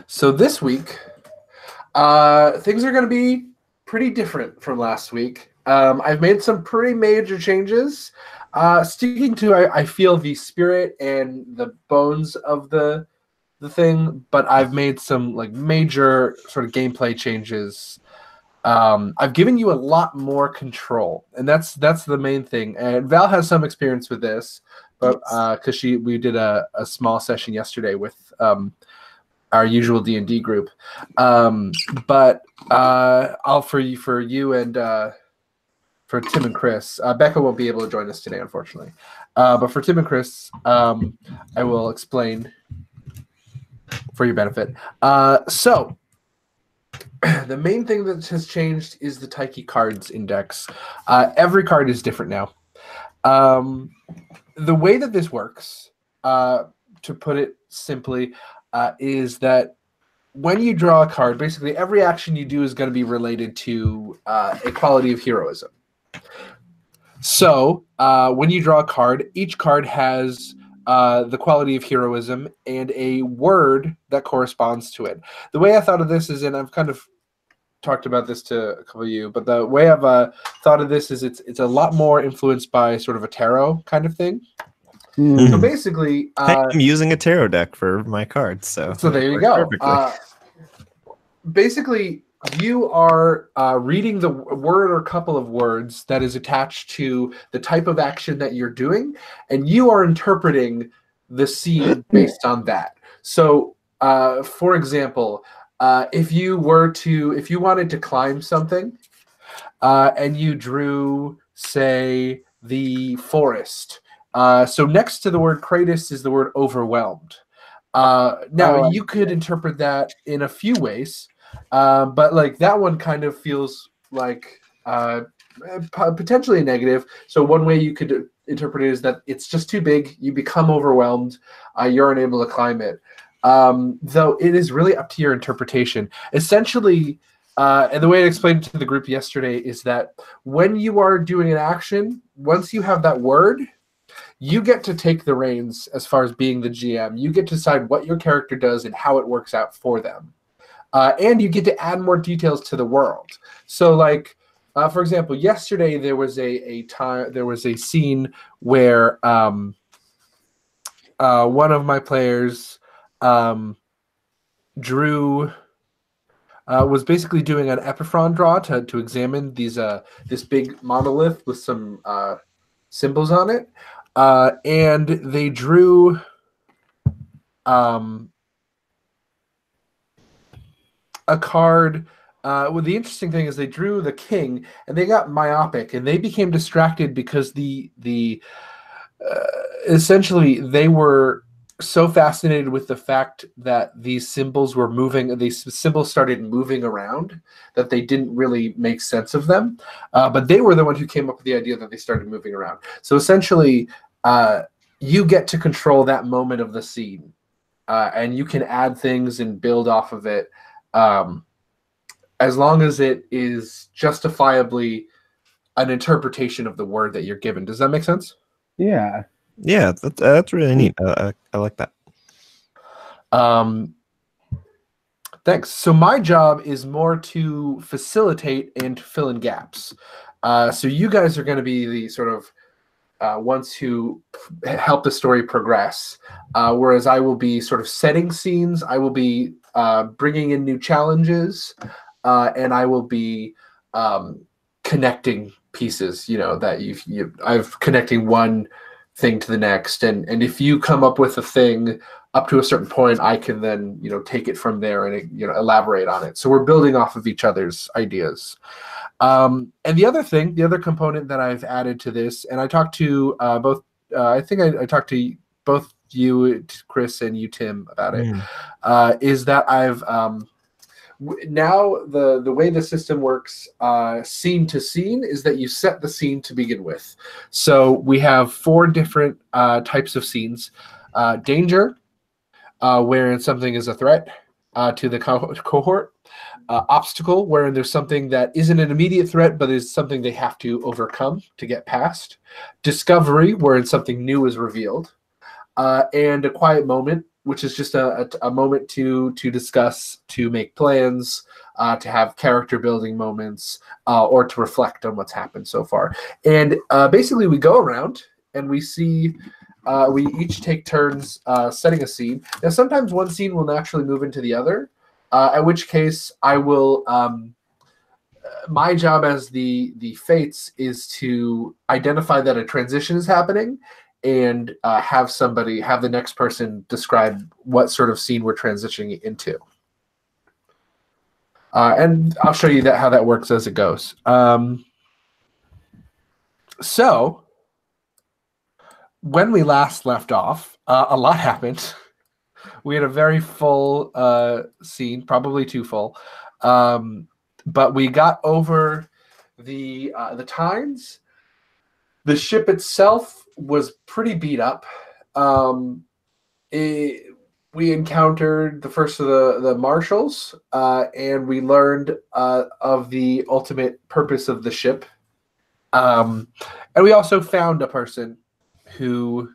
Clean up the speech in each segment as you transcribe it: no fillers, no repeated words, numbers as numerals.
So this week, things are going to be pretty different from last week. I've made some pretty major changes, sticking to I feel the spirit and the bones of the thing, but I've made some like major sort of gameplay changes. I've given you a lot more control, and that's the main thing. And Val has some experience with this, but because we did a small session yesterday with our usual D&D group. But I'll for you and for Tim and Chris, Becca won't be able to join us today, unfortunately. But for Tim and Chris, I will explain for your benefit. So the main thing that has changed is the TYKHE cards index. Every card is different now. The way that this works, to put it simply, is that when you draw a card, basically every action you do is going to be related to a quality of heroism. So when you draw a card, each card has the quality of heroism and a word that corresponds to it. The way I thought of this is, and I've kind of talked about this to a couple of you, but the way I've thought of this is it's a lot more influenced by sort of a tarot kind of thing. Mm-hmm. So basically, I'm using a tarot deck for my cards, so there you go. Basically, you are reading the word or couple of words that is attached to the type of action that you're doing, and you are interpreting the scene based on that. So, for example, if you wanted to climb something, and you drew, say, the forest. So next to the word Kratos is the word overwhelmed. Now, you could interpret that in a few ways, but like that one kind of feels like potentially negative. So one way you could interpret it is that it's just too big. You become overwhelmed. You're unable to climb it. Though it is really up to your interpretation. Essentially, and the way I explained to the group yesterday is that when you are doing an action, once you have that word, you get to take the reins as far as being the GM. You get to decide what your character does and how it works out for them. And you get to add more details to the world. So like, for example, yesterday there was a scene where one of my players drew was basically doing an epiphron draw to examine this big monolith with some symbols on it. And they drew a card. Well, the interesting thing is they drew the king, and they got myopic, and they became distracted because essentially they were so fascinated with the fact that these symbols were moving. These symbols started moving around that they didn't really make sense of them. But they were the one who came up with the idea that they started moving around. So essentially, you get to control that moment of the scene, and you can add things and build off of it, as long as it is justifiably an interpretation of the word that you're given. Does that make sense? Yeah. Yeah, that's really neat. I like that. Thanks. So my job is more to facilitate and to fill in gaps. So you guys are going to be the sort of ones who help the story progress, whereas I will be sort of setting scenes. I will be bringing in new challenges, and I will be connecting pieces. You know that I've connecting one thing to the next, and if you come up with a thing up to a certain point, I can then take it from there and elaborate on it. So we're building off of each other's ideas. And the other component that I've added to this, and I talked to both, I think I talked to both you, Chris, and you, Tim, about it, is that I've now the way the system works, scene to scene, is that you set the scene to begin with. So we have 4 different types of scenes. Danger, wherein something is a threat to the cohort. Obstacle, wherein there's something that isn't an immediate threat, but is something they have to overcome to get past. Discovery, wherein something new is revealed. And a quiet moment, which is just a moment to discuss, to make plans, to have character building moments, or to reflect on what's happened so far. And basically, we go around and we see. We each take turns setting a scene. Now, sometimes one scene will naturally move into the other, in which case I will. My job as the fates is to identify that a transition is happening, and have the next person describe what sort of scene we're transitioning into. And I'll show you how that works as it goes. So when we last left off, a lot happened. We had a very full scene, probably too full. But we got over the tines. The ship itself was pretty beat up. We encountered the first of the marshals, and we learned of the ultimate purpose of the ship. And we also found a person who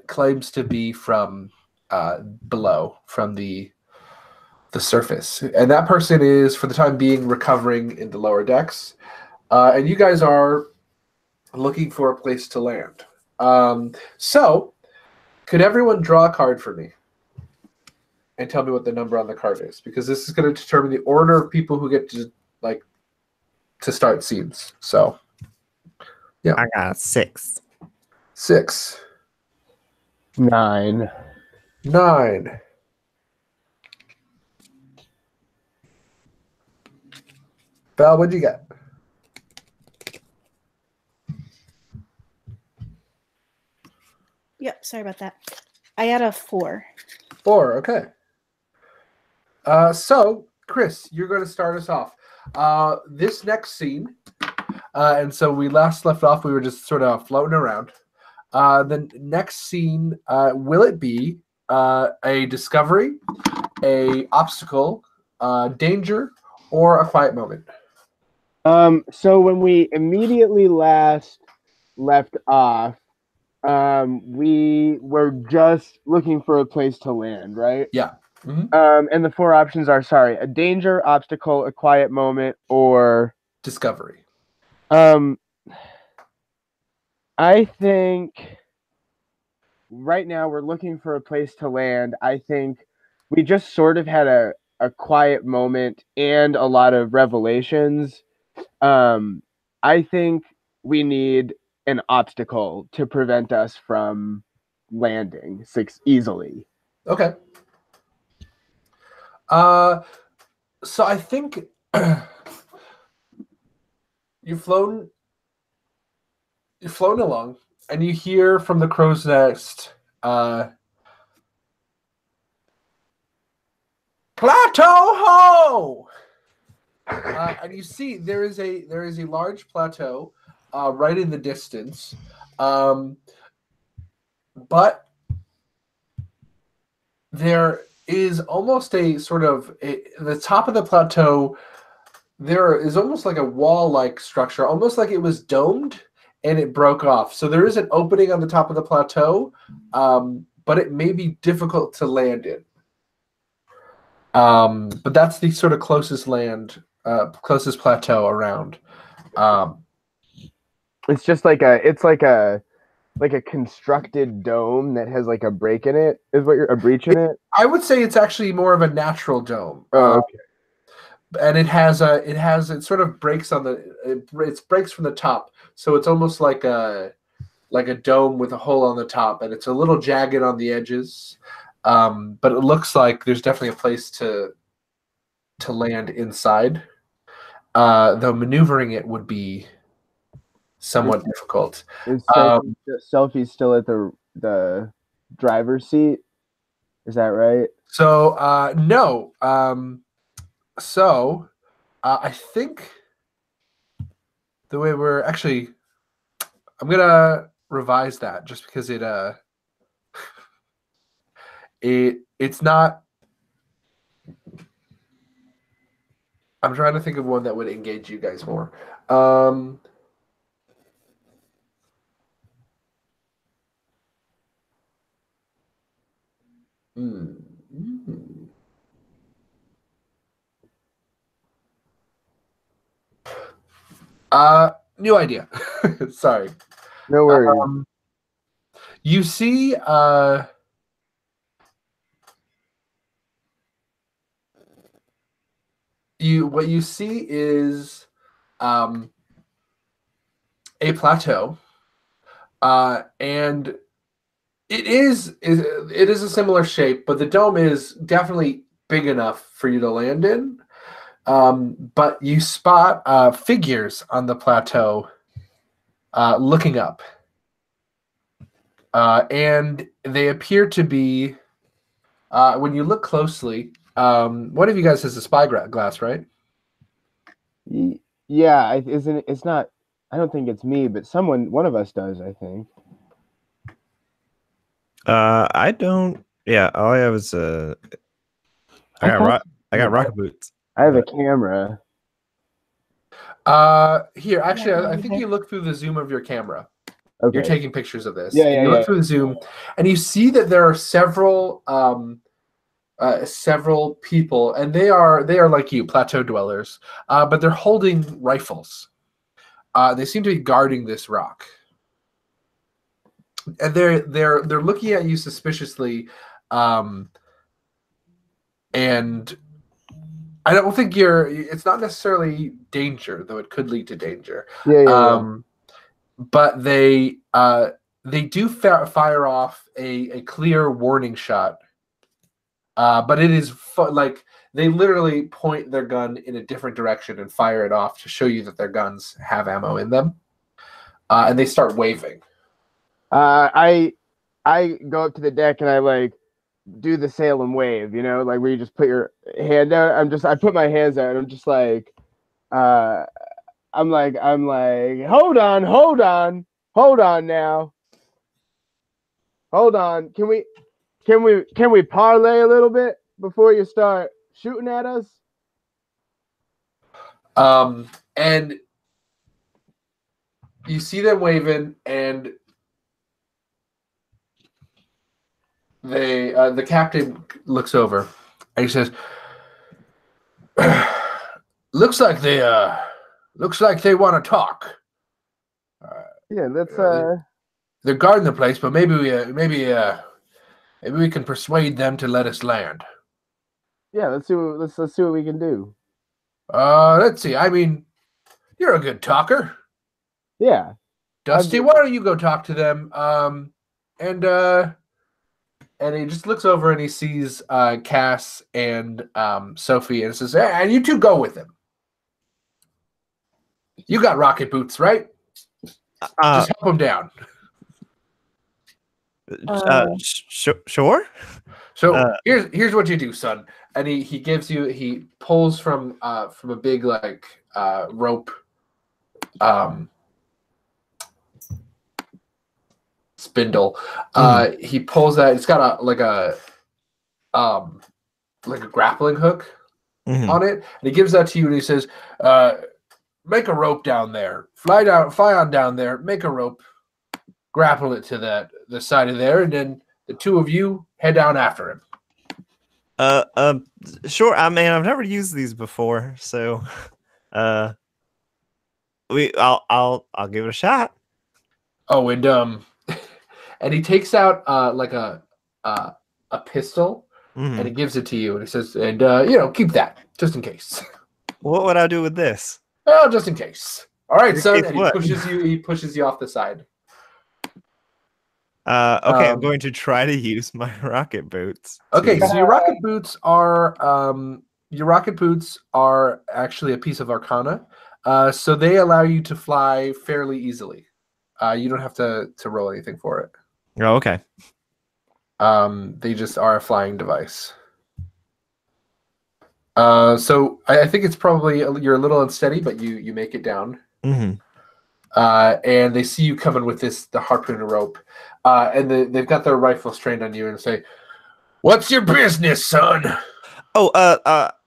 claims to be from below, from the surface, and that person is, for the time being, recovering in the lower decks. And you guys are looking for a place to land. So, could everyone draw a card for me and tell me what the number on the card is? Because this is going to determine the order of people who get to start scenes. So, yeah, I got 6. 6. 9. 9. Val, what'd you get? Yep, sorry about that. I had a 4. 4, okay. So, Chris, you're going to start us off. This next scene, and so we last left off, we were just sort of floating around. The next scene, will it be a discovery, a obstacle, danger, or a quiet moment? So when we immediately last left off, we were just looking for a place to land, right? Yeah. Mm-hmm. And the 4 options are, a danger, obstacle, a quiet moment, or discovery. I think right now we're looking for a place to land. I think we just sort of had a quiet moment and a lot of revelations. I think we need an obstacle to prevent us from landing easily. Okay. So I think you've flown along, and you hear from the crow's nest, "Plateau ho!" And you see there is a large plateau right in the distance, but there is almost a sort of the top of the plateau. There is almost like a wall-like structure, almost like it was domed and it broke off. So there is an opening on the top of the plateau, but it may be difficult to land in. But that's the sort of closest plateau around. It's just like a constructed dome that has like a break in it. Is what a breach in it? I would say it's actually more of a natural dome. Oh, okay. And it sort of breaks it breaks from the top, so it's almost like a dome with a hole on the top, and it's a little jagged on the edges. But it looks like there's definitely a place to land inside. Though maneuvering it would be somewhat difficult. Is Selfie still at the driver's seat? Is that right? So no. So I think the way we're actually, I'm gonna revise that just because it's not. I'm trying to think of one that would engage you guys more. Hmm. Hmm. New idea. Sorry. No worries. You see, what you see is a plateau, and it is a similar shape, but the dome is definitely big enough for you to land in. But you spot figures on the plateau looking up, and they appear to be. When you look closely, one of you guys has a spy glass, right? Yeah, isn't it? It's not. I don't think it's me, but one of us does. I think. I don't. Yeah, all I have is I got rocket boots. I have a but- camera. Here, actually, Yeah, I think you look through the zoom of your camera. Okay. You're taking pictures of this. Yeah, and yeah, you look yeah. through the zoom, and you see that there are several people, and they are like you, plateau dwellers, but they're holding rifles. They seem to be guarding this rock, and they're looking at you suspiciously, and I don't think it's not necessarily danger, though it could lead to danger. Yeah, yeah, yeah. But they do fire off a clear warning shot. But it is like they literally point their gun in a different direction and fire it off to show you that their guns have ammo in them. And they start waving. I go up to the deck and I like do the Salem wave, like where you just put your hand out. I put my hands out and I'm just like, I'm like, hold on now. Hold on. Can we parlay a little bit before you start shooting at us? And you see them waving, and the captain looks over and he says, looks like they want to talk. Yeah, let's They're guarding the place, but maybe we can persuade them to let us land. yeah, let's see what we can do. Let's see. I mean, you're a good talker. Yeah. Dusty, why don't you go talk to them? And he just looks over and he sees Cass and Sophie and says, hey, and you two go with them. You got rocket boots, right? Just help them down. Sure. So here's what you do, son. And he pulls from a big rope spindle. He pulls that. It's got a grappling hook on it, and he gives that to you, and he says, "Make a rope down there. Fly on down there. Make a rope. Grapple it to the side of there, and then the two of you head down after him." Sure. I mean, I've never used these before, so I'll give it a shot. Oh, and and he takes out like a pistol, and he gives it to you, and he says, "And keep that just in case." What would I do with this? Well, just in case. All right, son. And what? he pushes you off the side. Okay, I'm going to try to use my rocket boots. Okay, so your rocket boots are actually a piece of Arcana, so they allow you to fly fairly easily. You don't have to roll anything for it. Oh, okay. They just are a flying device. So I think it's probably you're a little unsteady, but you make it down. And they see you coming with the harpoon and rope, and they've got their rifles trained on you and say, "What's your business, son?" Oh,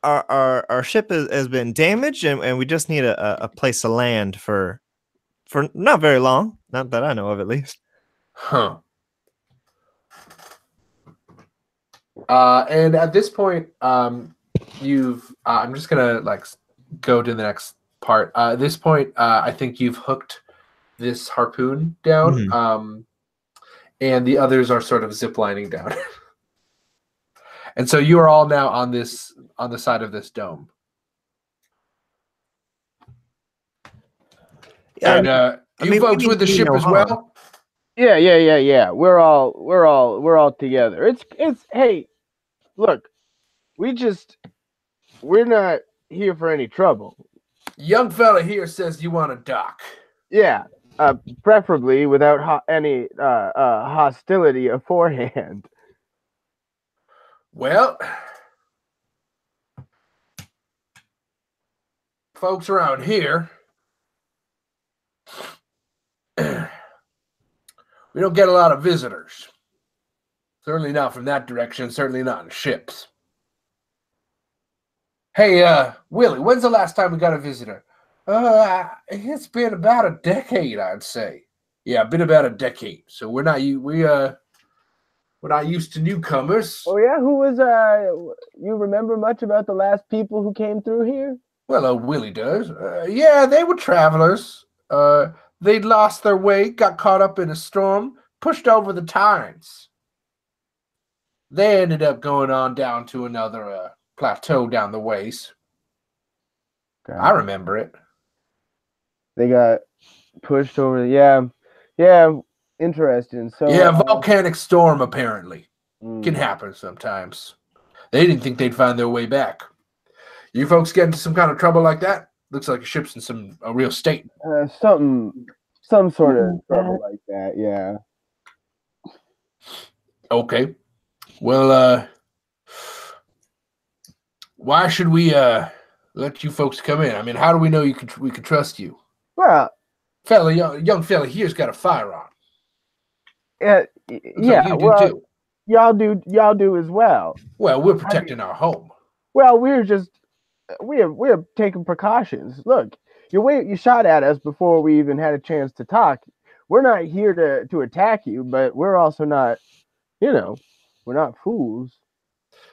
our ship has been damaged, and we just need a place to land for not very long, not that I know of, at least. Huh. And at this point, you've. I'm just gonna go to the next part. At this point, I think you've hooked this harpoon down, and the others are sort of ziplining down. And so you are all now on the side of this dome. Yeah, And you folks with the ship as well? Yeah. We're all together. It's hey, look, we're not here for any trouble. Young fella here says you want to dock. Yeah, preferably without any hostility beforehand. Well, folks around here, we don't get a lot of visitors. Certainly not from that direction, certainly not in ships. Hey, Willie, when's the last time we got a visitor? It's been about a decade, I'd say. Yeah, been about a decade. So we're not used to newcomers. Oh yeah, who was you remember much about the last people who came through here? Well, Willie does. Yeah, they were travelers. They'd lost their way, got caught up in a storm, pushed over the tides. They ended up going on down to another plateau down the ways. Okay. I remember it. They got pushed over. Yeah, interesting. So Yeah, volcanic storm apparently. mm, Can happen sometimes. They didn't think they'd find their way back. You folks get into some kind of trouble like that? Looks like your ship's in a real state. some sort of trouble like that. Yeah. Okay. Well, why should we let you folks come in? I mean, how do we know we can trust you? Well, Young fella here's got a firearm. yeah. You do too. Y'all do as well. Well, we're protecting our home. Well, we're taking precautions. Look, you shot at us before we even had a chance to talk. We're not here to attack you, but we're also not, we're not fools.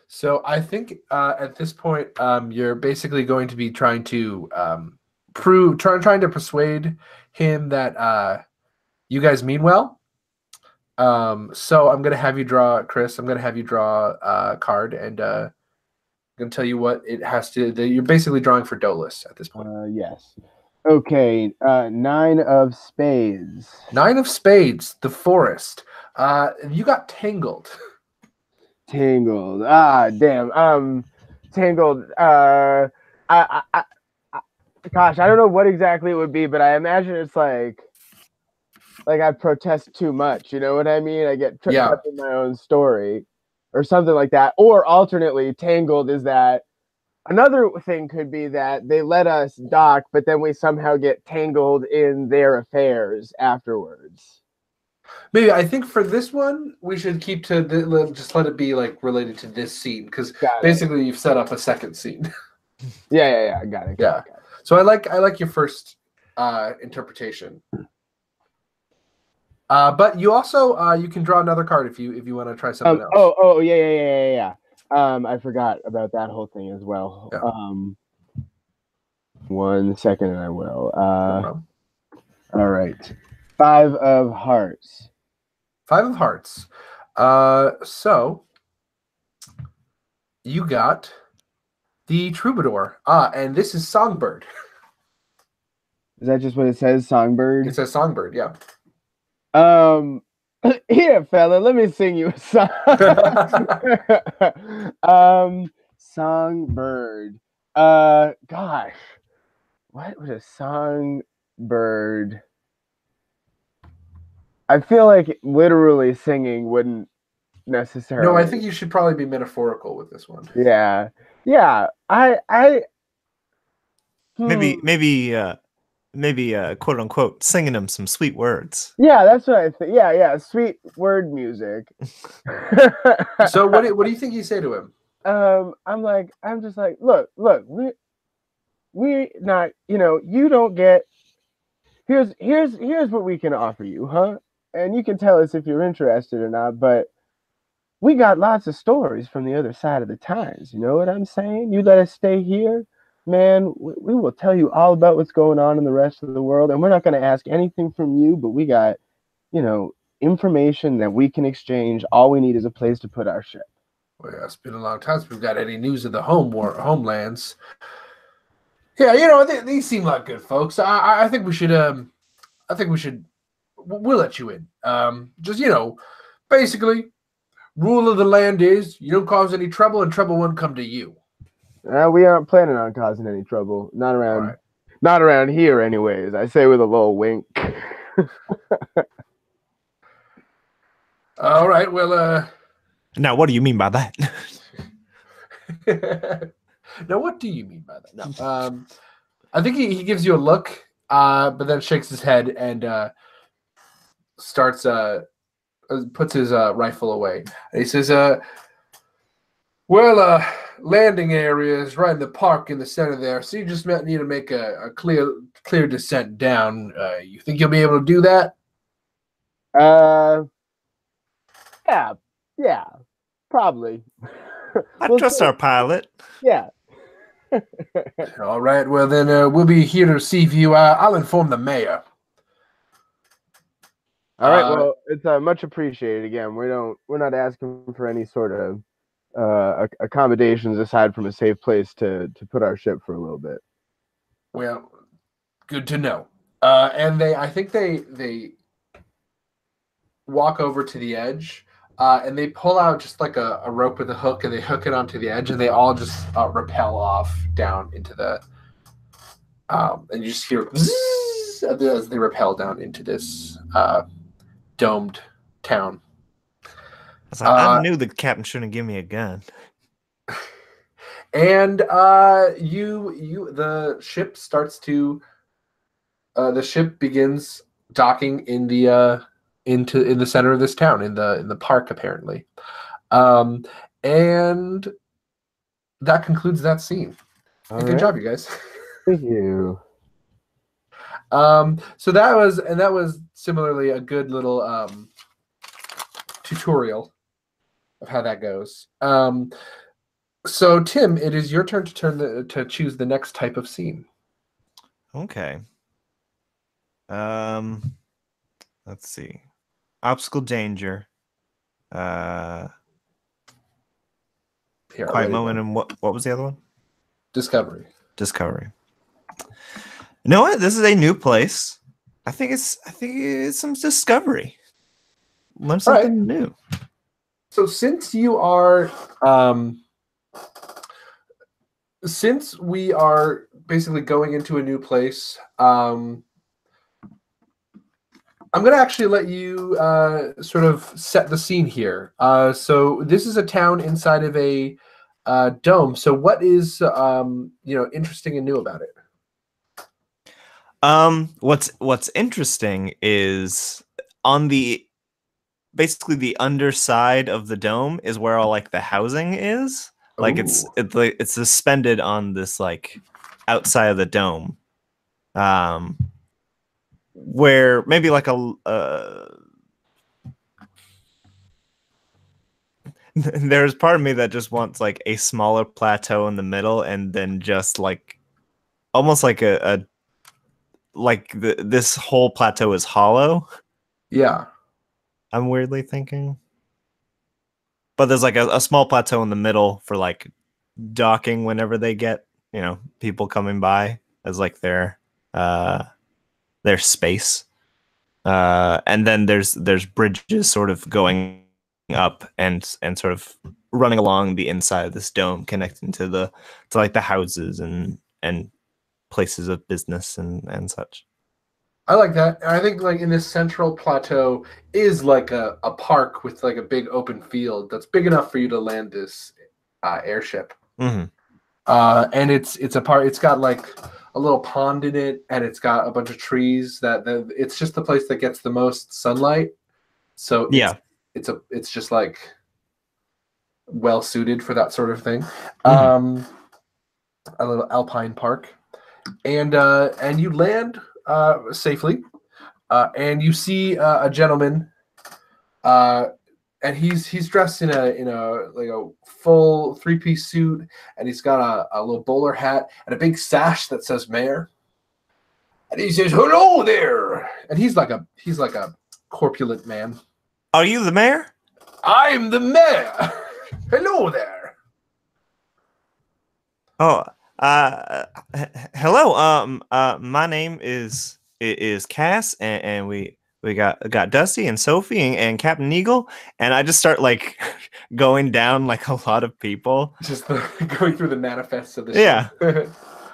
So I think at this point, you're basically going to be trying to trying to persuade him that you guys mean well. So I'm gonna have you draw, Chris. I'm gonna have you draw a card, and I'm gonna tell you what it has to. You're basically drawing for Dolus at this point. Yes. Okay. 9 of spades. 9 of spades. The forest. You got tangled. Tangled. Damn. Tangled. Gosh, I don't know what exactly it would be, but I imagine it's like I protest too much. You know what I mean? I get tripped up in my own story, or something like that. Or alternately, tangled is that another thing could be that they let us dock, but then we somehow get tangled in their affairs afterwards. Maybe I think for this one we should keep to just let it be like related to this scene, because basically you've set up a second scene. Yeah. I got it. Yeah. So I like your first interpretation. But you also you can draw another card if you want to try something else. Oh yeah. I forgot about that whole thing as well. Yeah. 1 second and I will. All right. 5 of hearts. 5 of hearts. So you got the troubadour. And this is Songbird. Is that just what it says, Songbird? It says Songbird, yeah. Here, fella, let me sing you a song. Songbird. Gosh, what would a songbird? I feel like literally singing wouldn't necessarily. No, I think you should probably be metaphorical with this one. Yeah. Maybe quote unquote singing them some sweet words. Yeah, that's what I think. Yeah, sweet word music. So what do you think you say to him? I'm just like, look, we not, you don't get. Here's what we can offer you, huh? And you can tell us if you're interested or not. But we got lots of stories from the other side of the times. You know what I'm saying? You let us stay here, man. We will tell you all about what's going on in the rest of the world, and we're not going to ask anything from you. But we got, information that we can exchange. All we need is a place to put our ship. Well, it's been a long time since we've got any news of the homelands. Yeah, these seem like good folks. I think we should. We'll let you in. Just basically, rule of the land is you don't cause any trouble, and trouble won't come to you. We aren't planning on causing any trouble. Not around here, anyways. I say with a little wink. All right. Well. Now, what do you mean by that? Now, what do you mean by that? No. I think he gives you a look, but then shakes his head and starts puts his rifle away. And he says, landing area is right in the park in the center there, so you just need to make a clear descent down. You think you'll be able to do that? Yeah, probably. I trust our pilot. Yeah. All right. Well, then we'll be here to receive you. I'll inform the mayor. All right. Well, it's much appreciated. Again, we're not asking for any sort of accommodations aside from a safe place to put our ship for a little bit. Well, good to know. And I think they walk over to the edge. And they pull out just like a rope with a hook, and they hook it onto the edge, and they all just rappel off down into the. And you just hear zzz as they rappel down into this domed town. I knew the captain shouldn't give me a gun. And the ship starts to. The ship begins docking in the. In the center of this town, in the park, apparently, and that concludes that scene. Good job, you guys. Thank you. So that was similarly a good little tutorial of how that goes. So Tim, it is your turn to choose the next type of scene. Okay. Let's see. Obstacle danger. Quiet moment, and what was the other one? Discovery. You know what? This is a new place. I think it's some discovery. Learn something new. So since we are basically going into a new place, I'm going to actually let you sort of set the scene here. So this is a town inside of a dome. So what is interesting and new about it? What's interesting is on basically the underside of the dome is where all like the housing is. Like it's suspended on this like outside of the dome. Where maybe like there's part of me that just wants like a smaller plateau in the middle, and then just like almost like this whole plateau is hollow. Yeah, I'm weirdly thinking, but there's like a small plateau in the middle for like docking whenever they get people coming by as like their space, and then there's bridges sort of going up and sort of running along the inside of this dome, connecting to like the houses and places of business and such. I like that. I think like in this central plateau is like a park with like a big open field that's big enough for you to land this airship. Mm-hmm. And it's a park. It's got like a little pond in it, and it's got a bunch of trees. It's just the place that gets the most sunlight. So it's just like well suited for that sort of thing. Mm-hmm. A little alpine park, and you land safely, and you see a gentleman and he's dressed in a like a full 3-piece suit, and he's got a little bowler hat and a big sash that says mayor. And he says, "Hello there," and he's like a corpulent man. Are you the mayor? I'm the mayor. Hello there. Oh, hello. My name is Cass, and we got Dusty and Sophie and Captain Eagle, and I just start like going down like a lot of people. Just going through the manifests of the Yeah. ship.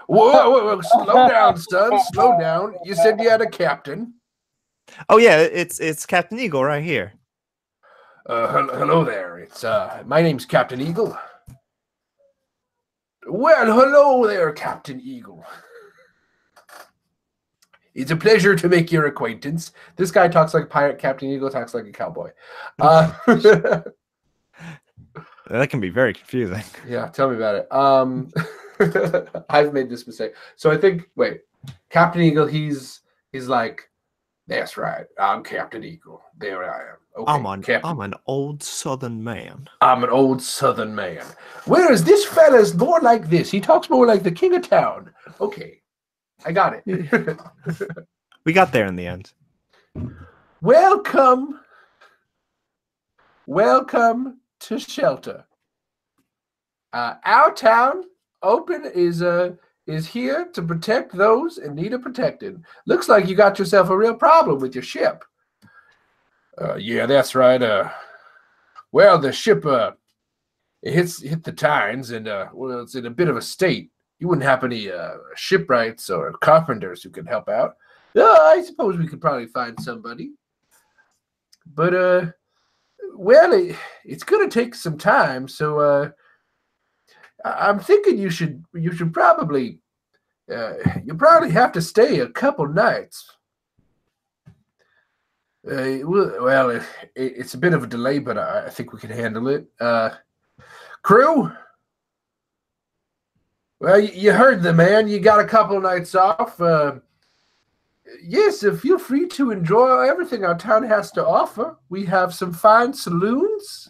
Whoa, slow down, son. Slow down. You said you had a captain. Oh yeah, it's Captain Eagle right here. Hello there. It's my name's Captain Eagle. Well, hello there, Captain Eagle. It's a pleasure to make your acquaintance. This guy talks like a pirate. Captain Eagle talks like a cowboy. That can be very confusing. Yeah, tell me about it. I've made this mistake. So I think, Captain Eagle, he's like, that's right. I'm Captain Eagle. There I am. Okay, I'm an old Southern man. I'm an old Southern man. Whereas this fella's more like this. He talks more like the king of town. Okay, I got it. We got there in the end. Welcome to shelter. Our town is here to protect those in need of protecting. Looks like you got yourself a real problem with your ship. Yeah, that's right. Well, the ship it hit the tines, and well, it's in a bit of a state. You wouldn't have any shipwrights or carpenters who could help out. I suppose we could probably find somebody, but well, it's gonna take some time. So I'm thinking you should probably you probably have to stay a couple nights. Well, it's a bit of a delay, but I think we can handle it. Crew? Well, you heard the man. You got a couple of nights off. Yes, feel free to enjoy everything our town has to offer. We have some fine saloons,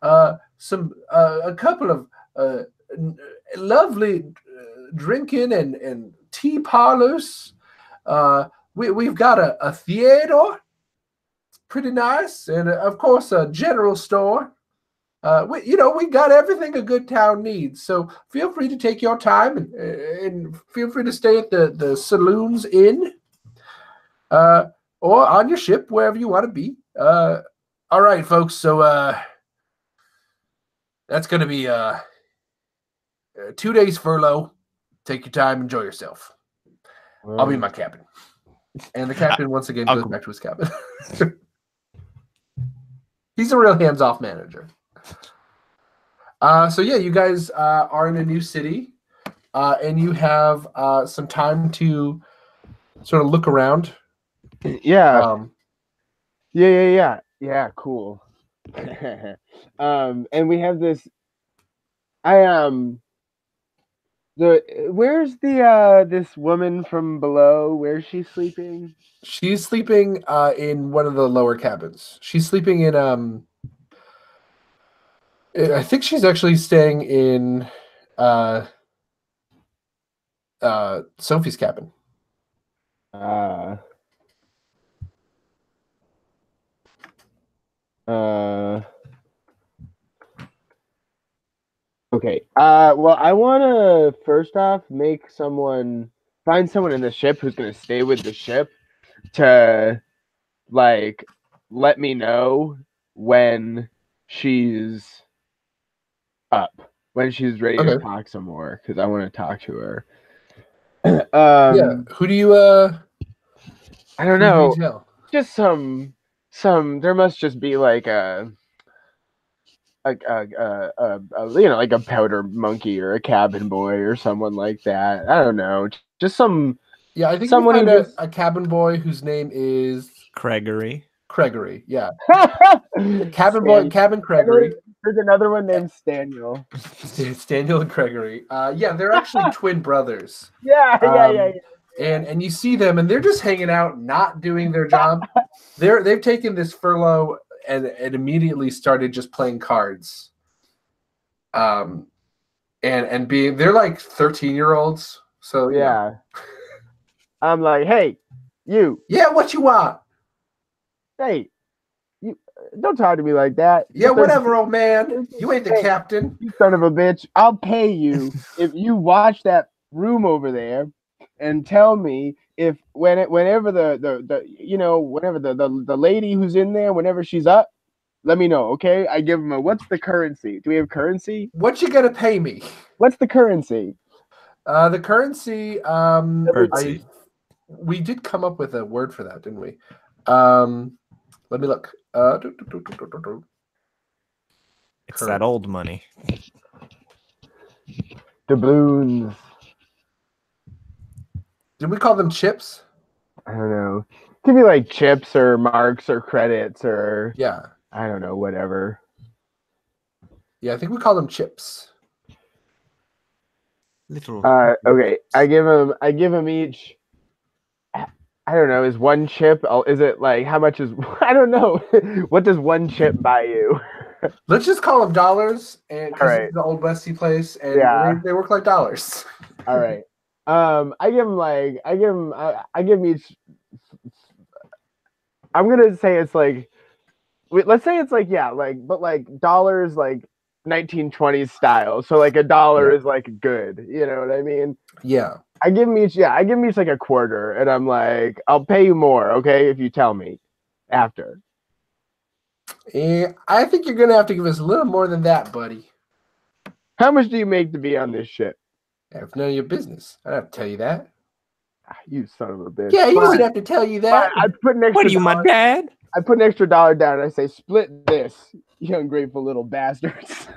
a couple of lovely drinking and tea parlors. We've got a theater. Pretty nice, and of course a general store. We got everything a good town needs. So feel free to take your time and feel free to stay at the saloons inn, or on your ship, wherever you want to be. All right, folks. So that's gonna be 2 days furlough. Take your time, enjoy yourself. I'll be in my cabin, and the captain once again goes back to his cabin. He's a real hands-off manager. So yeah, you guys are in a new city, and you have some time to sort of look around. Yeah. Yeah. Cool. And we have this. Where's this woman from below? Where's she sleeping? She's sleeping in one of the lower cabins. She's sleeping in I think she's actually staying in Sophie's cabin. Okay. Well, I want to first off find someone in the ship who's going to stay with the ship to like let me know when she's up, when she's ready to talk some more, because I want to talk to her. Yeah. Who do you I don't know. Just some there must just be like a powder monkey or a cabin boy or someone like that. I don't know. Just some. Yeah, I think someone who find a cabin boy whose name is Gregory. Yeah. Cabin Gregory. There's another one named Staniel. Staniel and Gregory. Yeah, they're actually twin brothers. Yeah. And you see them, and they're just hanging out, not doing their job. They've taken this furlough and immediately started just playing cards. And being they're like 13-year-olds, so you know. Yeah. I'm like, hey, you. Yeah, what you want? Hey, you. Don't talk to me like that. Yeah, whatever, old man. You ain't the captain. You son of a bitch. I'll pay you if you watch that room over there and tell me if whenever the you know whenever the lady who's in there, whenever she's up, let me know, okay? I give him a what's the currency? Do we have currency? What you gonna pay me? What's the currency? The currency. Birdseed. We did come up with a word for that, didn't we? Let me look. It's that old money. Doubloons. Did we call them chips? I don't know. Could be like chips or marks or credits or Yeah. I don't know, whatever. Yeah, I think we call them chips. Little. Okay. I give them each. I don't know. Is one chip? Is it like how much is? I don't know. What does one chip buy you? Let's just call them dollars, and because Alright. it's the old Westy place, and Yeah. they work like dollars. All right. I give them each. I'm gonna say it's like, let's say it's like but like dollars like 1920s style. So like a dollar is like good. You know what I mean? Yeah. I give them each like a quarter, and I'm like, I'll pay you more, okay, if you tell me after. I think you're gonna have to give us a little more than that, buddy. How much do you make to be on this ship? It's none of your business. I don't have to tell you that. You son of a bitch. Yeah, he Fine. doesn't have to tell you that. Fine. I put an extra. What are you, my dad? I put an extra $1 down, and I say, split this, you ungrateful little bastards.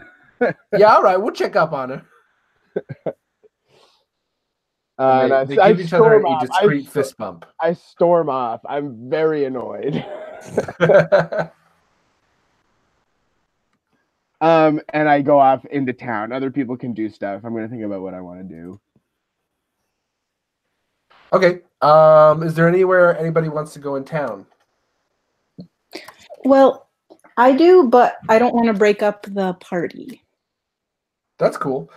Yeah, all right, we'll check up on her. And they I give each other storm a off. discreet fist bump. I storm off. I'm very annoyed. And I go off into town. Other people can do stuff. I'm gonna think about what I want to do. Okay. Is there anywhere anybody wants to go in town? Well, I do, but I don't want to break up the party. That's cool.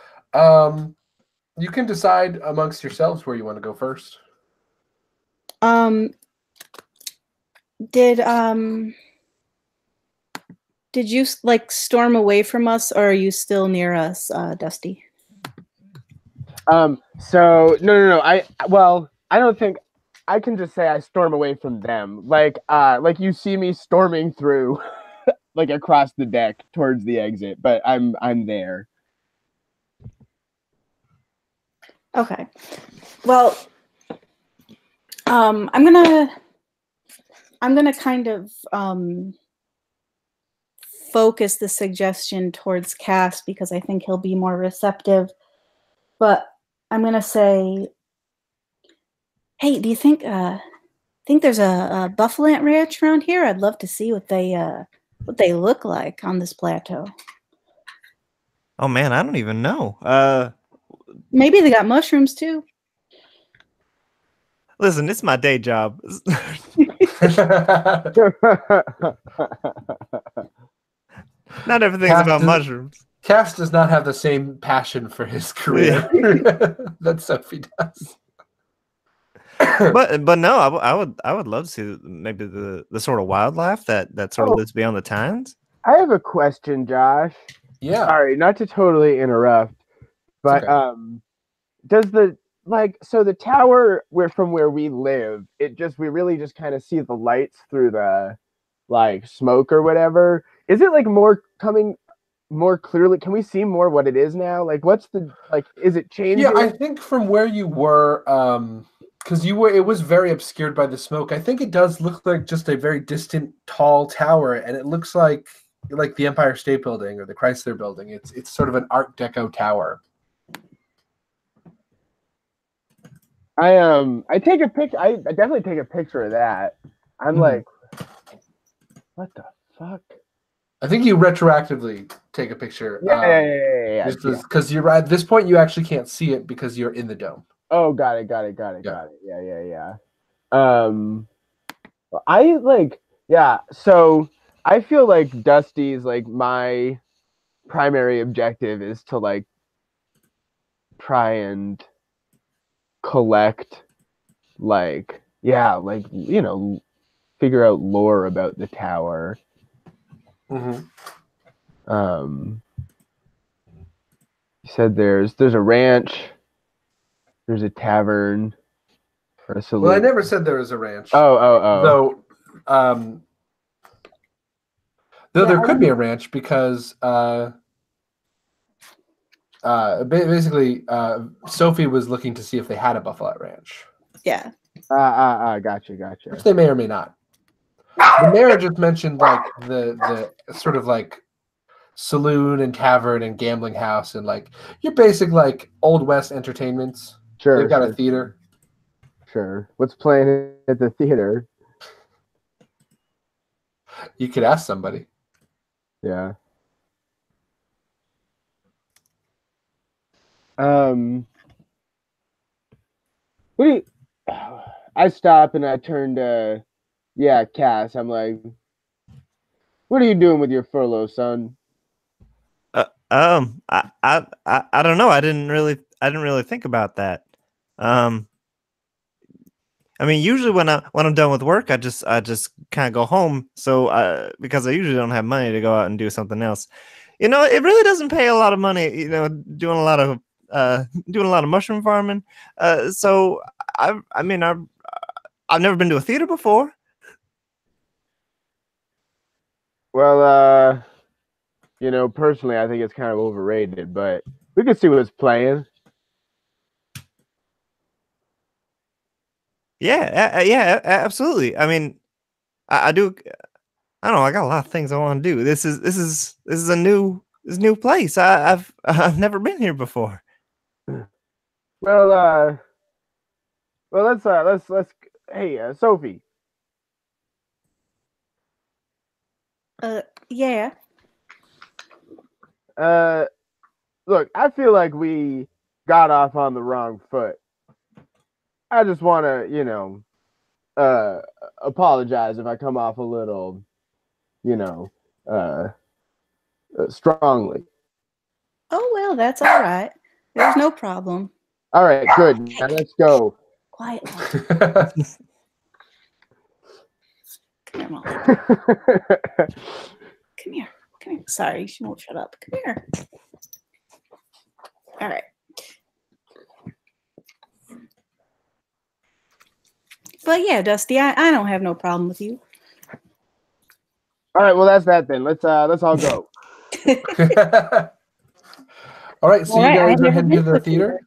You can decide amongst yourselves where you want to go first. Did you like storm away from us, or are you still near us, Dusty? So no. I don't think I can just say I storm away from them. Like you see me storming through, like across the deck towards the exit, but I'm there. Okay. Well, I'm gonna kind of focus the suggestion towards Cass because I think he'll be more receptive. But I'm gonna say, hey, do you think there's a buffalo ranch around here? I'd love to see what they look like on this plateau. Oh man, I don't even know. Maybe they got mushrooms too. Listen, it's my day job. Not everything's about mushrooms. Cass does not have the same passion for his career that Sophie does. But no, I would love to see maybe the sort of wildlife that sort of lives beyond the tines. I have a question, Josh. Yeah. Sorry, not to totally interrupt, but okay. Does the tower from where we live, we really just kind of see the lights through the like smoke or whatever. Is it like coming more clearly? Can we see more what it is now? Like is it changing? Yeah, I think from where you were, because it was very obscured by the smoke. I think it does look like just a very distant, tall tower, and it looks like the Empire State Building or the Chrysler Building. It's sort of an Art Deco tower. I take a picture. I definitely take a picture of that. I'm like, what the fuck? I think you retroactively take a picture. Yeah. Because you're at this point, you actually can't see it because you're in the dome. Oh, got it. Yeah. So I feel like Dusty's like my primary objective is to like try and collect like figure out lore about the tower. Mm-hmm. You said there's a ranch, there's a tavern, or a saloon. Well, I never said there was a ranch. Oh. Though there could be a ranch because basically Sophie was looking to see if they had a buffalo ranch. Yeah. Gotcha. Which they may or may not. The mayor just mentioned like the sort of like saloon and tavern and gambling house and like your basic like Old West entertainments. Sure. They've got a theater. Sure. What's playing at the theater? You could ask somebody. Yeah. What do you? I stop and I turn to, Cass. I'm like, what are you doing with your furlough, son? I don't know. I didn't really think about that. I mean, usually when I'm done with work, I just kind of go home. So because I usually don't have money to go out and do something else. It really doesn't pay a lot of money. Doing a lot of mushroom farming. So I've never been to a theater before. Well, personally, I think it's kind of overrated, but we can see what's playing. Yeah, absolutely. I mean, I do. I don't know. I got a lot of things I want to do. This is a new place. I've never been here before. Well, let's. Hey, Sophie. Yeah. Look, I feel like we got off on the wrong foot. I just want to, apologize if I come off a little, strongly. Oh, well, that's all right. There's no problem. All right, good. Now let's go. Quiet. Come here, Molly. Come here. Sorry, she won't shut up. Come here. All right. But yeah, Dusty, I don't have no problem with you. All right, well that's that then. Let's all go. All right, so All you right, guys I've are never heading to been to the a theater.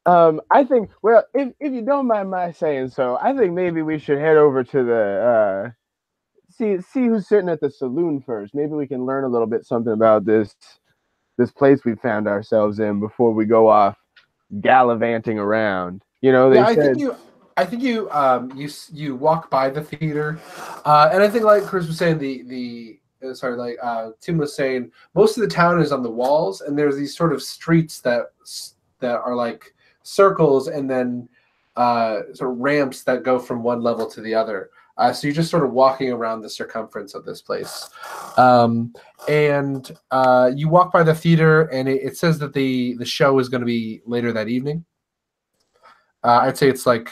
I think, well, if you don't mind my saying so, I think maybe we should head over to the see who's sitting at the saloon first. Maybe we can learn a little bit something about this place we found ourselves in before we go off gallivanting around. I think you walk by the theater, and I think like Chris was saying, Tim was saying, most of the town is on the walls, and there's these sort of streets that are like circles, and then sort of ramps that go from one level to the other. So you're just sort of walking around the circumference of this place, and you walk by the theater, and it says that the show is going to be later that evening. I'd say it's like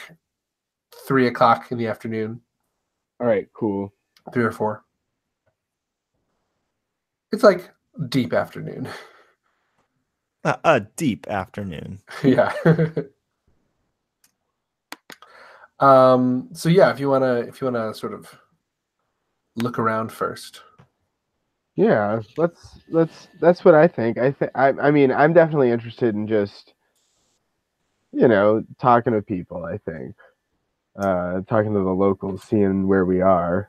3 o'clock in the afternoon. All right, cool. 3 or 4. It's like deep afternoon. A deep afternoon. Yeah. So yeah, if you wanna sort of look around first. Yeah, that's what I think. I mean, I'm definitely interested in just talking to people. I think talking to the locals, seeing where we are.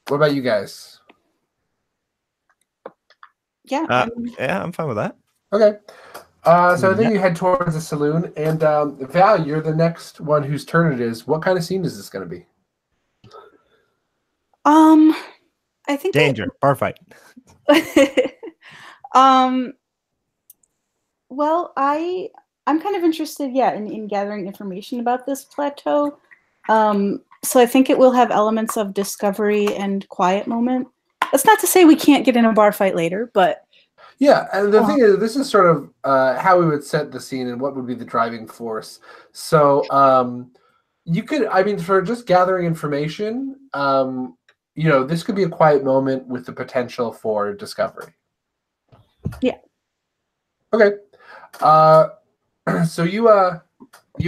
What about you guys? Yeah. Yeah, I'm fine with that. Okay. So I think you head towards the saloon, and Val, you're the next one whose turn it is. What kind of scene is this going to be? I think Danger, bar fight. Well, I'm kind of interested, in gathering information about this plateau. So I think it will have elements of discovery and quiet moment. That's not to say we can't get in a bar fight later, but Yeah, and the thing is, this is sort of how we would set the scene and what would be the driving force. So you could, I mean, for just gathering information, this could be a quiet moment with the potential for discovery. Yeah. Okay. So you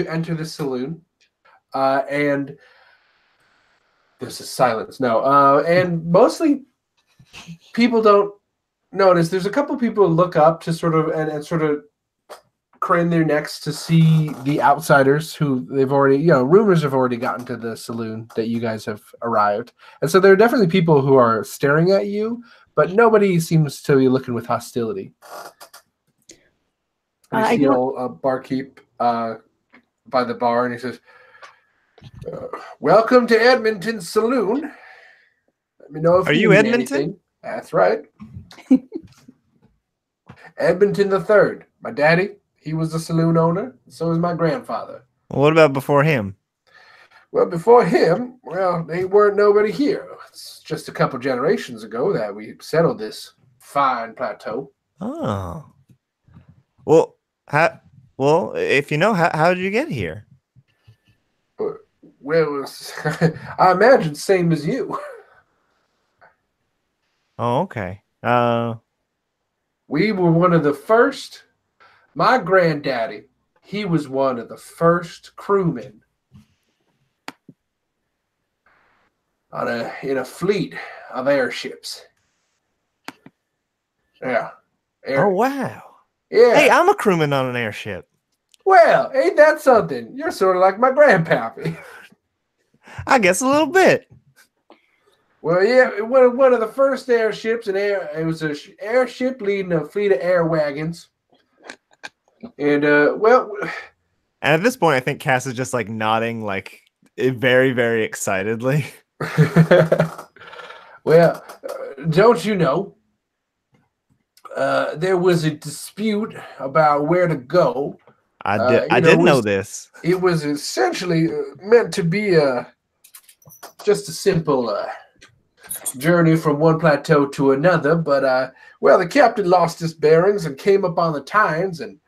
enter the saloon, and there's a silence. No, and mostly people don't notice. There's a couple people who look up to sort of and sort of crane their necks to see the outsiders who they've already, rumors have already gotten to the saloon that you guys have arrived. And so there are definitely people who are staring at you, but nobody seems to be looking with hostility. And you see an old barkeep by the bar, and he says, welcome to Edmonton Saloon. Let me know if Are you Edmonton? Anything. That's right. Edmonton III. My daddy, he was the saloon owner. So was my grandfather. Well, what about before him? Well, before him, they weren't nobody here. It's just a couple generations ago that we settled this fine plateau. Oh. Well, if you know, how did you get here? Well, I imagine same as you. Oh, okay. We were one of the first. My granddaddy, he was one of the first crewmen in a fleet of airships. Yeah. Oh, wow. Yeah. Hey, I'm a crewman on an airship. Well, ain't that something? You're sort of like my grandpappy. I guess a little bit. Well, yeah, one of the first airships, it was an airship leading a fleet of air wagons. And, And at this point, I think Cass is just like nodding, like very, very excitedly. Well, don't you know? There was a dispute about where to go. I did know this. It was essentially meant to be just a simple journey from one plateau to another, but the captain lost his bearings and came up on the tines, and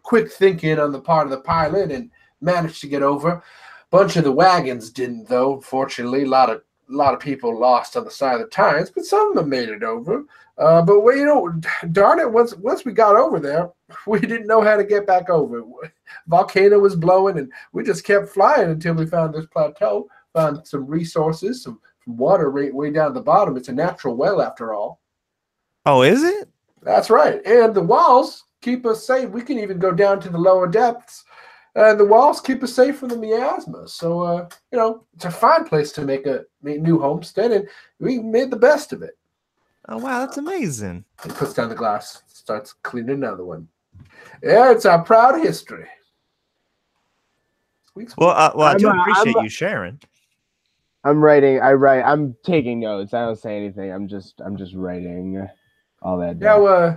quick thinking on the part of the pilot, and managed to get over. Bunch of the wagons didn't, though. Unfortunately, a lot of people lost on the side of the tines, but some of them made it over. But darn it, once we got over there, we didn't know how to get back over. Volcano was blowing, and we just kept flying until we found this plateau, found some resources, some water way down at the bottom. It's a natural well, after all. Oh, is it? That's right. And the walls keep us safe. We can even go down to the lower depths. And the walls keep us safe from the miasma. So, it's a fine place to make a new homestead, and we made the best of it. Oh, wow, that's amazing. He puts down the glass, starts cleaning another one. Yeah, it's our proud history. Well, I do appreciate you sharing. I'm writing. I'm taking notes. I don't say anything. I'm just writing all that down. Yeah,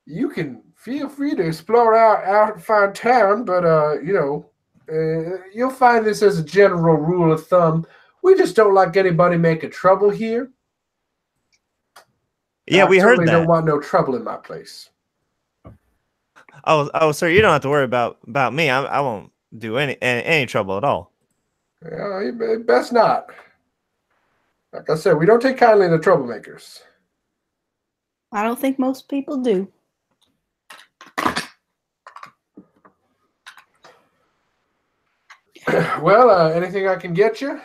you can feel free to explore our fine town, but you'll find this as a general rule of thumb. We just don't like anybody making trouble here. Yeah, we heard that. I don't want no trouble in my place. Oh, sir, you don't have to worry about me. I won't do any trouble at all. Yeah, best not. Like I said, we don't take kindly to troublemakers. I don't think most people do. Well, anything I can get you?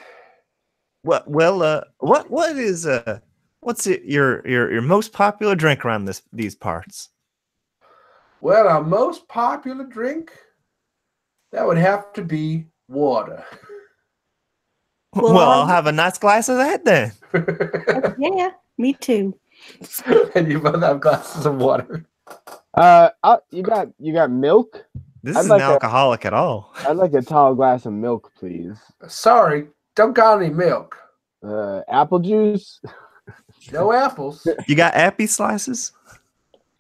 What is what's your most popular drink around these parts? Well, our most popular drink, that would have to be water. Well, I'll have a nice glass of that then. Yeah, me too. And you both have glasses of water. You got milk? This isn't alcoholic at all. I'd like a tall glass of milk, please. Sorry, don't got any milk. Apple juice? No apples. You got appy slices?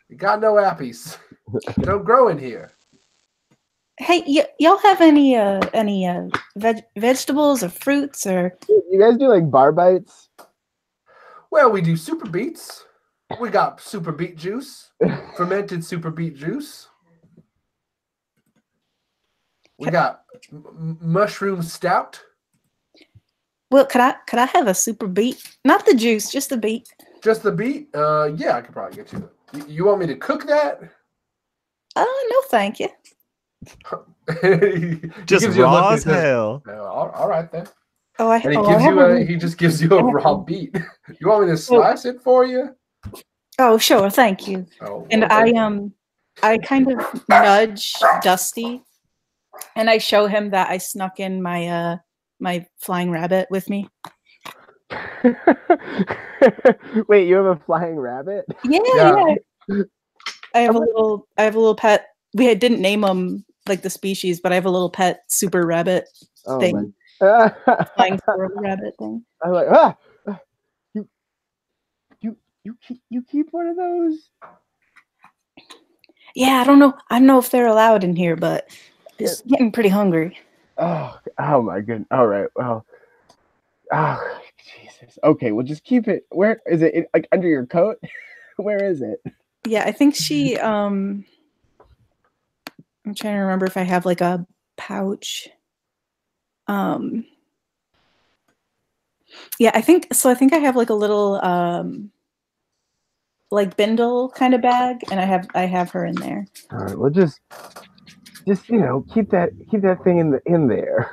You got no appies. Don't grow in here. Hey, y'all have any vegetables or fruits or? You guys do like bar bites? Well, we do super beets. We got super beet juice, fermented super beet juice. We got mushroom stout. Well, could I have a super beet? Not the juice, just the beet. Just the beet? Yeah, I could probably get you. You want me to cook that? No, thank you. He Just gives you a look raw and as says, hell. "No, all right then." Oh, And he just gives you a raw beet. You want me to slice it for you? Oh, sure, thank you. Oh, And okay. I kind of nudge Dusty, and I show him that I snuck in my my flying rabbit with me. Wait, you have a flying rabbit? Yeah. I have a little pet. We didn't name him like the species, but I have a little pet super rabbit thing. Flying squirrel rabbit thing. I'm like, you keep one of those? Yeah, I don't know if they're allowed in here, but it's getting pretty hungry. Oh my goodness. All right. Well, oh, Jesus. Okay, well, just keep it. Where is it? Like under your coat? Where is it? Yeah, I think she. I'm trying to remember if I have like a pouch. Yeah, I think so. I think I have like a little like bindle kind of bag, and I have her in there. All right. Well, just keep that thing in there.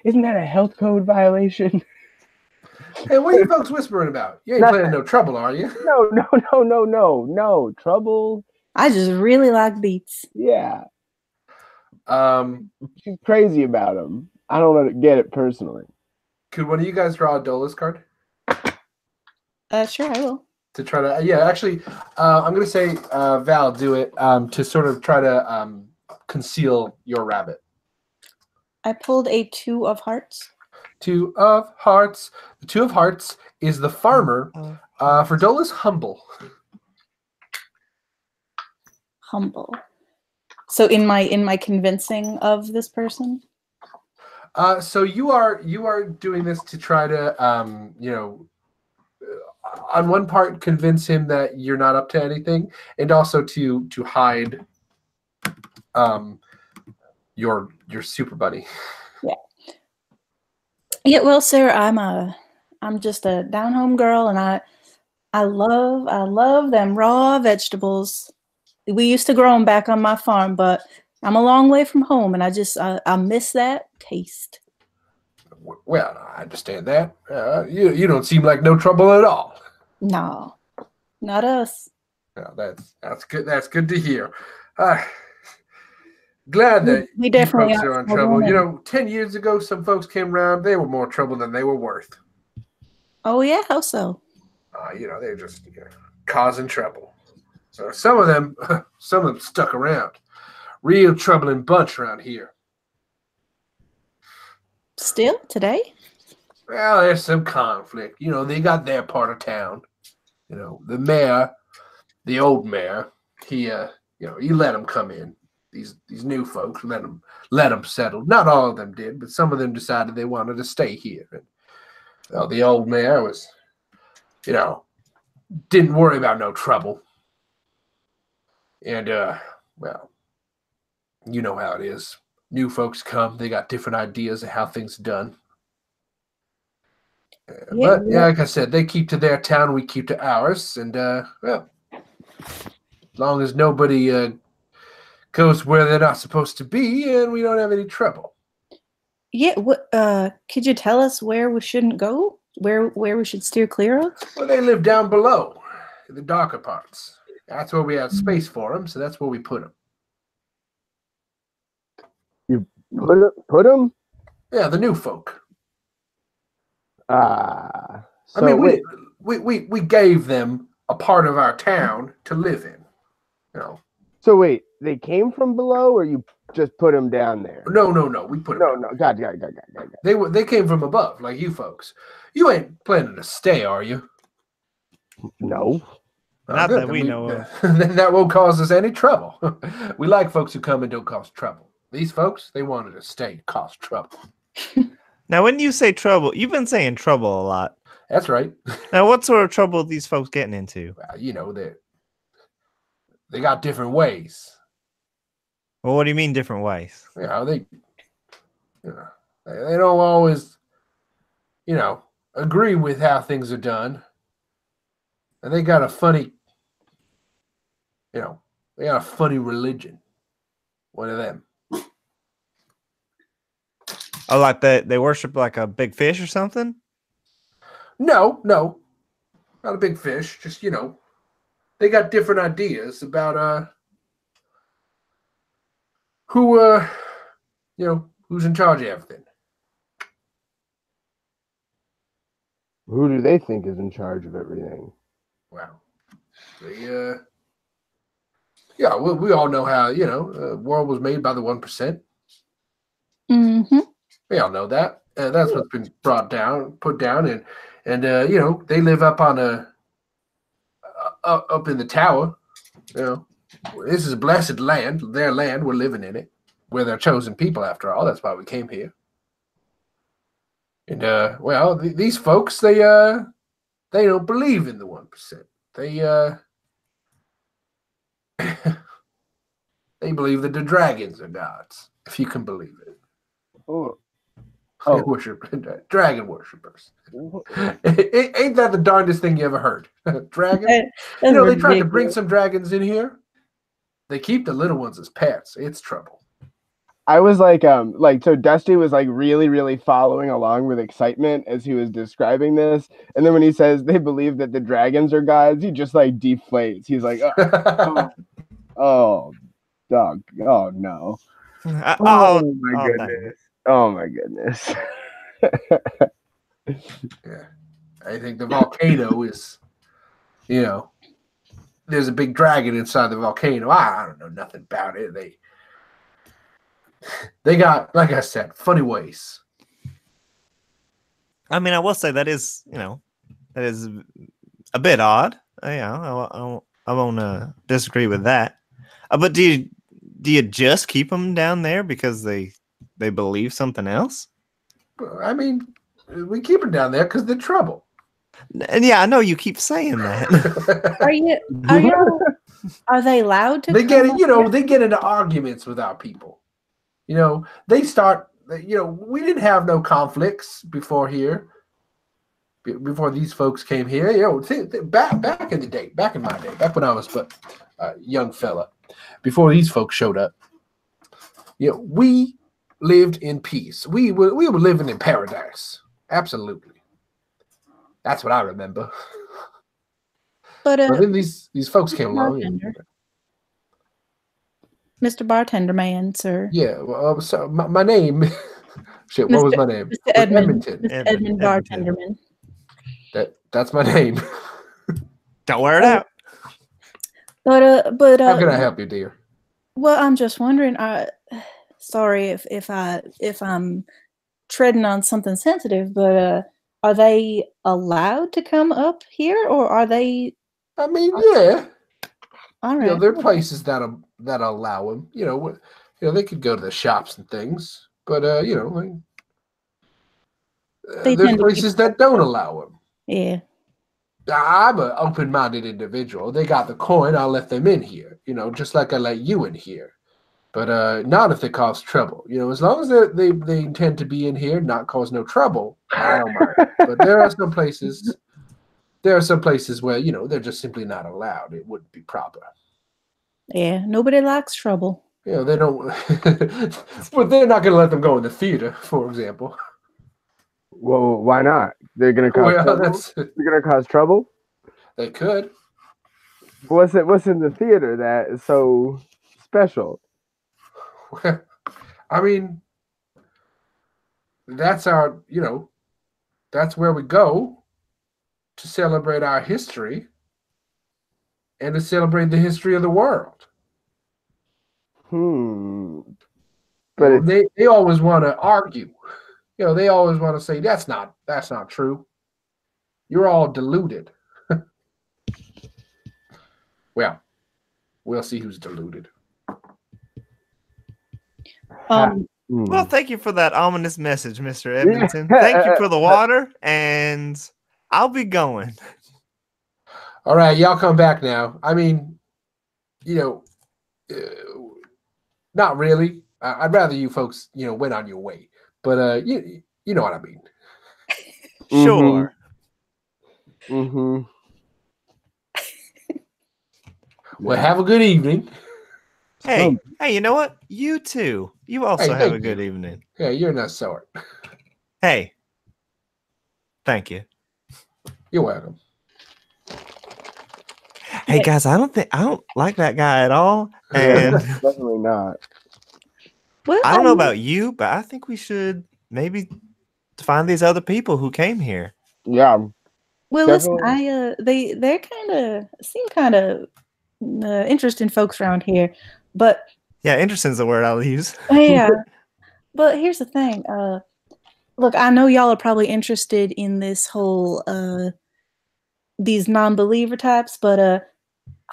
Isn't that a health code violation? Hey, what are you folks whispering about? You ain't planning no trouble, are you? No trouble. I just really like beets. Yeah. She's crazy about them. I don't get it personally. Could one of you guys draw a Dolus card? Sure, I will. To try to, yeah, actually, I'm going to say, Val, do it to sort of try to conceal your rabbit. I pulled a 2 of hearts. 2 of hearts. The 2 of hearts is the farmer. For Dolus, humble. Humble. So in my convincing of this person? So you are doing this to try to, on one part, convince him that you're not up to anything, and also to hide your super buddy. Yeah. Yeah, well, sir, I'm just a down-home girl, and I love them raw vegetables. We used to grow them back on my farm, but I'm a long way from home, and I miss that taste. Well, I understand that. You don't seem like no trouble at all. No, not us. No, that's good. That's good to hear. Glad that we definitely you folks are on trouble. 10 years ago, some folks came around. They were more trouble than they were worth. Oh yeah, how so? They're just causing trouble. So some of them stuck around. Real troubling bunch around here. Still today? Well, there's some conflict. They got their part of town. The mayor, the old mayor, he let them come in. These new folks, let them settle. Not all of them did, but some of them decided they wanted to stay here. And, the old mayor was, didn't worry about no trouble. And, well, you know how it is. New folks come, they got different ideas of how things are done. But like I said, they keep to their town, we keep to ours, and well, as long as nobody goes where they're not supposed to be, and we don't have any trouble. Yeah. What? Could you tell us where we shouldn't go? Where we should steer clear of? Well, they live down below, in the darker parts. That's where we have space for them, so that's where we put them. You put them? Yeah, the new folk. So I mean, we gave them a part of our town to live in. So wait, they came from below, or you just put them down there? No. We put them. No. God. They came from above, like you folks. You ain't planning to stay, are you? No. Not good. that we know of. Then that won't cause us any trouble. We like folks who come and don't cause trouble. These folks, they wanted to stay, cause trouble. Now, when you say trouble, you've been saying trouble a lot. That's right. Now, what sort of trouble are these folks getting into? Well, they got different ways. Well, what do you mean different ways? They don't always, agree with how things are done. And they got a funny, they got a funny religion. One of them. Oh, like they worship like a big fish or something? No, not a big fish. Just, they got different ideas about who's in charge of everything. Who do they think is in charge of everything? Well, we all know how, the world was made by the 1%. Mm-hmm. We all know that. That's what's been put down, and they live up on up in the tower. This is a blessed land, their land. We're living in it. We're their chosen people, after all. That's why we came here. And these folks, they don't believe in the 1%. They believe that the dragons are gods, if you can believe it. They worship dragon worshippers. Ain't that the darndest thing you ever heard? Dragons? They tried to bring some dragons in here. They keep the little ones as pets. It's trouble. I was so Dusty was like really, really following along with excitement as he was describing this. And then when he says they believe that the dragons are gods, he just like deflates. He's like, oh, dog. Oh, no. Oh, my goodness. Oh, my goodness. Yeah. I think the volcano is, there's a big dragon inside the volcano. I don't know nothing about it. They got, like I said, funny ways. I mean, I will say that is a bit odd. I won't disagree with that. But do you just keep them down there because they believe something else? I mean, we keep them down there because they're trouble. And yeah, I know you keep saying that. Are they allowed to? They get it. They get into arguments with our people. They start. We didn't have no conflicts before here. Before these folks came here, back in the day, back in my day, back when I was a young fella, before these folks showed up, we lived in peace. We were living in paradise. Absolutely. That's what I remember. But then these folks came along. Mr. Bartender Man, sir. Yeah, well, so my name. Shit, what was my name? Mr. Edmund. Edmonton. Mr. Edmund Bartenderman. That's my name. Don't wear it out. But how can I help you, dear? Well, I'm just wondering. Sorry if I'm treading on something sensitive, but are they allowed to come up here, or are they? I mean, yeah. All right. There are places that allow them. They could go to the shops and things, but there's places that don't allow them. Yeah. I'm an open-minded individual. They got the coin, I'll let them in here. Just like I let you in here. But not if they cause trouble. As long as they intend to be in here, not cause no trouble, I don't mind. But there are some places where, they're just simply not allowed. It wouldn't be proper. Yeah, nobody likes trouble. They don't. But they're not going to let them go in the theater, for example. Well, why not? They're going to cause trouble? They're going to cause trouble? They could. What's in the theater that is so special? I mean, that's our, that's where we go to celebrate our history and to celebrate the history of the world. But they always want to argue. They always want to say that's not true. You're all deluded. Well, we'll see who's deluded. Well, thank you for that ominous message, Mr. Edmonton. Thank you for the water, and I'll be going. All right, y'all come back now. I mean, you know, not really. I'd rather you folks, went on your way. But you know what I mean. Sure. Mm-hmm. Well, have a good evening. Hey, you know what? You too. You also have a good evening. Yeah, you're not sort. Hey. Thank you. You're welcome. Hey guys, I don't like that guy at all. And definitely not. Well, I don't know about you, but I think we should maybe find these other people who came here. Yeah. Well, listen, they're seem kind of interesting folks around here, but yeah, interesting is the word I'll use. Yeah, but here's the thing. Look, I know y'all are probably interested in this whole these non-believer types, but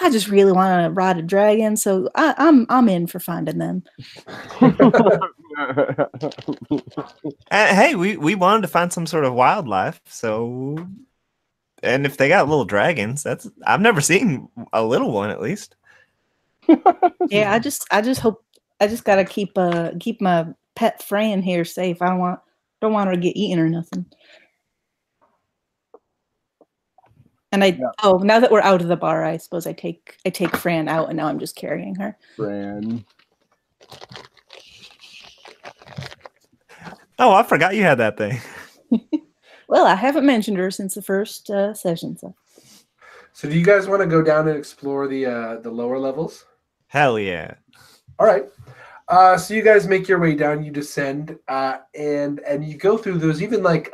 I just really want to ride a dragon, so I'm in for finding them. Hey, we wanted to find some sort of wildlife, so and if they got little dragons, I've never seen a little one at least. Yeah, I just gotta keep my pet Fran here safe. I don't want her to get eaten or nothing. And now that we're out of the bar, I suppose I take Fran out, and now I'm just carrying her. Fran. Oh, I forgot you had that thing. Well, I haven't mentioned her since the first session. So do you guys want to go down and explore the lower levels? Hell yeah. All right. So you guys make your way down, you descend, and you go through those, even like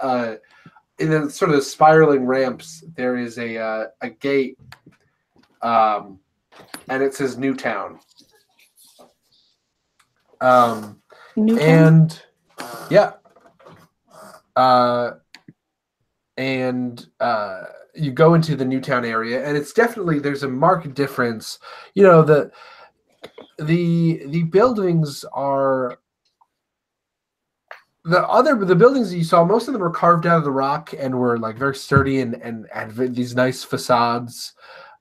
in the sort of spiraling ramps, there is a gate, and it says Newtown. Newtown? And yeah. You go into the Newtown area, and it's definitely, there's a marked difference. The buildings are the buildings that you saw, most of them were carved out of the rock and were like very sturdy and had these nice facades,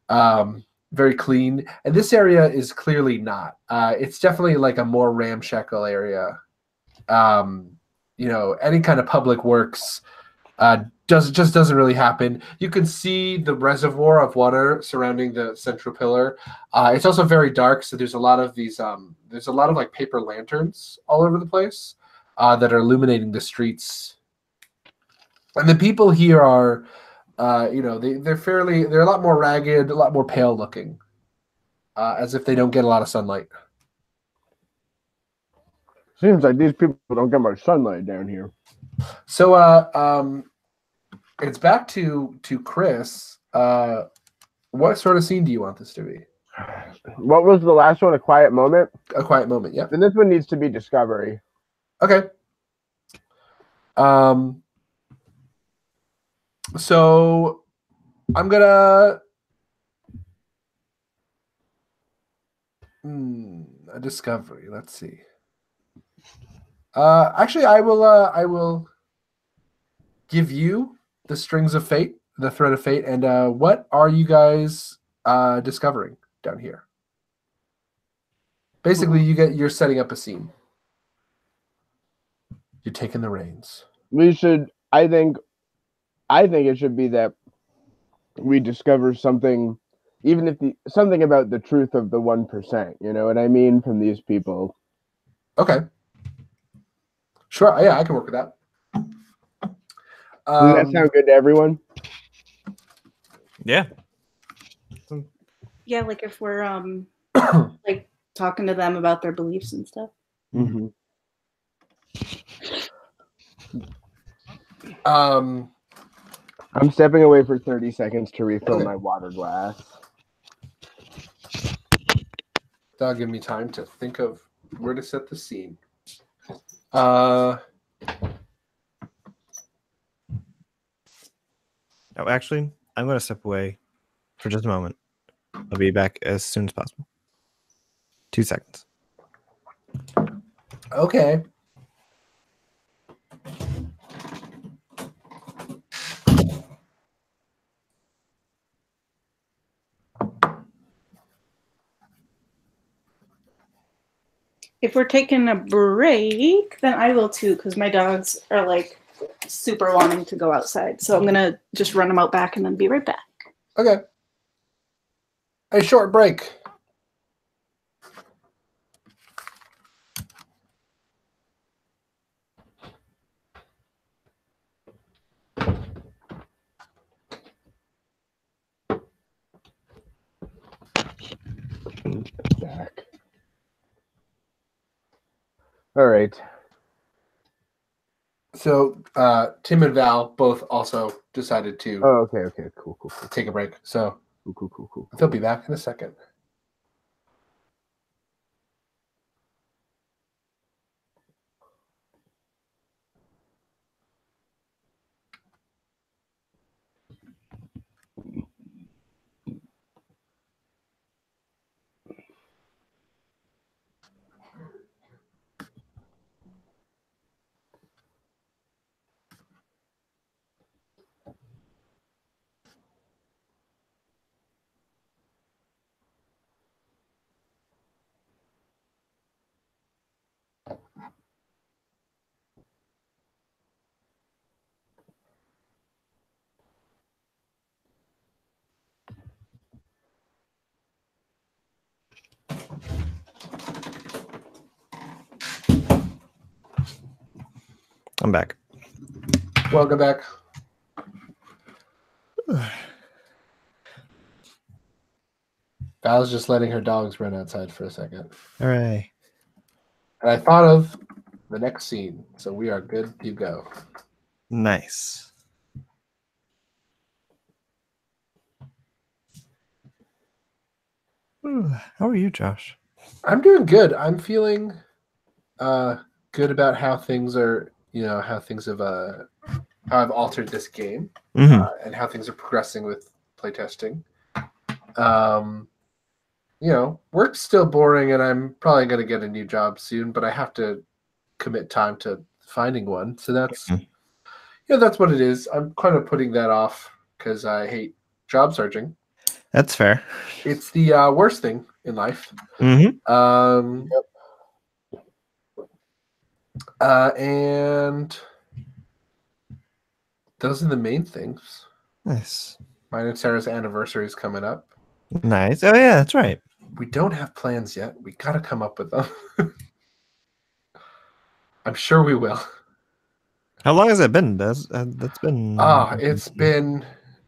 very clean. And this area is clearly not. It's definitely like a more ramshackle area. Any kind of public works doesn't really happen. You can see the reservoir of water surrounding the central pillar. It's also very dark, so there's a lot of these like paper lanterns all over the place that are illuminating the streets. And the people here are they're a lot more ragged, a lot more pale looking, as if they don't get a lot of sunlight. Seems like these people don't get much sunlight down here. So it's back to Chris. What sort of scene do you want this to be? What was the last one? A quiet moment? A quiet moment, yeah. Then this one needs to be discovery. Okay. So I'm gonna a discovery. Let's see. Actually, I will give you the strings of fate, the thread of fate, and what are you guys discovering down here? Basically, you're setting up a scene. You're taking the reins. We should. I think it should be that we discover something, even if something about the truth of the 1%. You know what I mean? From these people. Okay. Sure. Yeah, I can work with that. Does that sound good to everyone? Yeah. Yeah, like if we're like talking to them about their beliefs and stuff. Mm-hmm. I'm stepping away for 30 seconds to refill my water glass. That'll give me time to think of where to set the scene. Oh, actually, I'm going to step away for just a moment. I'll be back as soon as possible. 2 seconds. Okay. If we're taking a break, then I will too, because my dogs are like super wanting to go outside. So I'm gonna just run them out back and then be right back. Okay. A short break. Back. All right. So Tim and Val both also decided to Oh, okay. Cool. take a break. So Cool. they'll be back in a second. I'm back. Welcome back. Val's just letting her dogs run outside for a second. All right. And I thought of the next scene, so we are good to go. Nice. Ooh, how are you, Josh? I'm doing good. I'm feeling good about how things are, how things have how I've altered this game and how things are progressing with playtesting. Work's still boring and I'm probably going to get a new job soon, but I have to commit time to finding one. So that's that's what it is. I'm kind of putting that off because I hate job searching. That's fair. It's the worst thing in life. And those are the main things. Nice. Mine and Sarah's anniversary is coming up. Nice. Oh, yeah, that's right. We don't have plans yet. We got to come up with them. I'm sure we will. How long has it been? That's been... it's been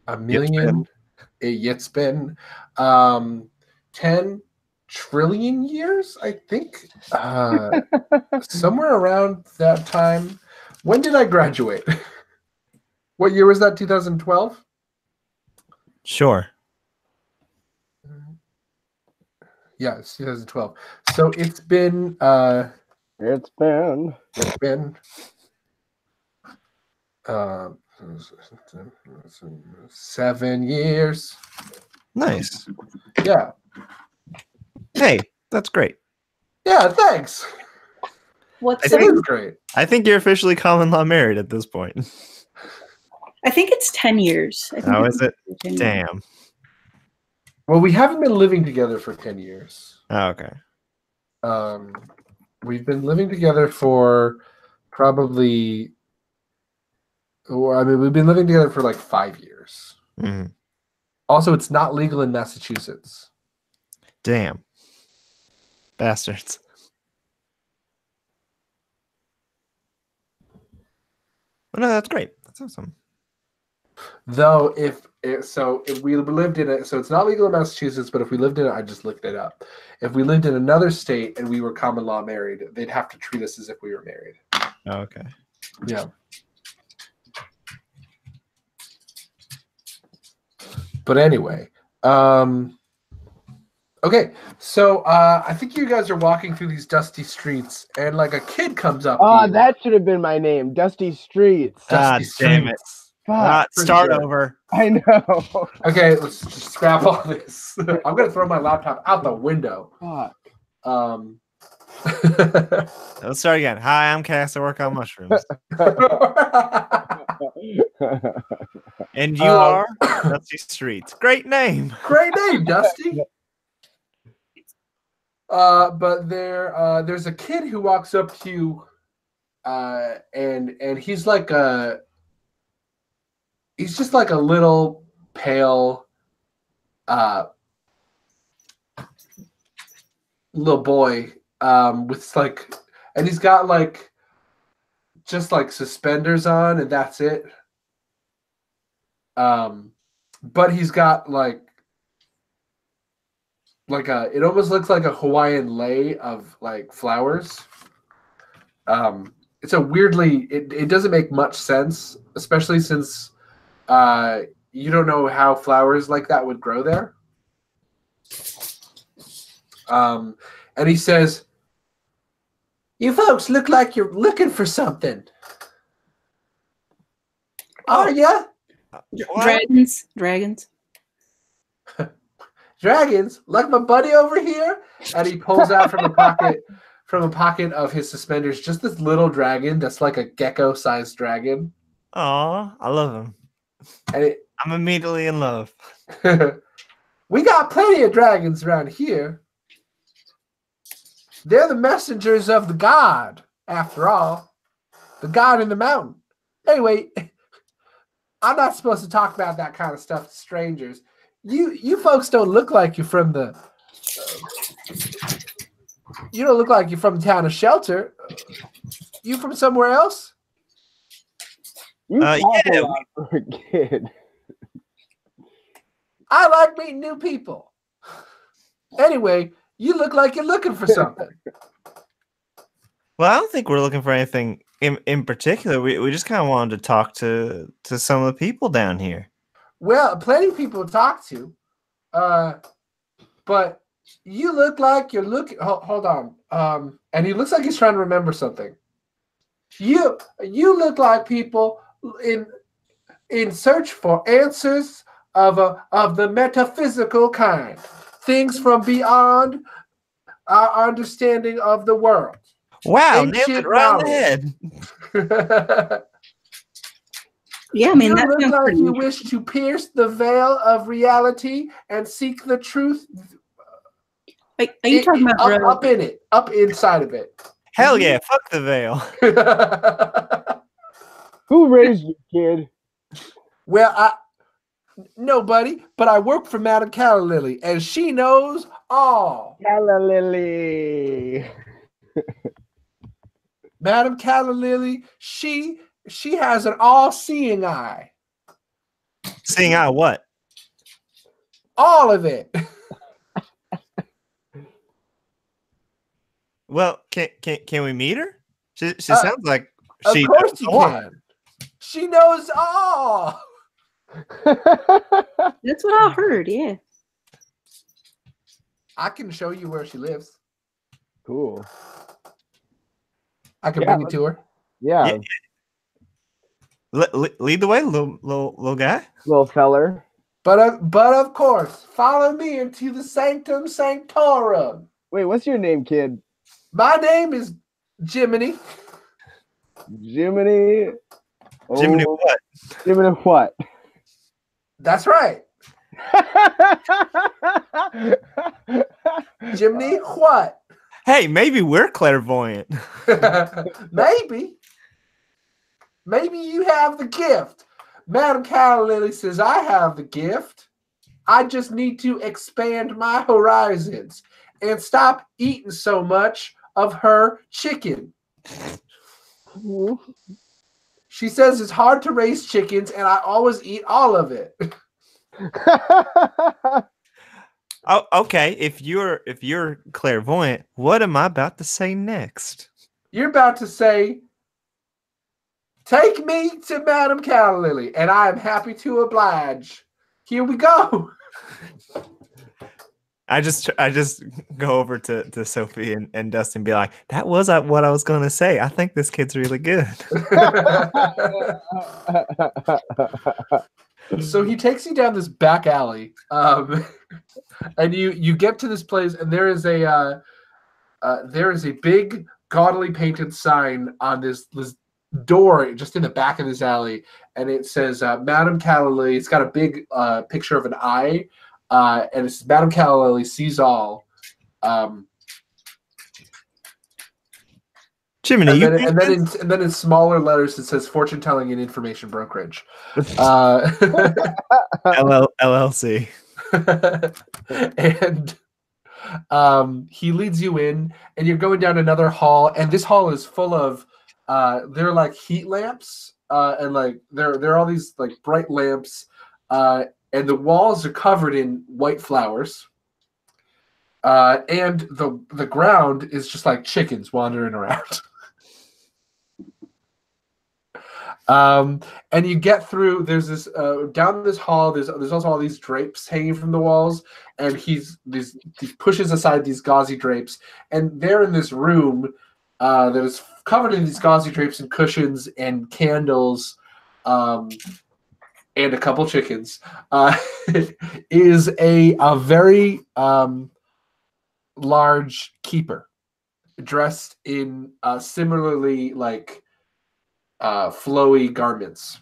a million. It's been 10 trillion years, I think. Somewhere around that time. When did I graduate? What year was that? 2012? Sure. Yeah, it's 2012. So it's been 7 years. Nice. Yeah. Hey, that's great. Yeah, thanks. What's It is great. I think you're officially common law married at this point. I think it's 10 years. How is it? Damn. Well, we haven't been living together for 10 years. Oh, okay. We've been living together for probably... we've been living together for like 5 years. Mm-hmm. Also, it's not legal in Massachusetts. Damn. Bastards. Oh, no, that's great. That's awesome. Though, if we lived in it, so it's not legal in Massachusetts, but if we lived in it, I just looked it up. If we lived in another state and we were common law married, they'd have to treat us as if we were married. Oh, okay. Yeah. But anyway, okay, so I think you guys are walking through these dusty streets, and like a kid comes up. Oh, that should have been my name, Dusty Streets. Dusty damn it. Streets. Fuck. Start sure. over. I know. Okay, let's just scrap all this. I'm gonna throw my laptop out the window. Fuck. Let's start again. Hi, I'm Cass. I work on mushrooms. And you are Dusty Streets. Great name. Great name, Dusty. But there's a kid who walks up to you, and he's like he's just like a little pale, little boy, with like, and he's got like just like suspenders on, and that's it. But he's got like it almost looks like a Hawaiian lei of like flowers. It's a weirdly, it doesn't make much sense, especially since you don't know how flowers like that would grow there. And he says, "You folks look like you're looking for something. Are ya? Dragons. Dragons, like my buddy over here?" And he pulls out from a pocket of his suspenders just this little dragon that's like a gecko-sized dragon. Aw, I love him. And I'm immediately in love. we got plenty of dragons around here. They're the messengers of the god, after all. The god in the mountain. Anyway, I'm not supposed to talk about that kind of stuff to strangers. You folks don't look like you're from the... you don't look like you're from the town of Shelter. You from somewhere else? You talk yeah, a lot for a kid. I like meeting new people. Anyway, you look like you're looking for something. Well, I don't think we're looking for anything in particular. We just kind of wanted to talk to some of the people down here. Well, plenty of people to talk to. But you look like you're looking... Hold on. And he looks like he's trying to remember something. You look like people in search for answers of the metaphysical kind. Things from beyond our understanding of the world. Wow, nailed Ancient it right on the knowledge. head. Yeah, I mean, You that look sounds like pretty you wish to pierce the veil of reality and seek the truth Are you talking about up inside of it. Hell yeah, fuck the veil. Who raised you, kid? Well, nobody, but I work for Madame Calla and she knows all. Calla Lily. Madame Calla she has an all-seeing eye. Seeing eye what? All of it. Well, can we meet her? She sounds like she. Of course you knows a lot. can. She knows all. That's what I heard, yeah. I can show you where she lives. Cool. I can Yeah, bring you to her. Yeah, Lead the way, little guy. little feller. But of course, follow me into the Sanctum Sanctorum. Wait, what's your name, kid? My name is Jiminy. Jiminy. Jiminy Oh, what? Jiminy what? That's right. Jiminy what? Hey, maybe we're clairvoyant. Maybe you have the gift. Madame Calla says I have the gift. I just need to expand my horizons and stop eating so much of her chicken. She says it's hard to raise chickens and I always eat all of it. Oh, okay. If you're clairvoyant, what am I about to say next? You're about to say, "Take me to Madame Calla and I am happy to oblige." Here we go. I just go over to Sophie and Dustin and be like, that was what I was gonna say. I think this kid's really good. So he takes you down this back alley, and you get to this place, and there is a big gaudily painted sign on this door just in the back of this alley, and it says Madame Callily. It's got a big picture of an eye, and it's Madame Callily sees all. Jiminy, and then in smaller letters it says fortune telling and information brokerage. LLC. And he leads you in, and you're going down another hall, and this hall is full of they're like heat lamps, and like there are all these like bright lamps, and the walls are covered in white flowers, and the ground is just like chickens wandering around. And you get through. There's this down this hall. There's also all these drapes hanging from the walls, and he pushes aside these gauzy drapes, and they're in this room that is covered in these gauzy drapes and cushions and candles, and a couple chickens. Is a very large keeper dressed in similarly like flowy garments,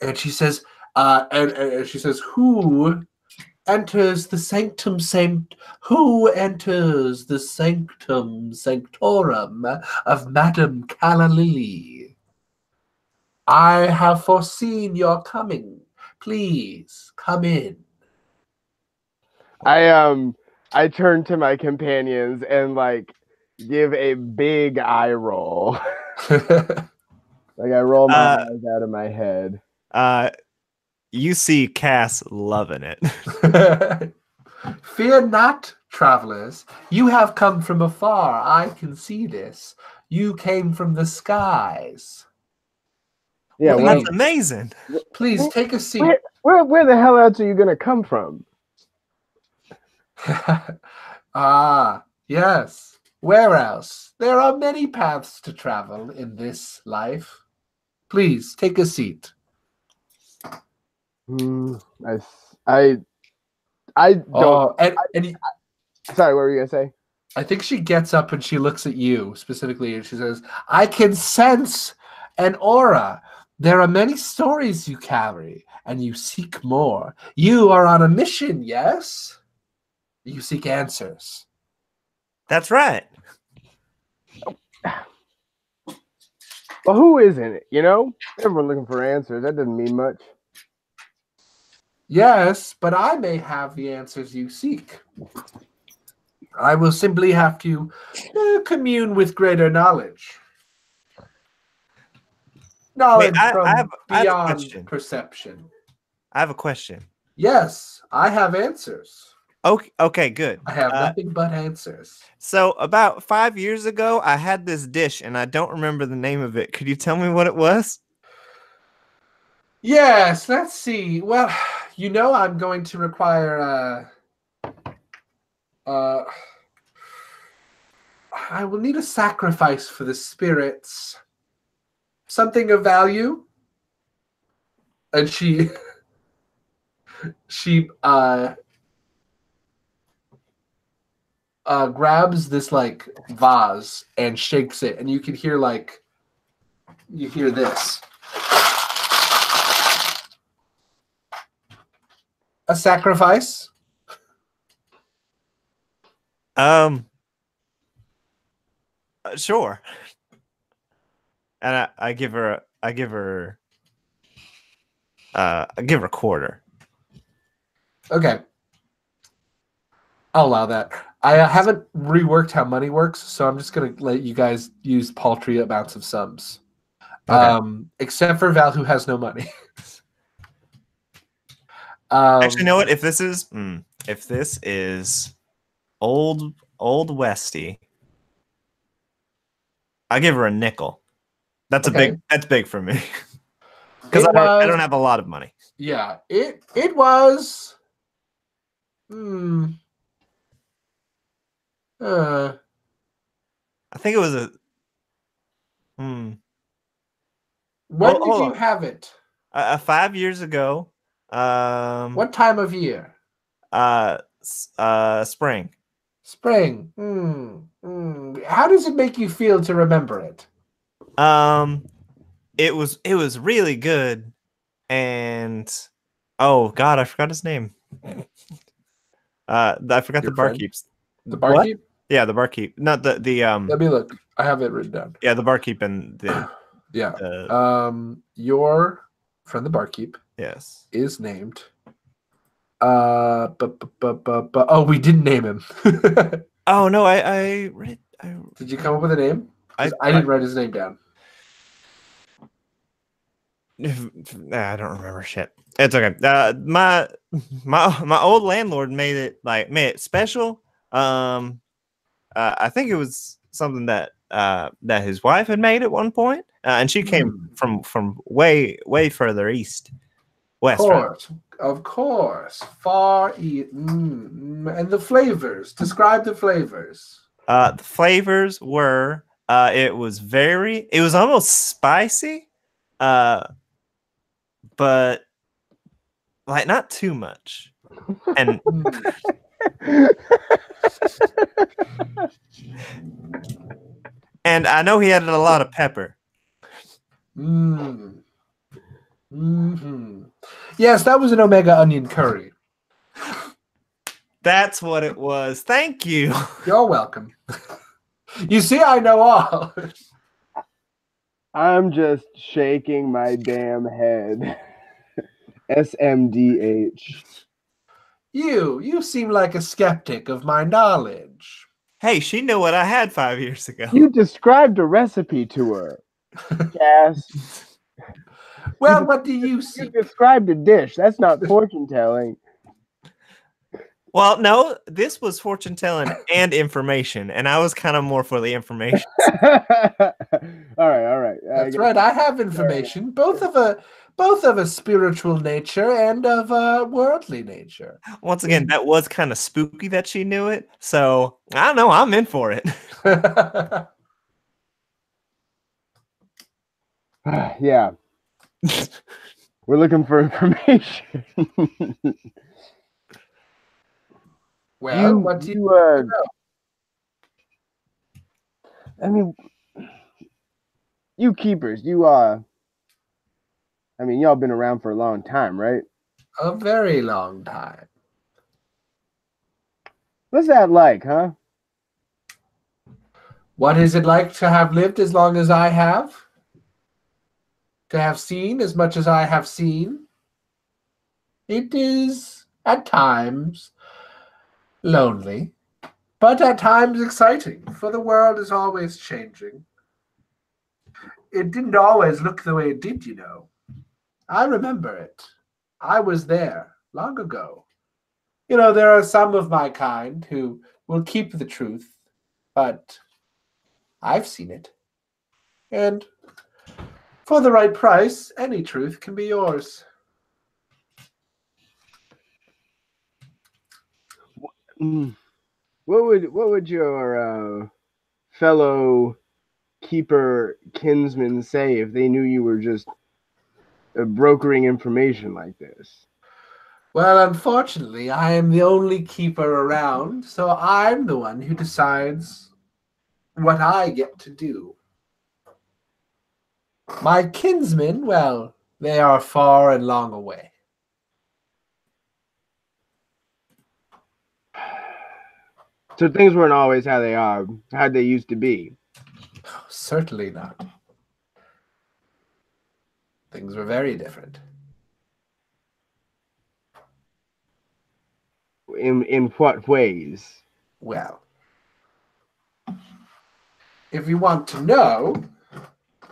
and she says, "Who enters the sanctum sanctorum of Madame Callily? I have foreseen your coming. Please come in." I turn to my companions and like give a big eye roll. Like I roll my eyes out of my head. You see Cass loving it. Fear not, travelers. You have come from afar. I can see this. You came from the skies. Yeah, well, that's amazing. Please take a seat. Where the hell else are you gonna come from? Ah, yes. Where else? There are many paths to travel in this life. Please take a seat. I don't. Sorry, what were you gonna say? I think she gets up and she looks at you specifically, and she says, "I can sense an aura. There are many stories you carry, and you seek more. You are on a mission, yes? You seek answers." That's right. Well, who isn't it? You know, everyone looking for answers. That doesn't mean much. Yes, but I may have the answers you seek. I will simply have to commune with greater knowledge. Knowledge from beyond perception. I have a question. Yes, I have answers. Okay, good. I have nothing but answers. So about 5 years ago, I had this dish, and I don't remember the name of it. Could you tell me what it was? Yes, let's see. Well, you know I'm going to require I will need a sacrifice for the spirits. Something of value. And she grabs this like vase and shakes it, and you can hear you hear this. A sacrifice? Sure. And I give her a quarter. Okay. I'll allow that. I haven't reworked how money works, so I'm just going to let you guys use paltry amounts of sums. Okay. Except for Val, who has no money. Actually, you know what? If this is old Westy, I give her a nickel. That's big for me. Because I don't have a lot of money. Yeah, it was Hmm. Uh, I think it was a. Hmm. when did Hold you on. have it? 5 years ago. What time of year? Spring. Spring. How does it make you feel to remember it? It was really good, and oh god, I forgot his name. I forgot Your the friend? barkeeps. The What? barkeep? Yeah, the barkeep. Not the Let me look. I have it written down. yeah, the barkeep and the Yeah. Your friend, the barkeep, yes. is named. Oh, we didn't name him. Oh no, I read. Did you come up with a name? I I didn't write his name down. I don't remember shit. It's okay. My old landlord made it special. I think it was something that that his wife had made at one point, and she came from way further east, west, right? Of course. Far east. And the flavors. Describe the flavors. The flavors were it was almost spicy, but like not too much. And and I know he added a lot of pepper. Yes, that was an omega onion curry. That's what it was. Thank you. You're welcome. You see, I know all. I'm just shaking my damn head. SMDH. You seem like a skeptic of my knowledge. Hey, she knew what I had 5 years ago. You described a recipe to her. Cass. Well, what do you see? You described a dish. That's not fortune telling. Well, no, this was fortune telling and information, and I was kind of more for the information. All right. That's right. I have information, both of a spiritual nature and of a worldly nature. Once again, that was kind of spooky that she knew it. So I don't know. I'm in for it. Yeah. We're looking for information. Well, what do you know? I mean, you keepers, I mean, y'all been around for a long time, right? A very long time. What's that like, huh? What is it like to have lived as long as I have? To have seen as much as I have seen? It is, at times, lonely, but at times exciting, for the world is always changing. It didn't always look the way it did, you know. I remember it. I was there long ago. You know, there are some of my kind who will keep the truth, but I've seen it. And for the right price, any truth can be yours. What would your fellow keeper kinsmen say if they knew you were just brokering information like this? Well, unfortunately, I am the only keeper around, so I'm the one who decides what I get to do. My kinsmen, well, they are far and long away. So things weren't always how they used to be. Certainly not. Things were very different. In what ways? Well, if you want to know,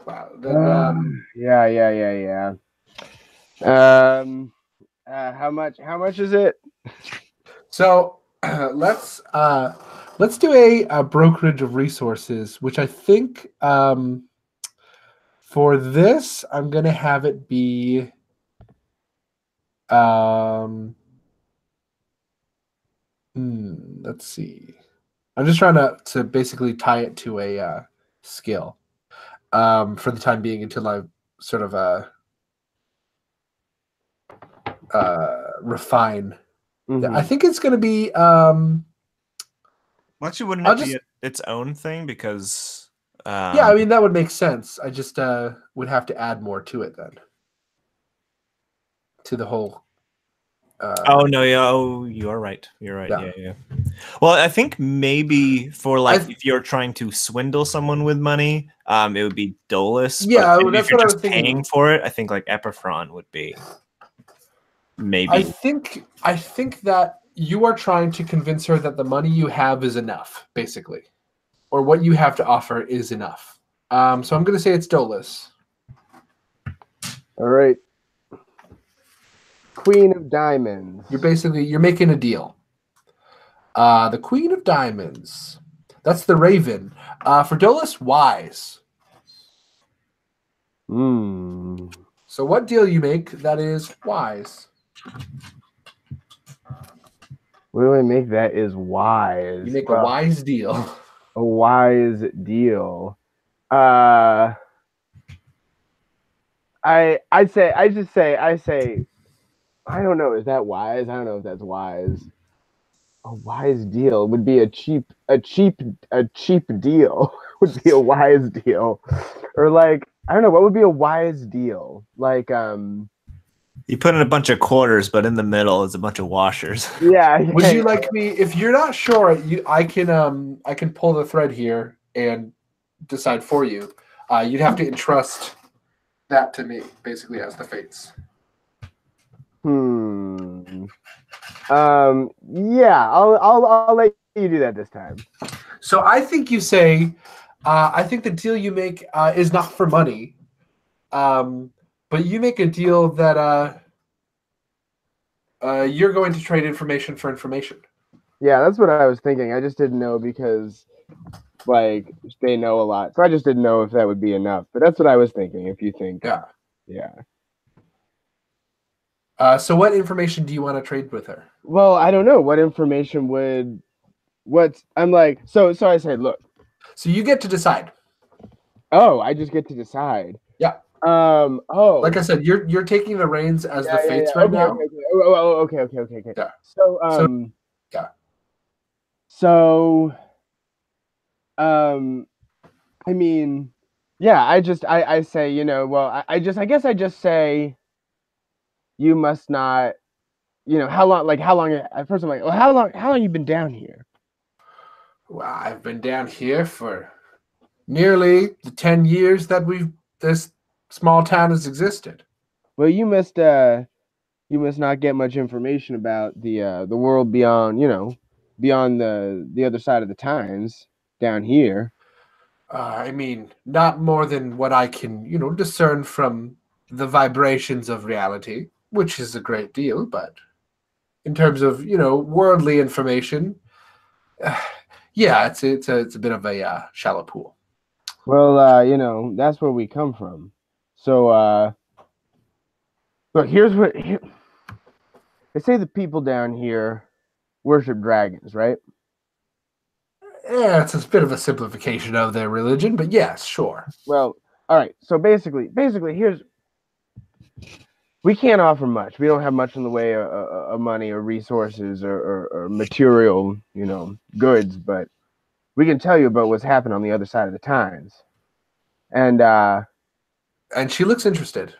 well, then Yeah. How much is it? so let's do a brokerage of resources, which I think for this I'm gonna have it be Let's see. I'm just trying to basically tie it to a skill for the time being until I sort of refine. I think it's going to be. Actually, wouldn't it be its own thing? Because yeah, I mean that would make sense. I just would have to add more to it then, to the whole. Oh no! Yeah, you're right. You're right. Yeah. Well, I think maybe for like if you're trying to swindle someone with money, it would be Dolus. Yeah, but that's if you're what I was just thinking. paying for it, I think like Epiphron would be. Maybe. I think that you are trying to convince her that the money you have is enough, basically, or what you have to offer is enough. So I'm going to say it's Dolus. All right. Queen of Diamonds. You're making a deal. The Queen of Diamonds. That's the Raven. For Dolus, wise. So what deal you make that is wise? What do I make that is wise? You make a wise deal. A wise deal. I say I don't know. Is that wise? I don't know if that's wise. A wise deal would be a cheap deal. Would be a wise deal, or like I don't know what would be a wise deal. Like you put in a bunch of quarters, but in the middle is a bunch of washers. Yeah. Would you like me? If you're not sure, I can pull the thread here and decide for you. You'd have to entrust that to me, basically, as the fates. Yeah, I'll let you do that this time. So I think you say, I think the deal you make is not for money, but you make a deal that you're going to trade information for information. Yeah, that's what I was thinking. I just didn't know because, like, they know a lot, so I just didn't know if that would be enough. But that's what I was thinking. If you think, yeah. So what information do you want to trade with her? Well, I don't know. What information would I'm like, so I said, look. So you get to decide. Oh, I just get to decide. Yeah. Oh. Like I said, you're taking the reins as the fates right now. Okay. Yeah. So So I mean, yeah, I say, you know, well, I guess I just say you must not, you know, how long at first I'm like, well, how long you been down here? Well, I've been down here for nearly the 10 years that this small town has existed. Well, you must not get much information about the world beyond, you know, beyond the other side of the times down here. I mean, not more than what I can, you know, discern from the vibrations of reality, which is a great deal, but in terms of, you know, worldly information, yeah, it's a bit of a shallow pool. Well, you know, that's where we come from. So, look, here's what they say: the people down here worship dragons, right? Yeah, it's a bit of a simplification of their religion, but yes, sure. Well, all right. So basically, we can't offer much. We don't have much in the way of money or resources or material, you know, goods, but we can tell you about what's happened on the other side of the times. And she looks interested.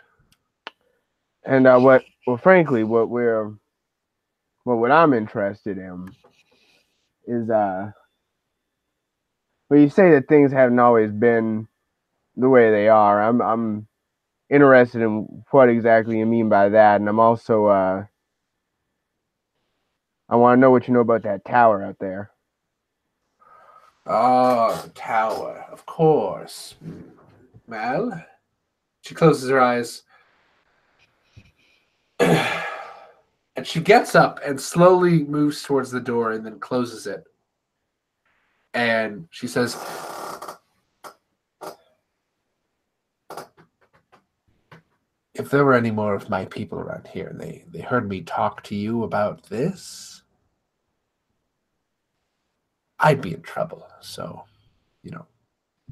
And frankly, what I'm interested in is well, you say that things haven't always been the way they are. I'm interested in what exactly you mean by that, and I'm also I want to know what you know about that tower out there. Oh, the tower, of course. Well, she closes her eyes. And she gets up and slowly moves towards the door and then closes it. And she says, if there were any more of my people around here and they heard me talk to you about this, I'd be in trouble. So,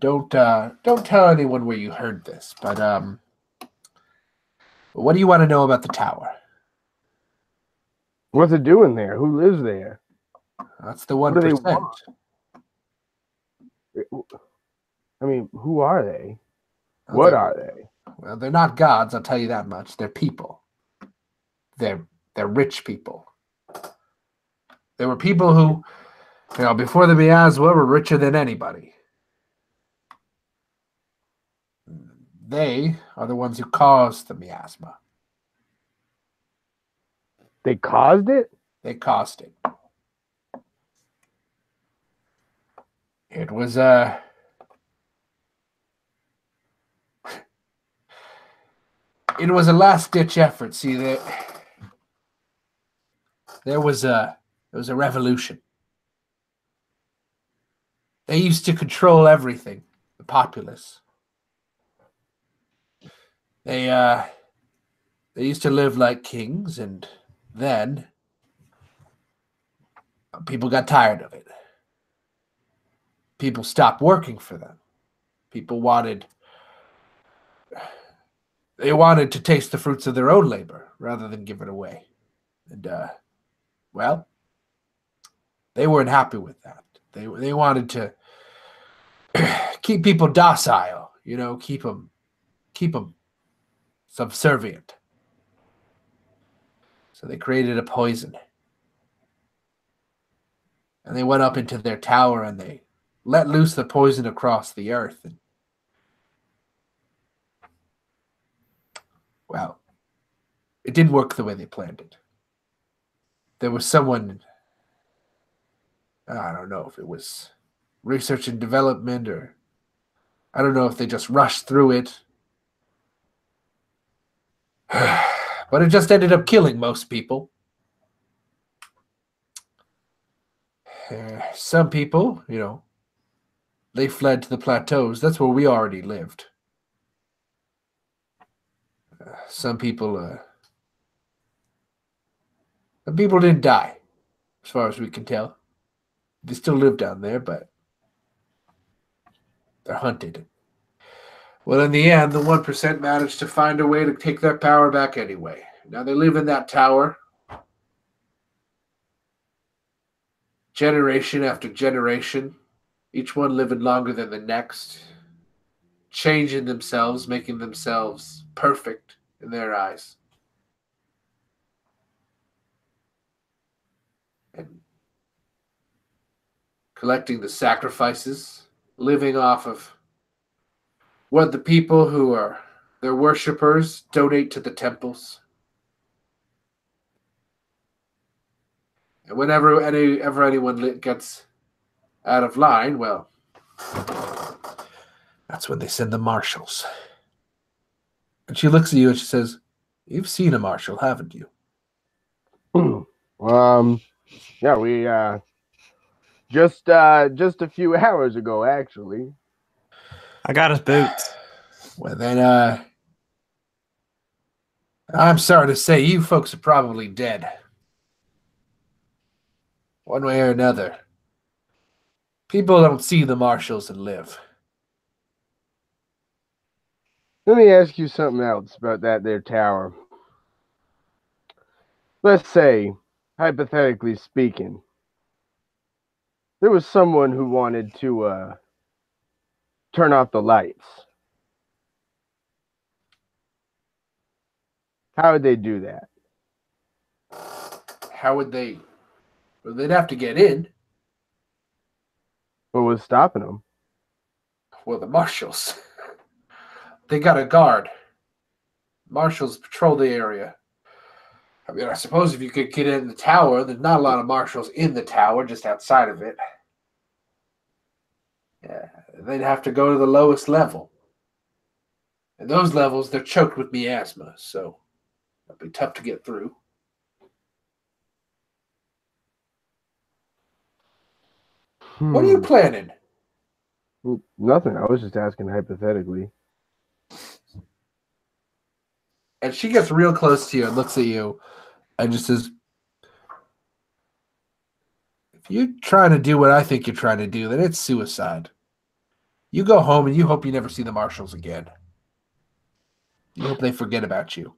don't tell anyone where you heard this. But what do you want to know about the tower? What's it doing there? Who lives there? That's the What do they 1%. want? I mean, who are they? Well, What are they? Well, they're not gods, I'll tell you that much. They're people. They're rich people. There were people who, before the miasma, were richer than anybody. They are the ones who caused the miasma. They caused it? They caused it. It was it was a last-ditch effort. See, there was a revolution. They used to control everything, the populace. They used to live like kings, and then people got tired of it. People stopped working for them. People wanted to taste the fruits of their own labor rather than give it away. And well, they weren't happy with that. They wanted to keep people docile, keep them subservient. So they created a poison. And they went up into their tower and they let loose the poison across the earth. And, well, it didn't work the way they planned it. There was someone, I don't know if it was research and development, or I don't know if they just rushed through it. But it just ended up killing most people. Some people, they fled to the plateaus. That's where we already lived. Some people didn't die, as far as we can tell. They still live down there, but they're hunted. Well, in the end, the 1% managed to find a way to take their power back anyway. Now they live in that tower, generation after generation, each one living longer than the next, changing themselves, making themselves perfect in their eyes. And collecting the sacrifices, living off of what the people who are their worshippers donate to the temples. And whenever anyone gets out of line, well, that's when they send the marshals. And she looks at you and she says, "You've seen a marshal, haven't you?" Yeah, we just a few hours ago, actually. I got his boots. Well, then, I'm sorry to say, you folks are probably dead. One way or another. People don't see the marshals and live. Let me ask you something else about that there tower. Let's say, hypothetically speaking, there was someone who wanted to turn off the lights. How would they do that? How would they? Well, they'd have to get in. What was stopping them? Well, the marshals. They got a guard. Marshals patrol the area. I mean, I suppose if you could get in the tower, there's not a lot of marshals in the tower, just outside of it. Yeah, they'd have to go to the lowest level. And those levels, they're choked with miasma, so that'd be tough to get through. What are you planning? Nothing. I was just asking hypothetically. And she gets real close to you and looks at you and just says, If you're trying to do what I think you're trying to do, then it's suicide. You go home and you hope you never see the Marshals again. You hope they forget about you.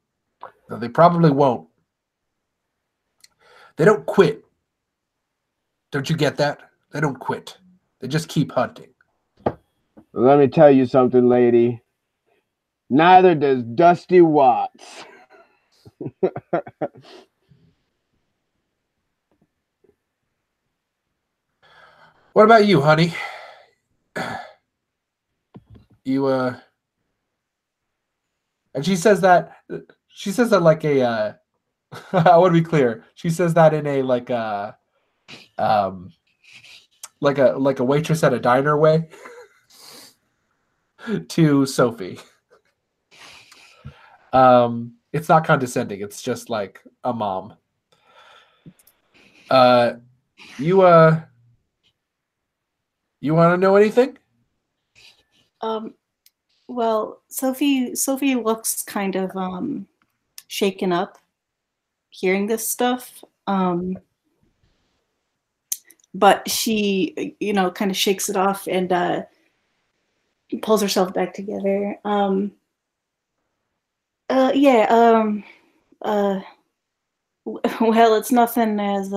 Though they probably won't. They don't quit. Don't you get that? They don't quit. They just keep hunting. Let me tell you something, lady. Neither does Dusty Watts. What about you, honey? You and she says that like a I want to be clear. She says that in a like a waitress at a diner way to Sophie. It's not condescending, it's just like a mom. You want to know anything? Well, Sophie looks kind of shaken up hearing this stuff. But she, kind of shakes it off and pulls herself back together. Well, it's nothing as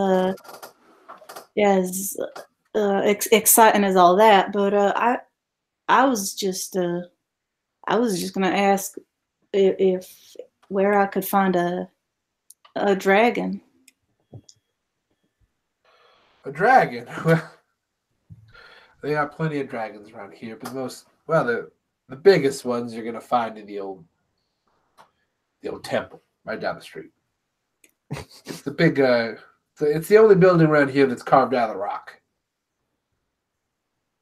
exciting as all that, but I was just gonna ask if where I could find a dragon. A dragon? Well, they got plenty of dragons around here, but the biggest ones you're gonna find in the old temple right down the street. It's the big it's the only building around here that's carved out of the rock.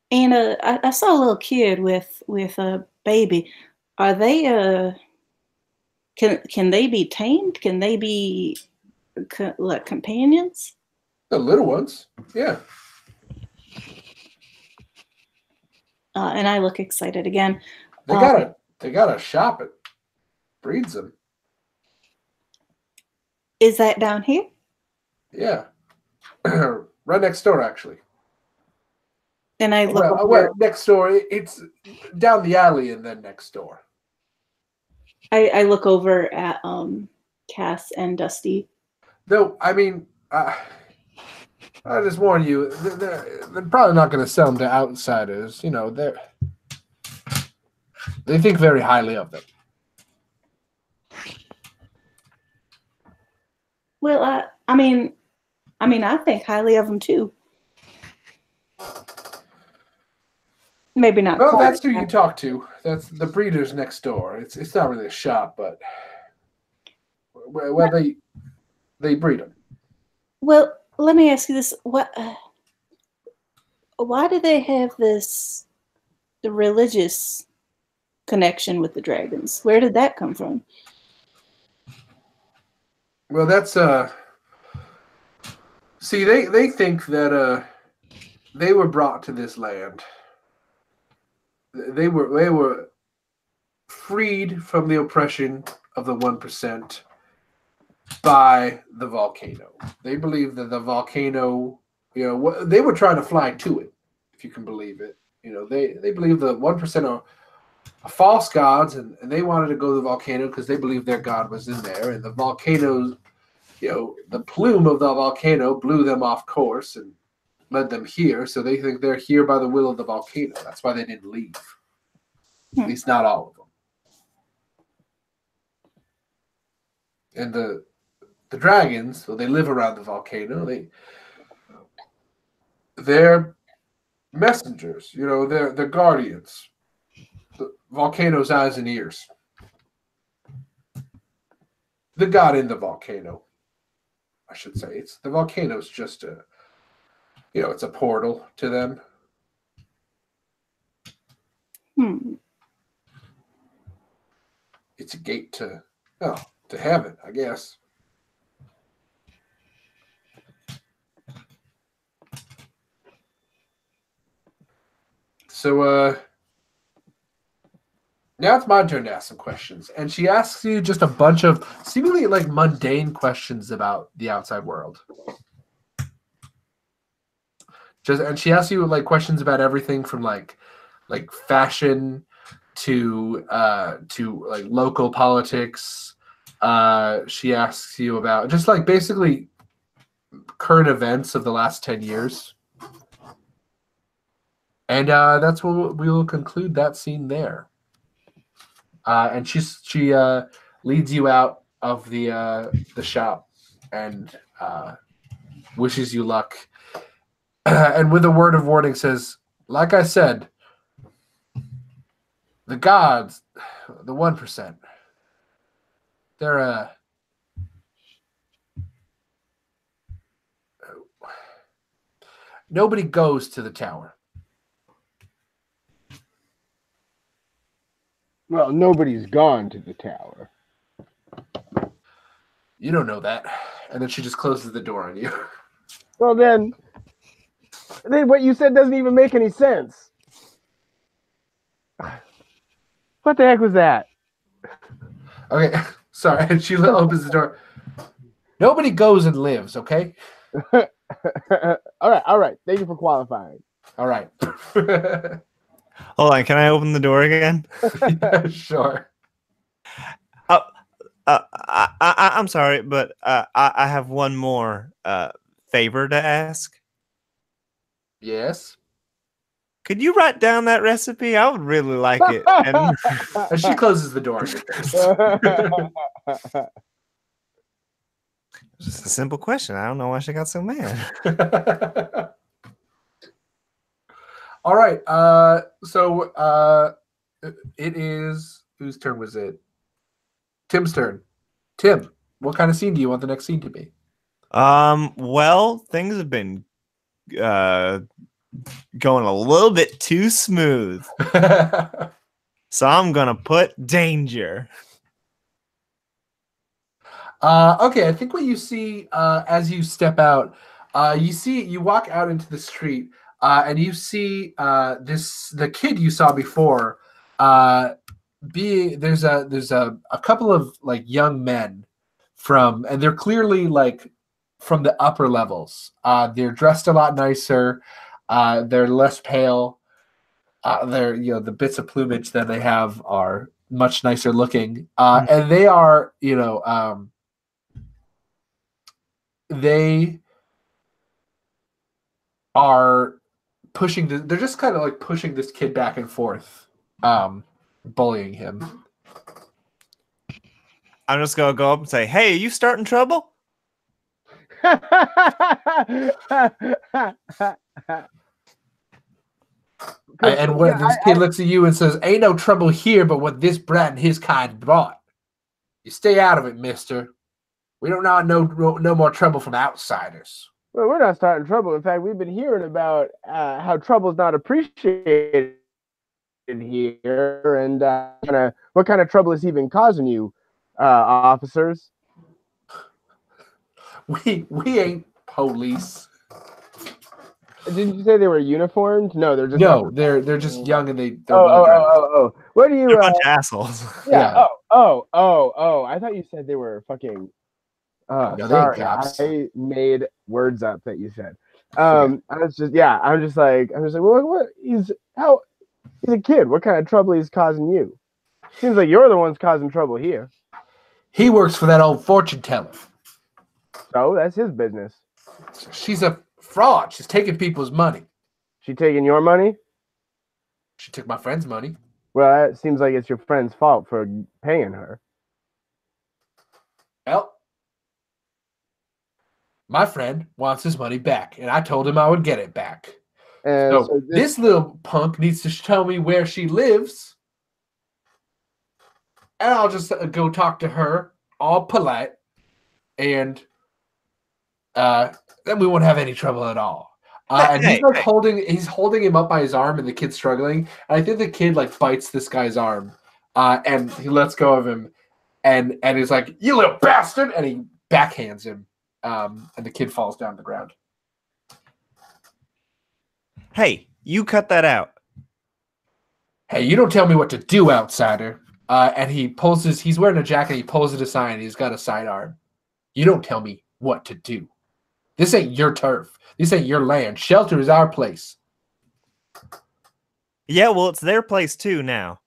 And I saw a little kid with a baby. Are they can they be tamed? Can they be like companions? The little ones, yeah. And I look excited again. They got a shop that breeds them. Is that down here? Yeah, right next door, actually. And I look over. Well, next door. It's down the alley and then next door. I look over at Cass and Dusty. Though, I mean, I just warn you, they're probably not going to sell them to outsiders. They think very highly of them. Well, I mean, I think highly of them too. Maybe not. Well, that's who you talk to. That's the breeders next door. It's not really a shop, but they breed them. Well, let me ask you this: why do they have the religious connection with the dragons? Where did that come from? Well, that's see, they think that they were brought to this land. They were freed from the oppression of the 1% by the volcano. They believe that the volcano, they were trying to fly to it, if you can believe it. They believe the 1% are false gods, and they wanted to go to the volcano because they believed their god was in there, and the volcanoes, the plume of the volcano blew them off course and led them here, so they think they're here by the will of the volcano. That's why they didn't leave. At least not all of them. And the dragons, well, they live around the volcano. They're messengers, they're guardians. The volcano's eyes and ears. The god in the volcano, I should say. The volcano's just it's a portal to them. It's a gate to heaven, I guess. So now it's my turn to ask some questions. And she asks you just a bunch of seemingly like mundane questions about the outside world. and she asks you like questions about everything from like fashion to like local politics. She asks you about just like basically current events of the last 10 years. And that's what we will conclude that scene there. And she leads you out of the shop and wishes you luck. And with a word of warning says, like I said, the gods, the 1%, they're nobody goes to the tower. Well, nobody's gone to the tower. You don't know that. And then she just closes the door on you. Well, then what you said doesn't even make any sense. What the heck was that? Okay, sorry. And she opens the door. Nobody goes and lives, okay? All right. Thank you for qualifying. All right. Hold on, can I open the door again? Yeah, sure. I'm sorry, but I have one more favor to ask. Yes. Could you write down that recipe? I would really like it. And And she closes the door in your face. just a simple question. I don't know why she got so mad. All right. So it is whose turn was it? Tim's turn. Tim, what kind of scene do you want the next scene to be? Well, things have been going a little bit too smooth. So I'm gonna put danger. Okay, I think what you see as you step out, you walk out into the street, and you see the kid you saw before. There's a couple of like young men and they're clearly like from the upper levels. They're dressed a lot nicer. They're less pale. They're the bits of plumage that they have are much nicer looking. And they are they are they're just kind of like pushing this kid back and forth, bullying him. I'm just gonna go up and say, "Hey, are you starting trouble?" And when this kid looks at you and says, "Ain't no trouble here but what this brat and his kind brought. You stay out of it, mister. We don't want no more trouble from outsiders." Well, we're not starting trouble. In fact, we've been hearing about how trouble's not appreciated here, and what kind of trouble is even causing you, officers? We ain't police. Didn't you say they were uniformed? No, they're just they're just young and they're oh. What do you? They're a bunch of assholes. Yeah. Oh. I thought you said they were fucking. No, sorry, I made words up that you said. I'm just like, well, what? He's a kid. What kind of trouble he's causing you? Seems like you're the ones causing trouble here. He works for that old fortune teller. So that's his business. She's a fraud. She's taking people's money. She taking your money? She took my friend's money. Well, that seems like it's your friend's fault for paying her. Well, my friend wants his money back, and I told him I would get it back. And so this little punk needs to tell me where she lives, and I'll just go talk to her, all polite, and then we won't have any trouble at all. And he's like holding him up by his arm, and the kid's struggling. And I think the kid like bites this guy's arm, and he lets go of him, and he's like, "You little bastard!" and he backhands him. And the kid falls down to the ground. Hey, you cut that out. Hey, you don't tell me what to do, outsider. And he's wearing a jacket, he pulls it aside, and he's got a sidearm. You don't tell me what to do. This ain't your turf. This ain't your land. Shelter is our place. Yeah, well, it's their place too now.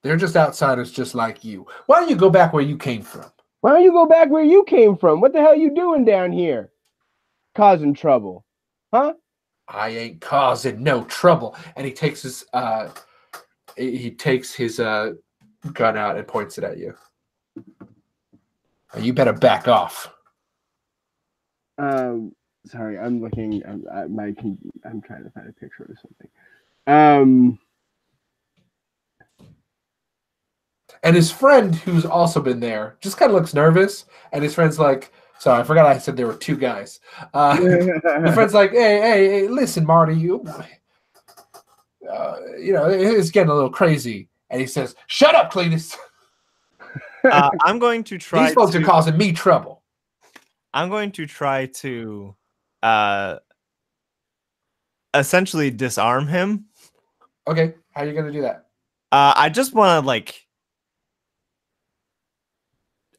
They're just outsiders just like you. Why don't you go back where you came from? Why don't you go back where you came from? What the hell you doing down here? Causing trouble. Huh? I ain't causing no trouble. And he takes his gun out and points it at you. You better back off. Sorry, I'm looking. I'm trying to find a picture or something. And his friend, who's also been there, just kind of looks nervous. And his friend's like, sorry, I forgot I said there were two guys. The friend's like, hey, listen, Marty, you know, it's getting a little crazy. And he says, shut up, Cletus. I'm going to try. These folks are causing me trouble. I'm going to try to essentially disarm him. Okay, how are you going to do that? I just want to like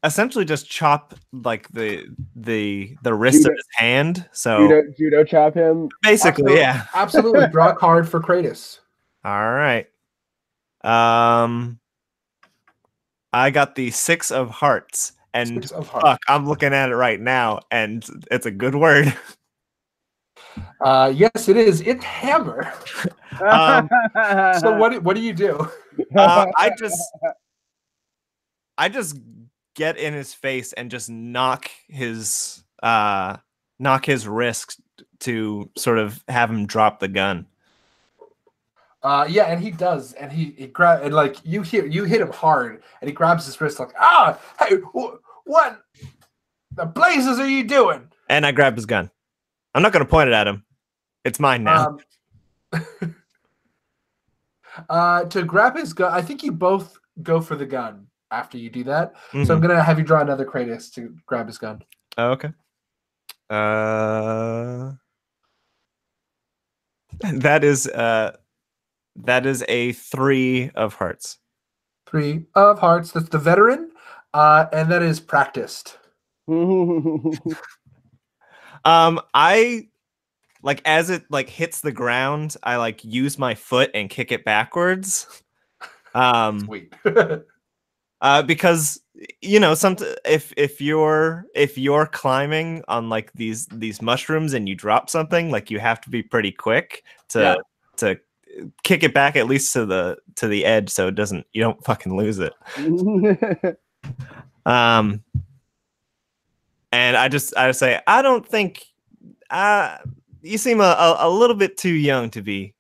essentially just chop like the wrist of his hand. So judo chop him. Basically, yeah. Absolutely. Draw a card for Kratos. All right. I got the 6 of hearts, and fuck, I'm looking at it right now, and it's a good word. Yes, it is. It's hammer. So what do you do? I just get in his face and just knock his wrist to sort of have him drop the gun. Yeah, and he does, and he grab and like you hit him hard, and he grabs his wrist like, hey, what the blazes are you doing? And I grab his gun. I'm not going to point it at him. It's mine now. To grab his gun, I think you both go for the gun after you do that. Mm-hmm. So I'm gonna have you draw another Kratos to grab his gun. Oh, okay. That is a 3 of hearts. 3 of hearts. That's the veteran, and that is practiced. I like as it like hits the ground, I like use my foot and kick it backwards. Sweet. Because you know, if you're climbing on like these mushrooms and you drop something, like you have to be pretty quick to kick it back at least to the edge so you don't fucking lose it. And I say, I don't think you seem a little bit too young to be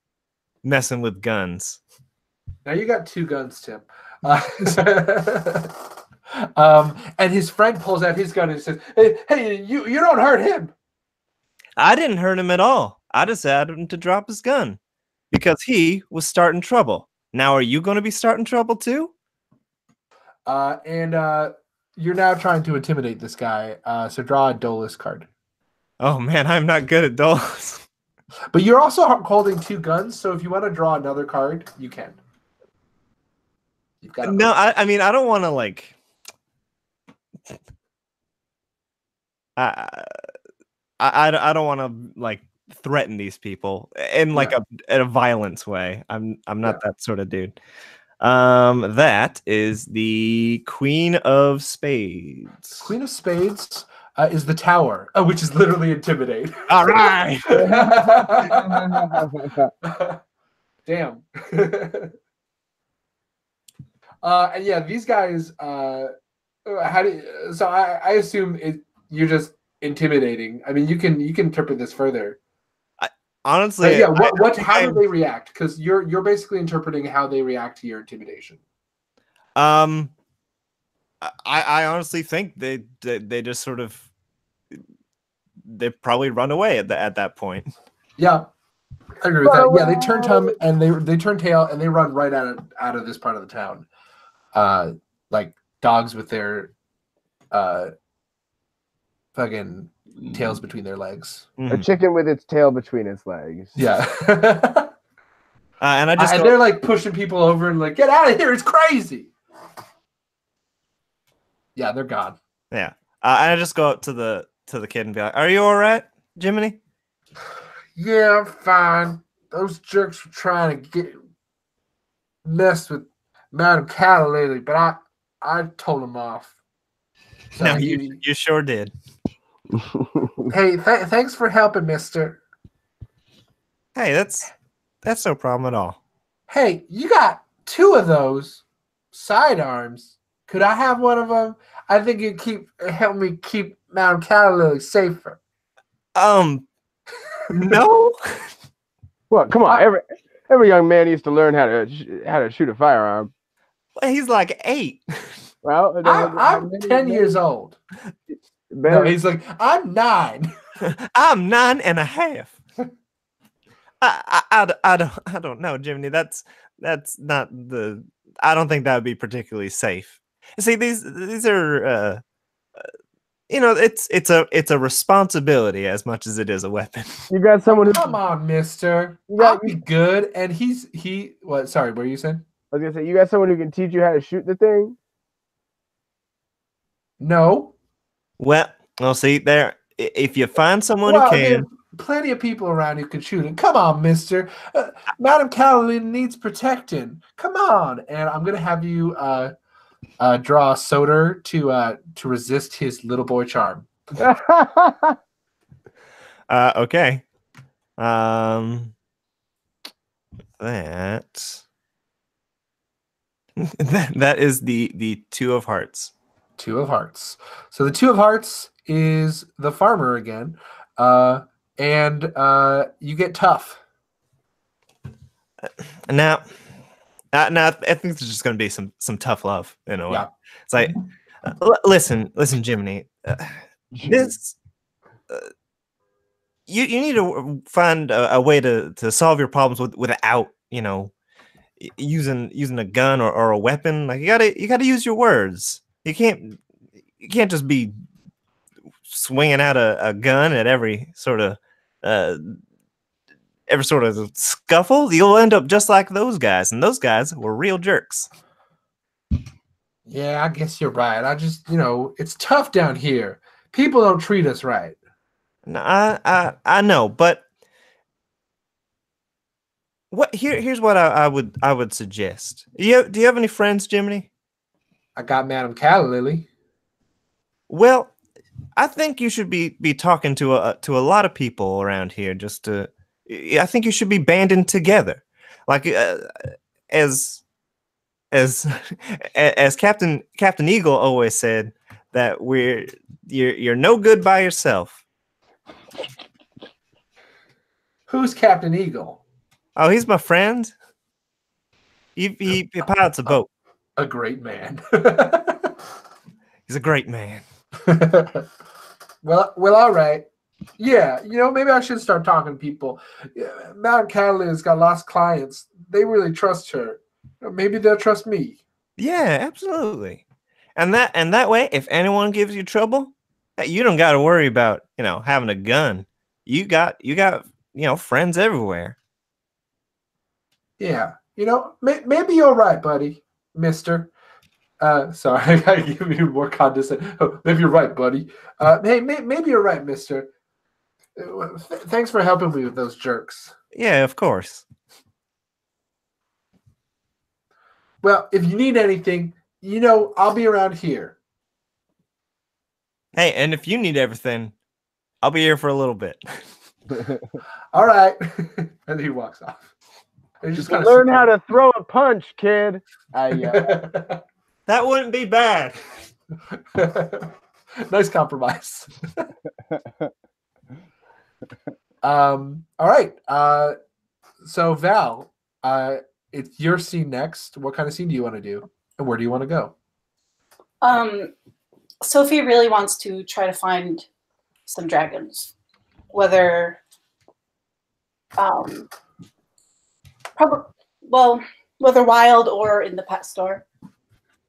messing with guns. Now you got 2 guns, Tim. And his friend pulls out his gun and says, hey, you don't hurt him. I didn't hurt him at all. I just asked him to drop his gun because he was starting trouble. Now are you going to be starting trouble too? And you're now trying to intimidate this guy. So draw a Dolus card. Oh man, I'm not good at Dolus. But you're also holding 2 guns, so if you want to draw another card, you can. You've got no, I mean I don't want to like. I don't want to like threaten these people in like a violence way. I'm not that sort of dude. That is the Queen of Spades. Queen of Spades is the tower, which is literally intimidate. All right. Damn. And yeah, these guys. So I assume you're just intimidating. I mean, you can interpret this further. Honestly, yeah. How do they react? Because you're basically interpreting how they react to your intimidation. I honestly think they just sort of they probably run away at that point. Yeah, I agree with that. Yeah, they turn tail and they run right out of this part of the town, like dogs with their fucking tails between their legs. A chicken with its tail between its legs. Yeah. And they're like pushing people over and like, get out of here! It's crazy. Yeah, they're gone. Yeah, and I just go up to to the kid and be like, "Are you all right, Jiminy?" Yeah, I'm fine. Those jerks were trying to mess with Madam Cattle lately, but I told them off. So No, you sure did. Hey, thanks for helping, mister. Hey, that's no problem at all. Hey, you got 2 of those sidearms. Could I have one of them? I think it'd help me keep Madam Cattle safer. No. Well, come on. Every young man needs to learn how to shoot a firearm. He's like 8. Well, I'm 10 years old. No, he's like, I'm 9. I'm 9 and a half. I don't know, Jiminy. That's not the. I don't think that would be particularly safe. See, these are it's a responsibility as much as it is a weapon. You got someone who Come on, mister. I'll be good. And what? Sorry, what were you saying? I was gonna say, you got someone who can teach you how to shoot the thing? No. Well, see there. If you find someone who can, there are plenty of people around who can shoot it. Come on, mister. Madam Caroline needs protecting. Come on. And I'm gonna have you draw a Soder to resist his little boy charm. Okay. That is the 2 of hearts. 2 of hearts. So the 2 of hearts is the farmer again, and you get tough. Now, I think there's just going to be some tough love in a way. Yeah. It's like, listen, Jiminy. This you need to find a way to solve your problems without using a gun or a weapon. Like you gotta use your words. You can't just be swinging out a gun at every sort of scuffle. You'll end up just like those guys, and those guys were real jerks. Yeah, I guess you're right. I just, it's tough down here. People don't treat us right. No, I know, but here's what I would suggest. Do you have any friends, Jiminy? I got Madam Cattle. Well, I think you should be talking to a lot of people around here. I think you should be banding together, like as Captain Eagle always said, that you're no good by yourself. Who's Captain Eagle? Oh, he's my friend. He pilots a boat. A great man. He's a great man. Well, all right. Yeah, maybe I should start talking to people. Madam Catalina's got lost clients. They really trust her. Maybe they'll trust me. Yeah, absolutely. And that way, if anyone gives you trouble, you don't got to worry about having a gun. You got friends everywhere. Yeah, maybe you're right, buddy, Mister. Sorry, I gotta give you more condescending. Oh, maybe you're right, buddy. Hey, maybe you're right, Mister. Thanks for helping me with those jerks. Yeah, of course. Well, if you need anything, I'll be around here. Hey, and if you need everything, I'll be here for a little bit. All right. And he walks off. And just learn how to throw a punch, kid. That wouldn't be bad. Nice compromise. All right. So Val, it's your scene next. What kind of scene do you want to do, and where do you want to go? Sophie really wants to try to find some dragons, whether whether wild or in the pet store.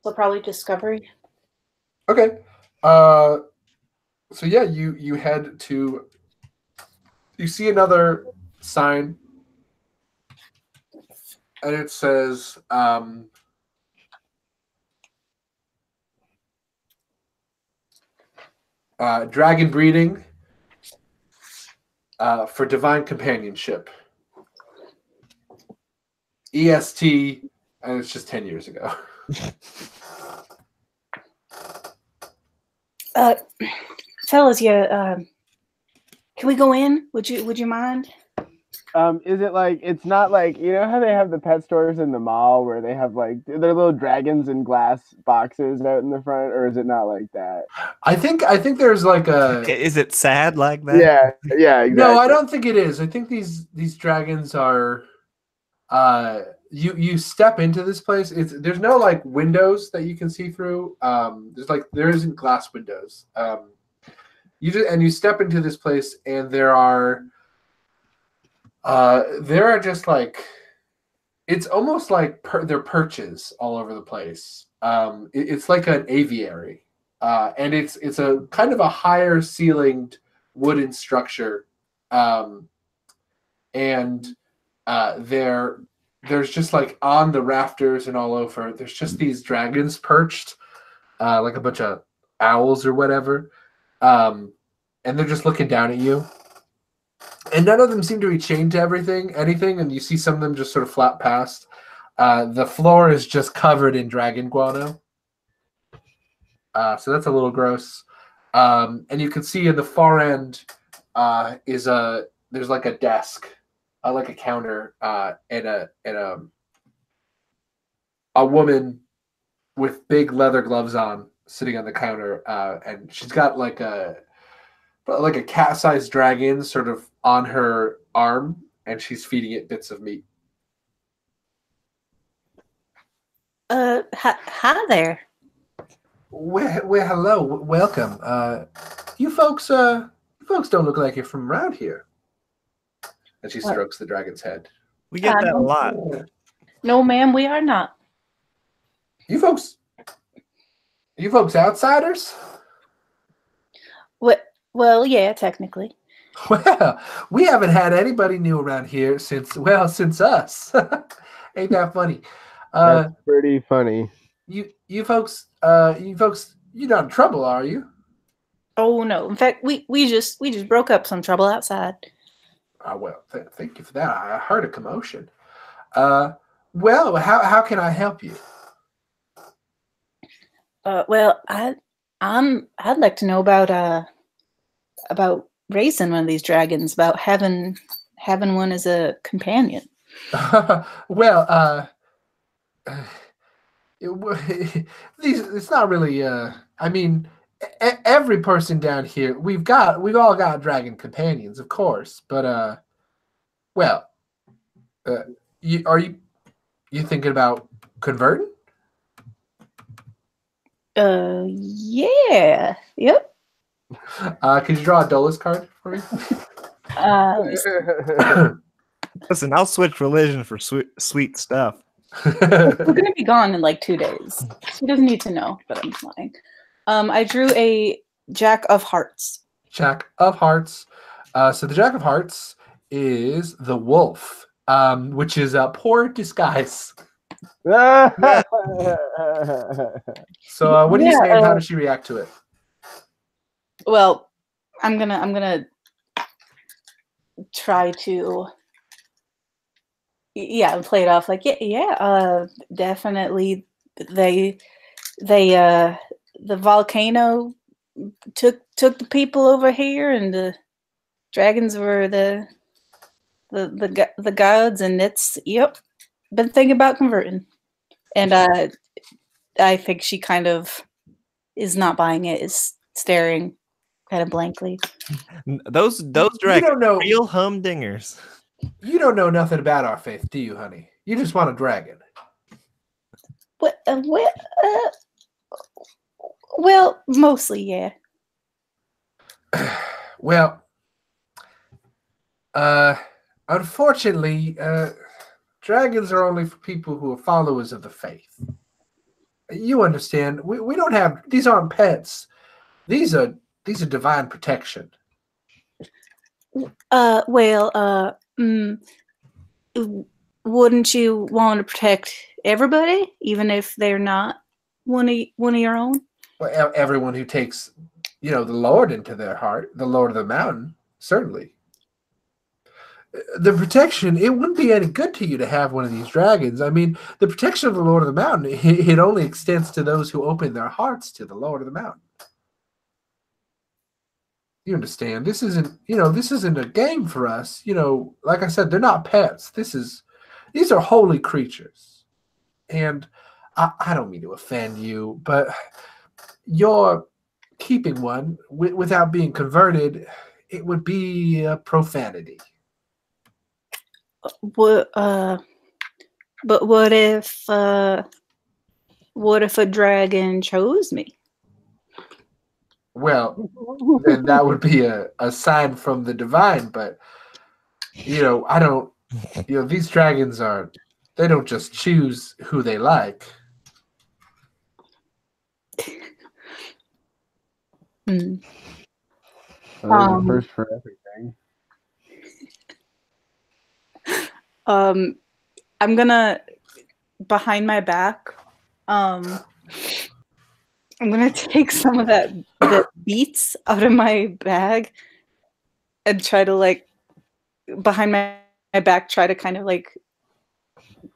So probably discovery. Okay. So yeah, you head to. You see another sign, and it says, dragon breeding for divine companionship. EST, and it's just 10 years ago. Fellas, yeah, can we go in? Would you mind? Is it like, it's not like, you know how they have the pet stores in the mall where they have like their little dragons in glass boxes out in the front, or is it not like that? I think there's like a Is it sad like that? Yeah, exactly. No, I don't think it is. I think these dragons are you step into this place. There's no like windows that you can see through. There isn't glass windows. You step into this place and there are just like, it's almost like they're perches all over the place. It's like an aviary, and it's a kind of a higher ceilinged wooden structure, and there's just like on the rafters and all over, there's just these dragons perched, like a bunch of owls or whatever, and they're just looking down at you. And none of them seem to be chained to anything, and you see some of them just sort of flat past. The floor is just covered in dragon guano. So that's a little gross. And you can see in the far end there's like a desk, like a counter, and a woman with big leather gloves on sitting on the counter, and she's got like a cat-sized dragon sort of on her arm, and she's feeding it bits of meat. Hi there. Well, hello, welcome. You folks don't look like you're from around here. And she strokes the dragon's head. We get that a lot. No, ma'am, we are not. You folks outsiders? Well, yeah, technically. Well, we haven't had anybody new around here since us. Ain't that funny? That's pretty funny. You folks, you're not in trouble, are you? Oh no! In fact, we just broke up some trouble outside. Well, thank you for that. I heard a commotion. Well, how can I help you? Well, I'd like to know about raising one of these dragons, about having one as a companion. Well, it's not really. I mean, every person down here, we've all got dragon companions, of course. But well, are you thinking about converting? Yeah. Yep. Can you draw a Dolus card for me? Listen, I'll switch religion for sweet stuff. We're gonna be gone in like 2 days. He doesn't need to know, but I'm flying. I drew a Jack of Hearts. Jack of Hearts. So the Jack of Hearts is the wolf, which is a poor disguise. So what do you say, and how does she react to it? Well, I'm gonna try to play it off like definitely the volcano took the people over here, and the dragons were the gods, and it's been thinking about converting. And I think she kind of is not buying it, is staring kind of blankly. Those dragons are real humdingers. You don't know nothing about our faith, do you, honey? You just want a dragon. Well, mostly, yeah. Well, unfortunately, dragons are only for people who are followers of the faith. You understand? We don't have, these aren't pets. These are divine protection. Wouldn't you want to protect everybody, even if they're not one of your own? Well, everyone who takes the Lord into their heart, the Lord of the Mountain, certainly. The protection, it wouldn't be any good to you to have one of these dragons. I mean, the protection of the Lord of the Mountain, it only extends to those who open their hearts to the Lord of the Mountain. You understand? This isn't a game for us. Like I said, they're not pets. These are holy creatures. And I don't mean to offend you, but you're keeping one without being converted, it would be a profanity. But what if a dragon chose me? Well, then that would be a sign from the divine, but I don't these dragons they don't just choose who they like. There's a first for everything. I'm gonna, behind my back, I'm gonna take some of the beets out of my bag and try to behind my back, try to kind of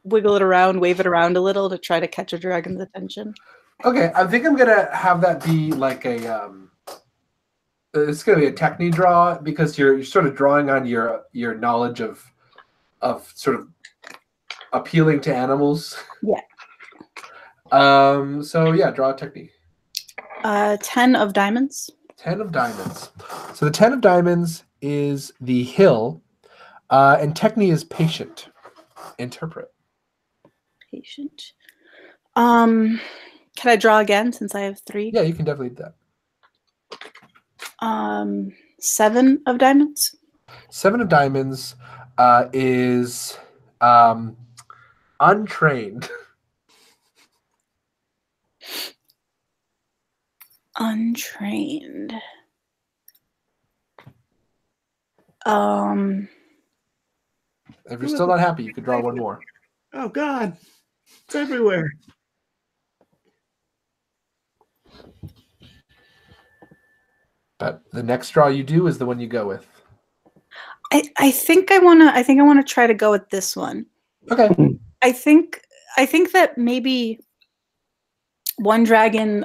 wiggle it around, wave it around a little to try to catch a dragon's attention. Okay, I think I'm gonna have that be like a it's gonna be a TCBV draw because you're sort of drawing on your knowledge of sort of appealing to animals. Yeah. So yeah, draw a TCBV. 10 of diamonds. 10 of diamonds. So the 10 of diamonds is the hill, and TCBV is patient. Interpret. Patient. Can I draw again since I have 3? Yeah, you can definitely do that. 7 of diamonds. 7 of diamonds is untrained. Untrained. If you're still not happy, you could draw one more. Oh God, it's everywhere. But the next draw you do is the one you go with. I think I wanna try to go with this one. Okay. I think that maybe one dragon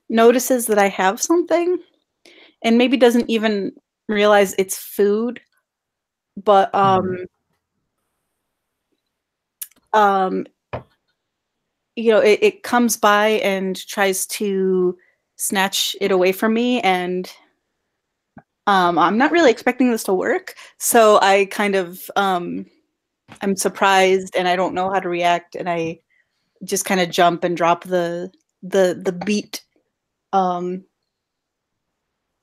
notices that I have something and maybe doesn't even realize it's food, but it comes by and tries to snatch it away from me, and I'm not really expecting this to work, so I kind of I'm surprised and I don't know how to react, and I just kind of jump and drop the beat. Do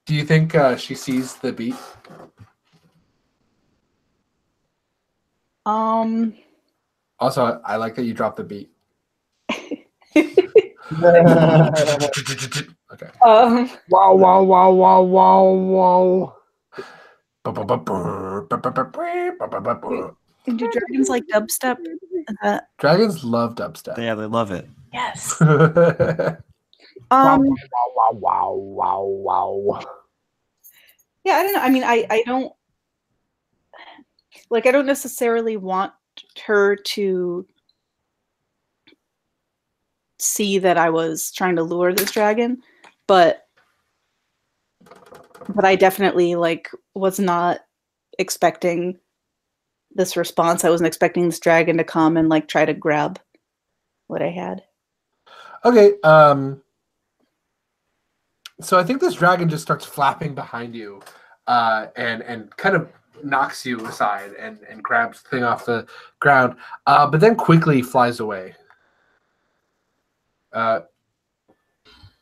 you think she sees the beat? Also, I like that you dropped the beat. Okay. Wow, wow, wow, wow, wow, wow. Do dragons like dubstep? Dragons love dubstep. Yeah, they love it. Yes. Wow, wow, wow, wow, wow. Yeah, I don't know. I mean, I don't I don't necessarily want her to see that I was trying to lure this dragon, but I definitely was not expecting this response. I wasn't expecting this dragon to come and try to grab what I had. Okay, so I think this dragon just starts flapping behind you, and kind of knocks you aside and grabs the thing off the ground, but then quickly flies away.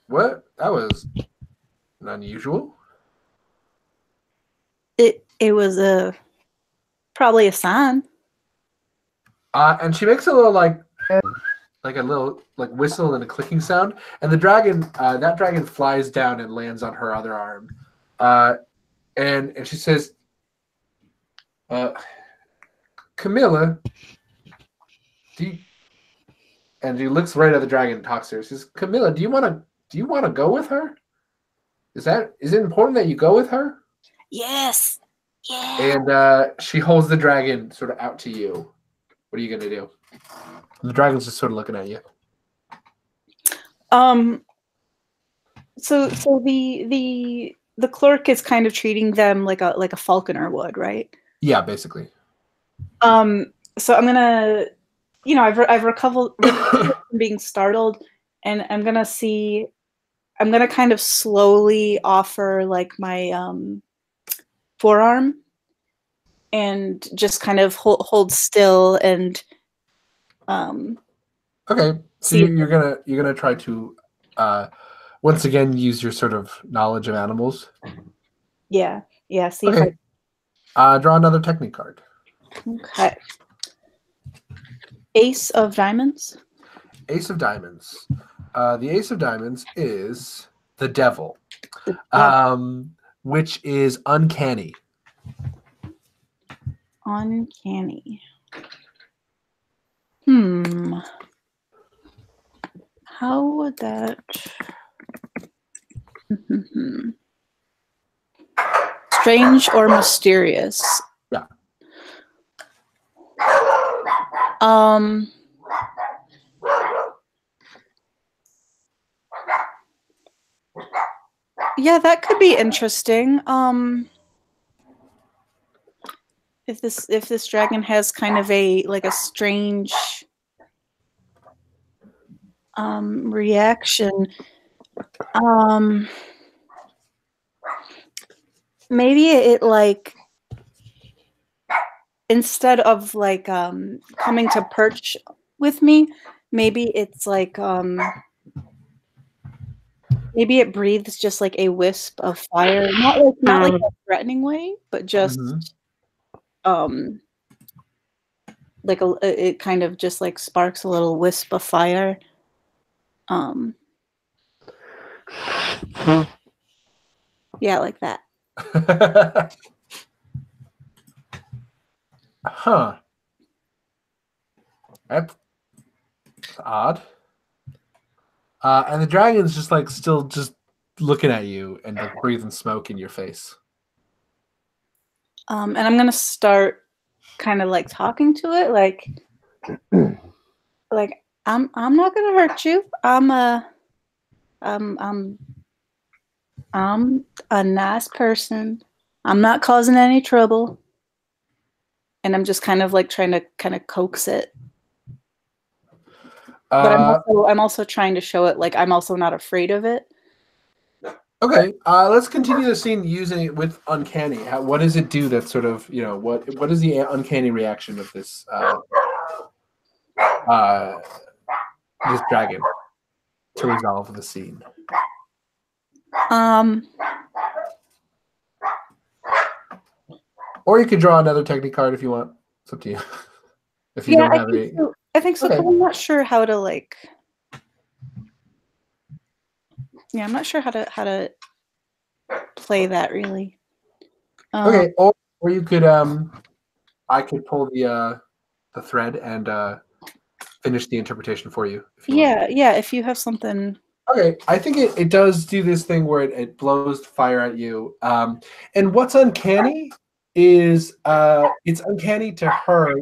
What? That was unusual. It was probably a sign. And she makes a little a little whistle and a clicking sound, and the dragon that dragon flies down and lands on her other arm, and she says, Camilla, and she looks right at the dragon and talks to her. She says, Camilla, do you want to go with her? Is it important that you go with her? Yes. Yeah. And she holds the dragon sort of out to you. What are you gonna do? The dragon's just sort of looking at you. So the clerk is kind of treating them like a falconer would, right? Yeah, basically. So I'm gonna, I've recovered from being startled, and I'm gonna kind of slowly offer like my forearm, and just kind of hold still and Okay, so you're gonna try to once again use your sort of knowledge of animals. yeah. See Okay. if I Draw another technique card. okay. Ace of diamonds. Ace of diamonds. The ace of diamonds is the devil, which is uncanny. Uncanny. How would that? Strange or mysterious? Yeah. Yeah, that could be interesting. If this dragon has kind of a strange reaction, maybe it instead of coming to perch with me, maybe it's maybe it breathes just like a wisp of fire, not like a threatening way, but just it kind of just like sparks a little wisp of fire. Yeah, like that. Huh. That's odd. And the dragon's just still just looking at you and breathing smoke in your face. And I'm gonna start kind of talking to it, I'm not gonna hurt you. I'm a nice person. I'm not causing any trouble. And I'm just kind of trying to kind of coax it. But I'm also trying to show it I'm also not afraid of it. Okay, let's continue the scene using it with uncanny. What does it do that sort of, what is the uncanny reaction of this this dragon to resolve the scene? Or you could draw another technique card if you want. It's up to you. If you don't have any. So. I think so. Okay. I'm not sure how to Yeah, I'm not sure how to play that really. Okay, or you could I could pull the thread and finish the interpretation for you. If you want. Yeah. If you have something. Okay, I think it does do this thing where it blows fire at you. And what's uncanny is it's uncanny to her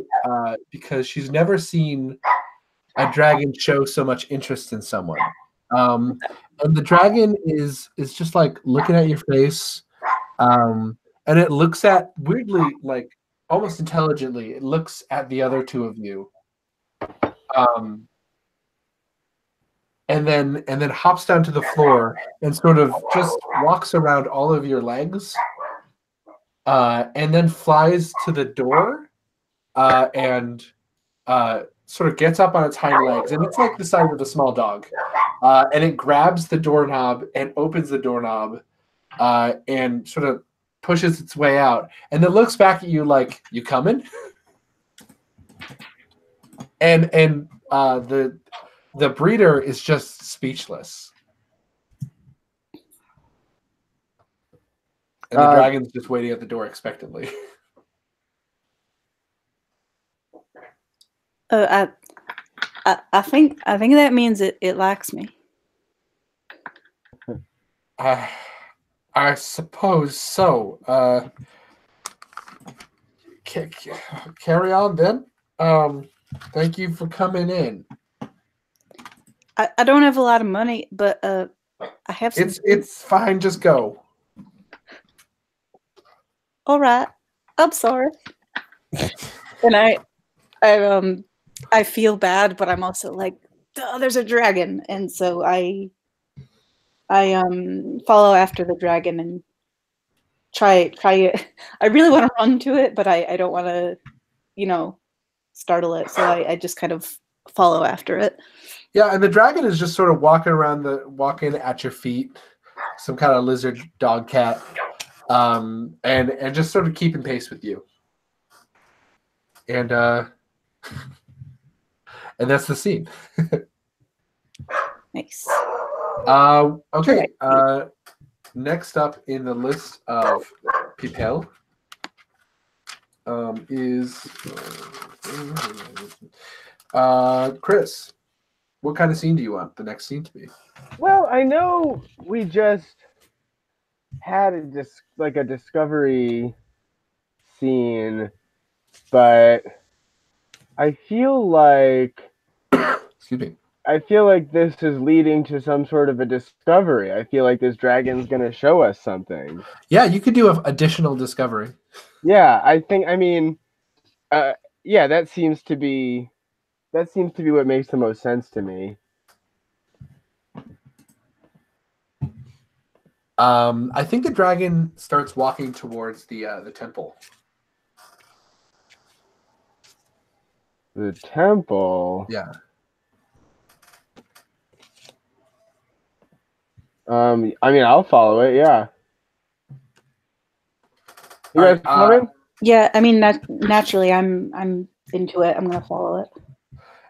because she's never seen a dragon show so much interest in someone. And the dragon is just looking at your face, and it looks at weirdly, almost intelligently. It looks at the other two of you, and then hops down to the floor and sort of just walks around all of your legs, and then flies to the door, and sort of gets up on its hind legs, and it's like the size of a small dog, and it grabs the doorknob and opens the doorknob, and sort of pushes its way out, and then looks back at you like, "You coming?" And the breeder is just speechless, and the dragon's just waiting at the door expectantly. I think that means it likes me. I suppose so. Carry on then. Thank you for coming in. I don't have a lot of money, but I have some. It's fine. Just go. All right. I'm sorry. And I feel bad, but I'm also like, oh, there's a dragon, and so I follow after the dragon and try it. I really want to run to it, but I don't want to, startle it. So I just kind of follow after it. Yeah, and the dragon is just sort of walking at your feet, some kind of lizard dog cat, and just sort of keeping pace with you. And and that's the scene. Nice. Okay. Next up in the list of people is Chris. What kind of scene do you want the next scene to be? Well, I know we just had a discovery scene, but I feel like Excuse me. I feel like this is leading to some sort of a discovery. I feel like this dragon's gonna show us something. Yeah, you could do an additional discovery. Yeah, yeah, that seems to be what makes the most sense to me. I think the dragon starts walking towards the temple. The temple. Yeah. I mean, I'll follow it. Yeah. You guys coming? Yeah, I mean, naturally, I'm into it. I'm gonna follow it.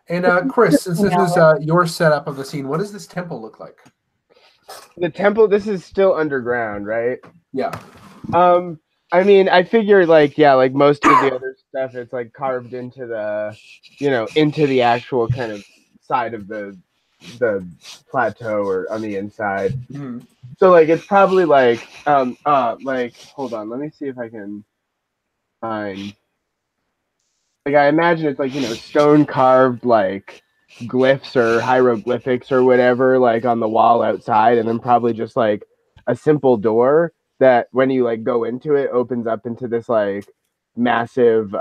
And Chris, since this is your setup of the scene, what does this temple look like? The temple. This is still underground, right? Yeah. I mean, I figure like most of the other stuff, it's like carved into the, into the actual kind of side of the plateau or on the inside. Mm-hmm. So like it's probably like hold on, let me see if I can find. Like I imagine it's like stone carved like glyphs or hieroglyphics or whatever like on the wall outside, and then probably just like a simple door that when you like go into it opens up into this like massive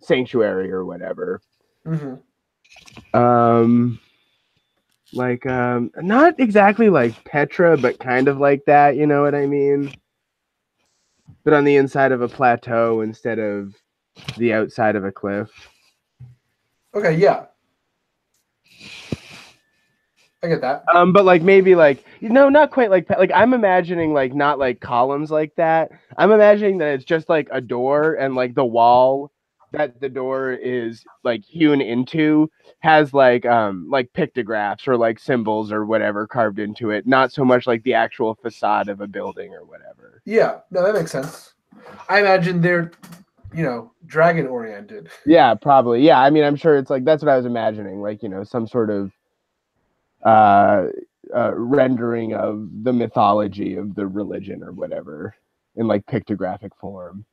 sanctuary or whatever. Mm-hmm. Not exactly like Petra, but kind of like that, you know what I mean? But on the inside of a plateau instead of the outside of a cliff. Okay, yeah. I get that. But like maybe like not quite like I'm imagining like not like columns like that. I'm imagining that it's just like a door, and like the wall that the door is like hewn into has like pictographs or like symbols or whatever carved into it. Not so much like the actual facade of a building or whatever. Yeah, no, that makes sense. I imagine they're, dragon oriented. Yeah, probably. Yeah, I mean, I'm sure it's like that's what I was imagining. Like some sort of rendering of the mythology of the religion or whatever in like pictographic form.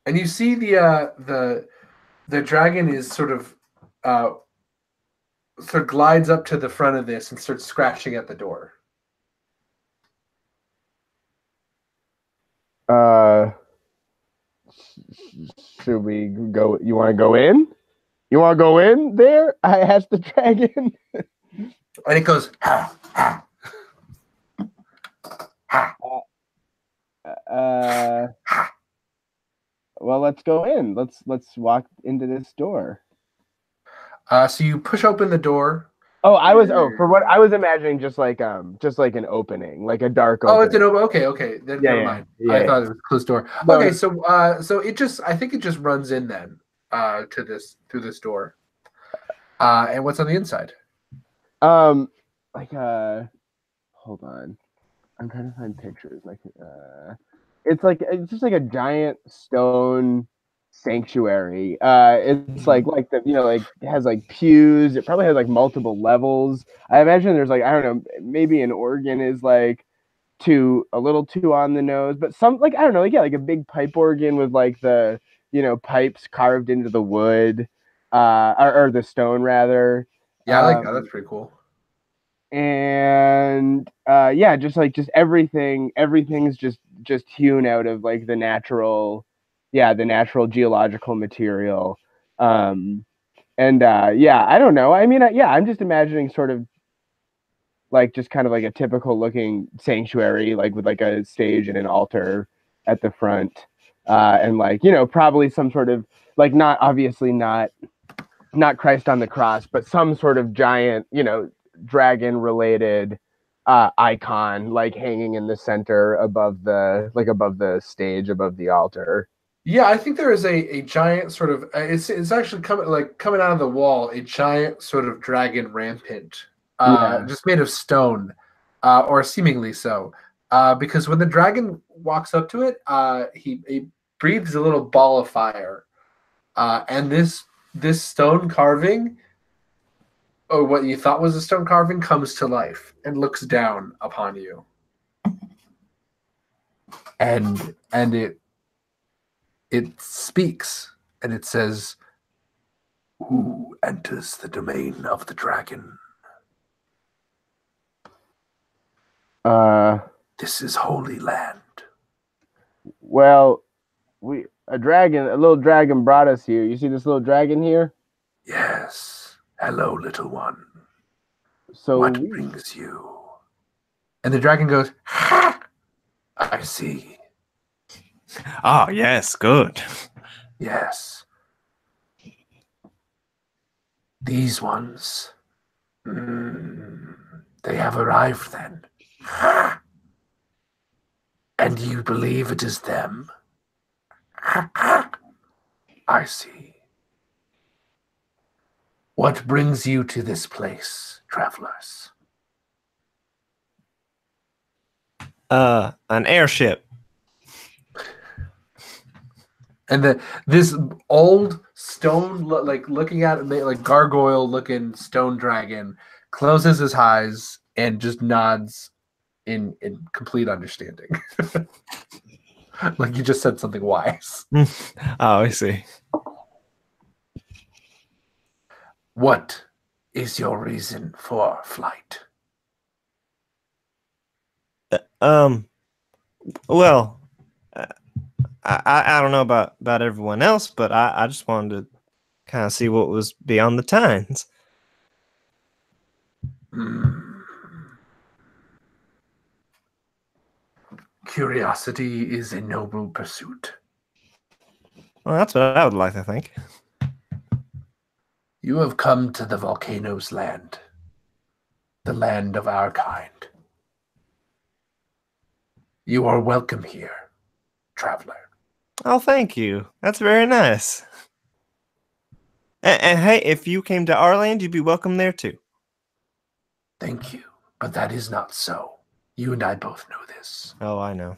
And you see the dragon is sort of glides up to the front of this and starts scratching at the door. Should we go? You want to go in? You want to go in there? I asked the dragon. And it goes, ha, ha, ha. Well, let's go in. Let's walk into this door. So you push open the door. For what I was imagining, just like an opening, like a dark opening. Oh, it's an open. Okay. Then never mind. I thought it was a closed door. No. Okay, so I think it just runs in then through this door. And what's on the inside? Hold on. I'm trying to find pictures. It's just like a giant stone sanctuary. It's like the like it has like pews. It probably has like multiple levels. I imagine there's like, I don't know, maybe an organ is like a little too on the nose, but some, like, I don't know, like, yeah, like a big pipe organ with like the pipes carved into the wood, or the stone rather. Yeah, I like that. That's pretty cool. And yeah, just everything's just hewn out of like the natural geological material. And yeah, I don't know, I mean, yeah, I'm just imagining sort of like just kind of like a typical looking sanctuary, like with like a stage and an altar at the front, and like probably some sort of, like, not obviously not Christ on the cross, but some sort of giant dragon related icon, like hanging in the center above the stage, above the altar. Yeah, I think there is a giant sort of it's actually coming out of the wall, a giant sort of dragon rampant, just made of stone, or seemingly so, because when the dragon walks up to it, he breathes a little ball of fire, and this stone carving, or what you thought was a stone carving, comes to life and looks down upon you, and it speaks, and it says, "Who enters the domain of the dragon? This is holy land." Well, a little dragon brought us here. You see this little dragon here? Yes. Hello, little one. So what brings you? And the dragon goes, "Ha! I see. Oh, yes, good. Yes. These ones, they have arrived then. Ha! And you believe it is them? Ha, ha. I see. What brings you to this place, travelers?" An airship. And this old stone, like looking at it, like gargoyle looking stone dragon, closes his eyes and just nods in complete understanding. Like you just said something wise. Oh, I see. What is your reason for flight? Well, I don't know about everyone else, but I just wanted to kind of see what was beyond the Tines. Curiosity is a noble pursuit. Well, that's what I would like to think. You have come to the volcano's land, the land of our kind. You are welcome here, traveler. Oh, thank you. That's very nice. And hey, if you came to our land, you'd be welcome there too. Thank you, but that is not so. You and I both know this. Oh, I know.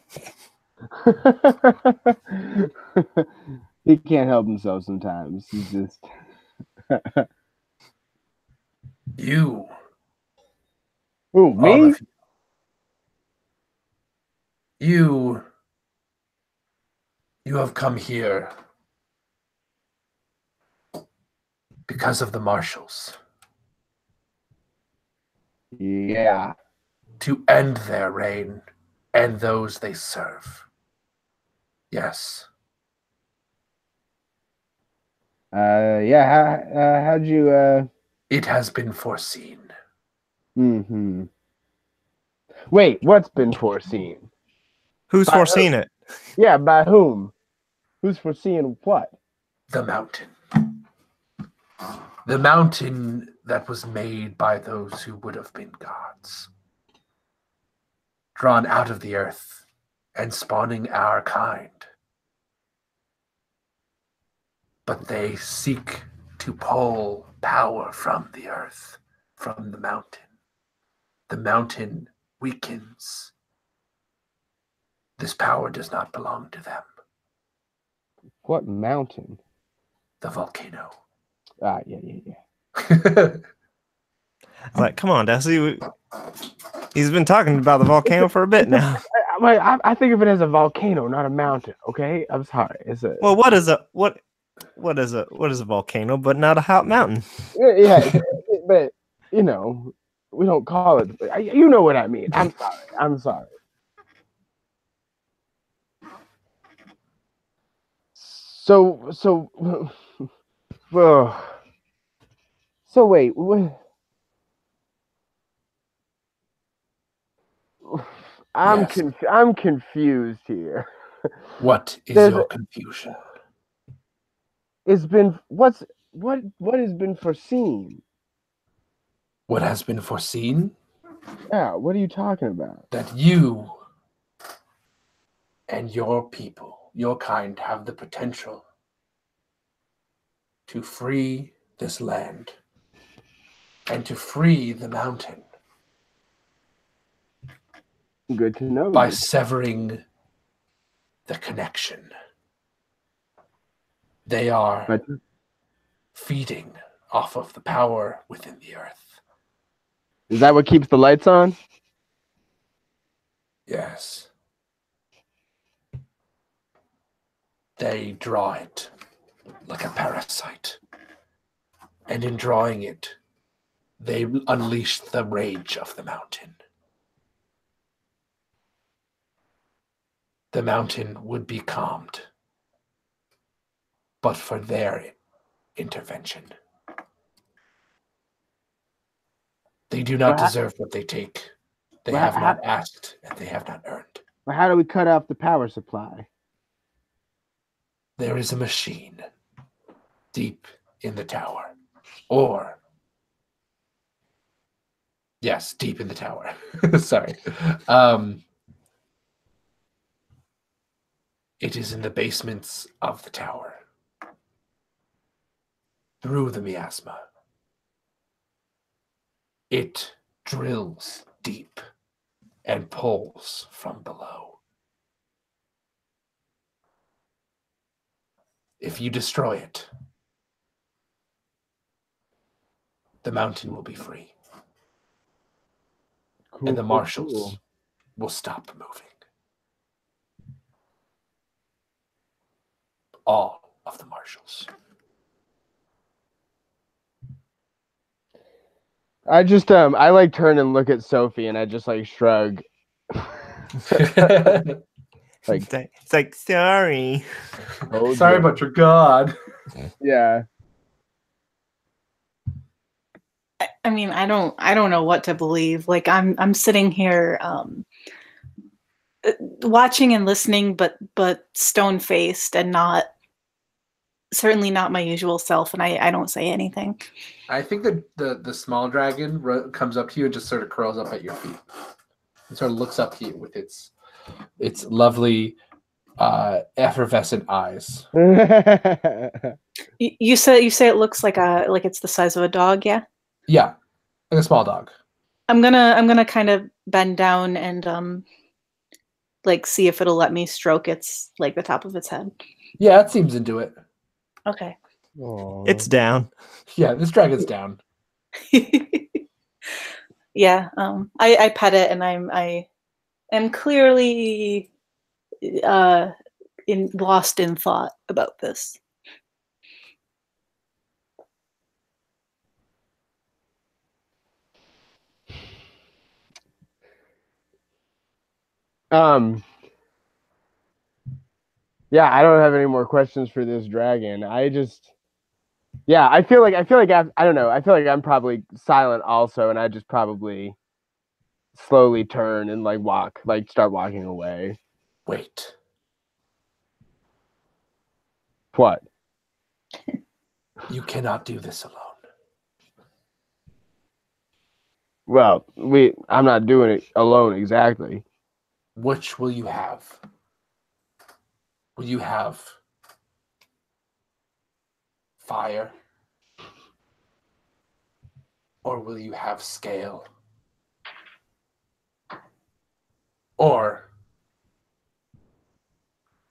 He can't help himself sometimes. He's just You. Who, me? All of you. You have come here because of the marshals. Yeah. To end their reign and those they serve. Yes. Yeah. How'd you? It has been foreseen. Mm-hmm. Wait, what's been foreseen? Who's foreseen it? Yeah, by whom? Who's foreseeing what? The mountain. The mountain that was made by those who would have been gods. Drawn out of the earth and spawning our kind. But they seek to pull power from the earth, from the mountain. The mountain weakens. This power does not belong to them. What mountain? The volcano. Ah, yeah. It's like, come on, Desi. He's been talking about the volcano for a bit now. I think of it as a volcano, not a mountain. Okay, I'm sorry. It's a Well, what is a volcano, but not a hot mountain? yeah, but you know, we don't call it. You know what I mean. I'm sorry. I'm sorry. So, well, so wait. Yes. I'm confused here. What is There's your confusion? It's been what has been foreseen? What has been foreseen? Yeah, what are you talking about? That you and your people, your kind, have the potential to free this land and to free the mountain Good to know. by severing the connection. They are But feeding off of the power within the earth. is that what keeps the lights on? Yes. They draw it like a parasite. And in drawing it, they unleash the rage of the mountain. The mountain would be calmed, but for their intervention. They do not deserve what they take. They have not asked, and they have not earned. Well, how do we cut off the power supply? There is a machine deep in the tower. Or, yes, deep in the tower. Sorry. It is in the basements of the tower. Through the miasma. It drills deep and pulls from below. If you destroy it, the mountain will be free. Cool, And the cool, marshals cool. will stop moving. All of the marshals. I just I like turn and look at Sophie and I just like shrug. Like, It's like, sorry. oh, Sorry dear. about your god. Yeah. I mean, I don't know what to believe. Like I'm sitting here watching and listening, but stone faced and certainly not my usual self, and I don't say anything. I think that the small dragon comes up to you and just sort of curls up at your feet. It sort of looks up to you with its lovely effervescent eyes. You say it looks like it's the size of a dog, yeah? Yeah, like a small dog. I'm gonna kind of bend down and like see if it'll let me stroke its like the top of its head. Yeah, it seems into it. Okay. It's down. Yeah, this dragon's down. Yeah, I pet it and I am clearly lost in thought about this. Yeah, I don't have any more questions for this dragon. I feel like I don't know. I feel like I'm probably silent also, and I just probably slowly turn and start walking away. Wait. What? You cannot do this alone. Well, I'm not doing it alone exactly. Which will you have? Will you have fire? Or will you have scale? Or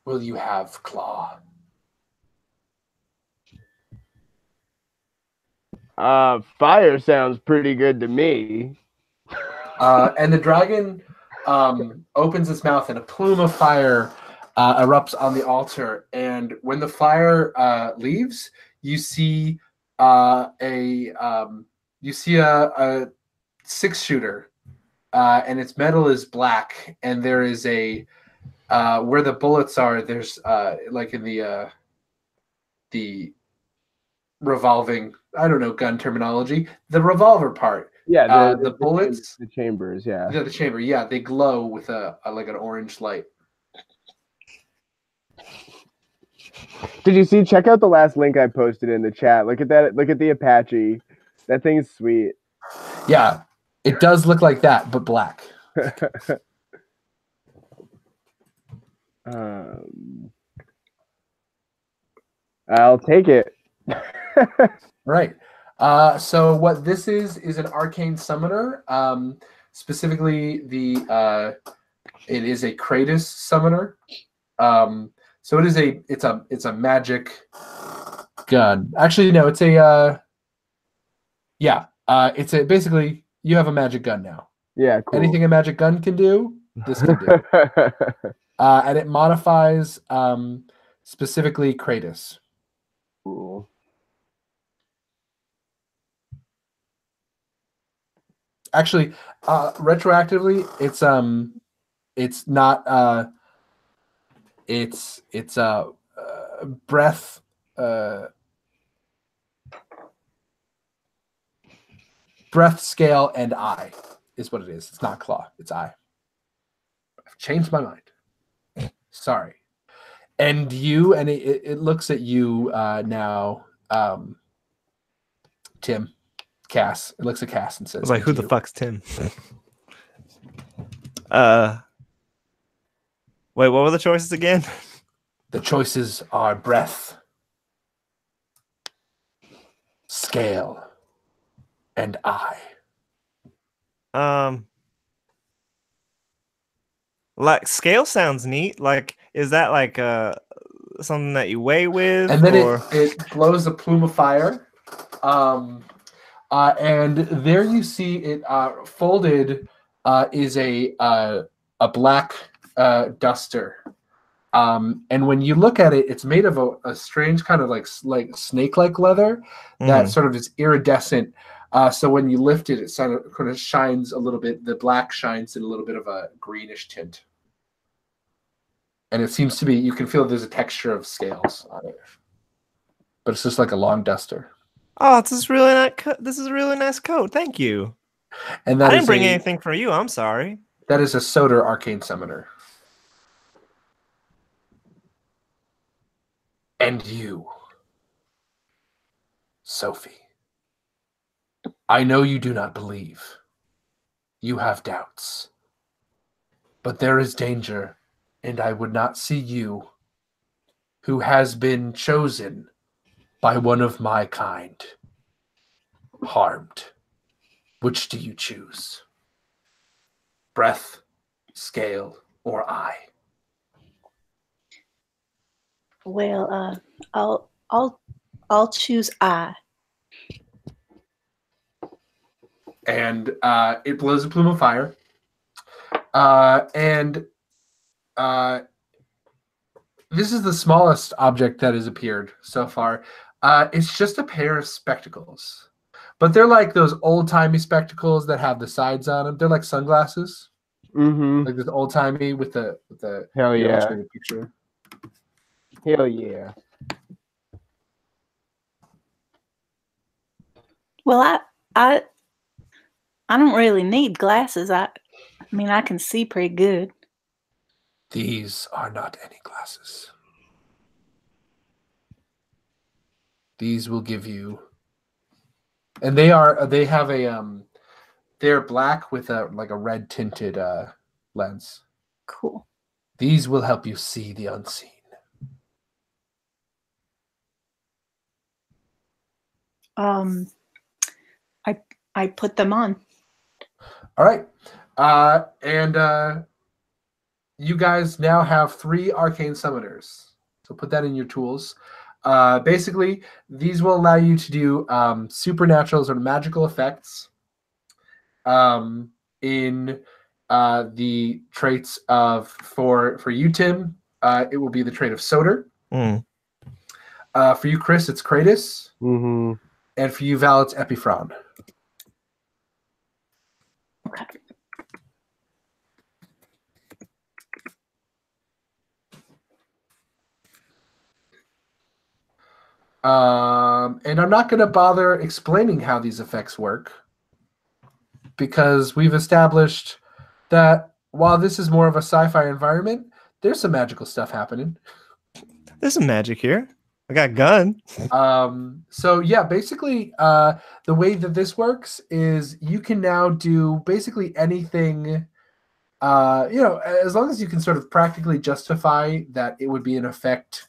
will you have claw? Fire sounds pretty good to me. And the dragon opens its mouth, and a plume of fire erupts on the altar. And when the fire leaves, you see a 6-shooter, and its metal is black, and there is a where the bullets are. There's like in the revolving, I don't know gun terminology, the revolver part. Yeah, the bullets, the chambers. Yeah. the chamber, yeah, they glow with a like an orange light. Did you see? Check out the last link I posted in the chat. Look at that. Look at the Apache. That thing's sweet. Yeah, it does look like that, but black. I'll take it. Right. So what this is an arcane summoner. Specifically, it is a Kratos summoner. So it's a magic gun. Actually, no, it's a it's a basically you have a magic gun now. Yeah, cool. Anything a magic gun can do, this can do. And it modifies specifically Kratos. Cool. Actually, retroactively, it's not it's breath breath, scale, and eye is what it is. It's not claw, it's eye. I've changed my mind. Sorry. And it looks at you now, Tim. Cass. It looks at Cass and says, I was like, who the fuck's Tim? Wait, what were the choices again? The choices are breath, scale, and eye. Like scale sounds neat. Like, is that like something that you weigh with? And then or... it blows a plume of fire. And there you see it folded is a black duster. And when you look at it, it's made of a strange kind of like snake-like leather that sort of is iridescent. So when you lift it, it sort of kind of shines a little bit. The black shines in a little bit of a greenish tint. And it seems to be, you can feel there's a texture of scales on it. But it's just like a long duster. Oh, this is really nice. This is a really nice coat. Thank you. And I didn't bring anything for you. I'm sorry. That is a Soder Arcane Summoner. And you, Sophie. I know you do not believe. You have doubts. But there is danger, and I would not see you, who has been chosen by one of my kind, harmed. Which do you choose? Breath, scale, or eye? Well, I'll choose eye. And it blows a plume of fire. And this is the smallest object that has appeared so far. It's just a pair of spectacles. But they're like those old-timey spectacles that have the sides on them. They're like sunglasses. Mm-hmm. Like this old-timey with the Hell yeah. illustrated picture. Hell yeah. Well, I don't really need glasses. I mean, I can see pretty good. These are not any glasses. These will give you, and they have a they're black with a like a red tinted lens. Cool. These will help you see the unseen. I put them on. All right. And you guys now have 3 arcane summoners. So put that in your tools. basically, these will allow you to do supernatural or magical effects in the traits of for you, Tim. It will be the trait of Soder. For you, Chris, it's Kratos. Mm-hmm. And for you, Val, it's Epiphron. Okay. And I'm not going to bother explaining how these effects work because we've established that while this is more of a sci-fi environment, there's some magical stuff happening. There's some magic here. I got a gun. So yeah, basically, the way that this works is you can now do basically anything, as long as you can sort of practically justify that it would be an effect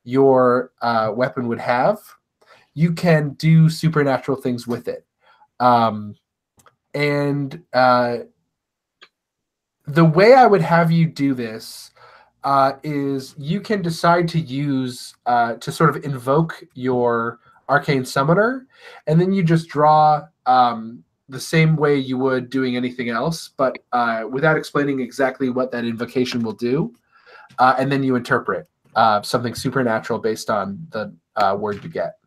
your weapon would have, you can do supernatural things with it. And the way I would have you do this is you can decide to use to sort of invoke your arcane summoner, and then you just draw the same way you would doing anything else, but without explaining exactly what that invocation will do, and then you interpret something supernatural based on the word you get.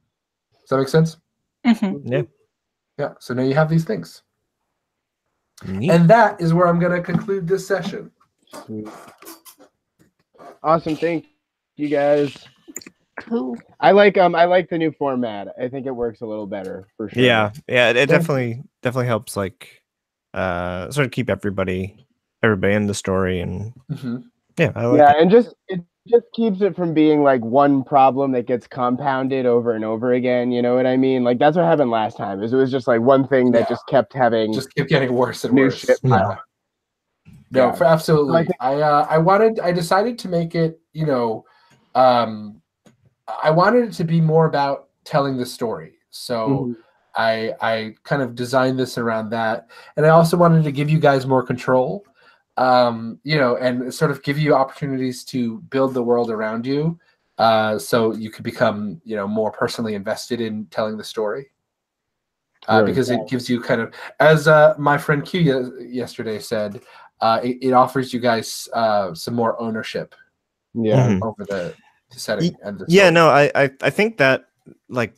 Does that make sense? Mm-hmm. Yeah. Yeah. So now you have these things. Neat. And that is where I'm going to conclude this session. Awesome, thank you guys. Cool. I like the new format. I think it works a little better for sure. Yeah. It definitely helps like sort of keep everybody in the story, and yeah, I like Yeah, it. and it just keeps it from being like one problem that gets compounded over and over again. You know what I mean? Like that's what happened last time. It was just like one thing that just kept having Just kept getting worse and new worse. shit. Yeah. No, Yeah. for absolutely. So I I decided to make it, I wanted it to be more about telling the story. So I kind of designed this around that. And I also wanted to give you guys more control, and sort of give you opportunities to build the world around you. So you could become, more personally invested in telling the story. Because it gives you kind of, as my friend Q yesterday said, it offers you guys some more ownership over the setting and the story. Yeah, no, I think that like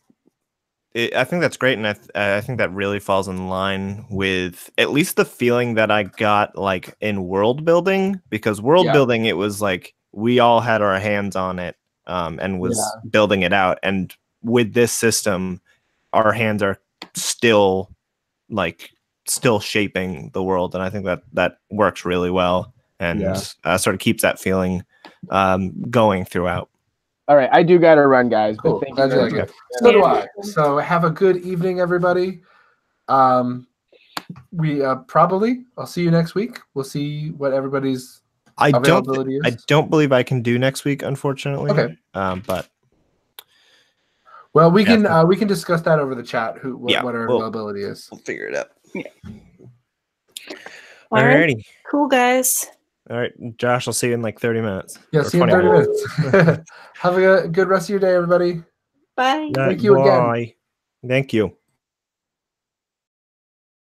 I think that's great, and I think that really falls in line with at least the feeling that I got like in world building, because world building, it was like we all had our hands on it and was building it out, and with this system, our hands are still shaping the world, and I think that works really well, and sort of keeps that feeling going throughout. All right, I do got to run, guys. Cool. But thank Glad you you very like much. it. So do I. So have a good evening, everybody. We I'll see you next week. We'll see what everybody's availability is. I don't believe I can do next week, unfortunately. Okay. But well, we can discuss that over the chat. What our we'll availability is. We'll figure it out. Yeah. Alrighty. Cool, guys. All right, Josh, I'll see you in like 30 minutes. Yeah, see you in 30 minutes. Have a good rest of your day, everybody. Bye. Thank you again. Thank you.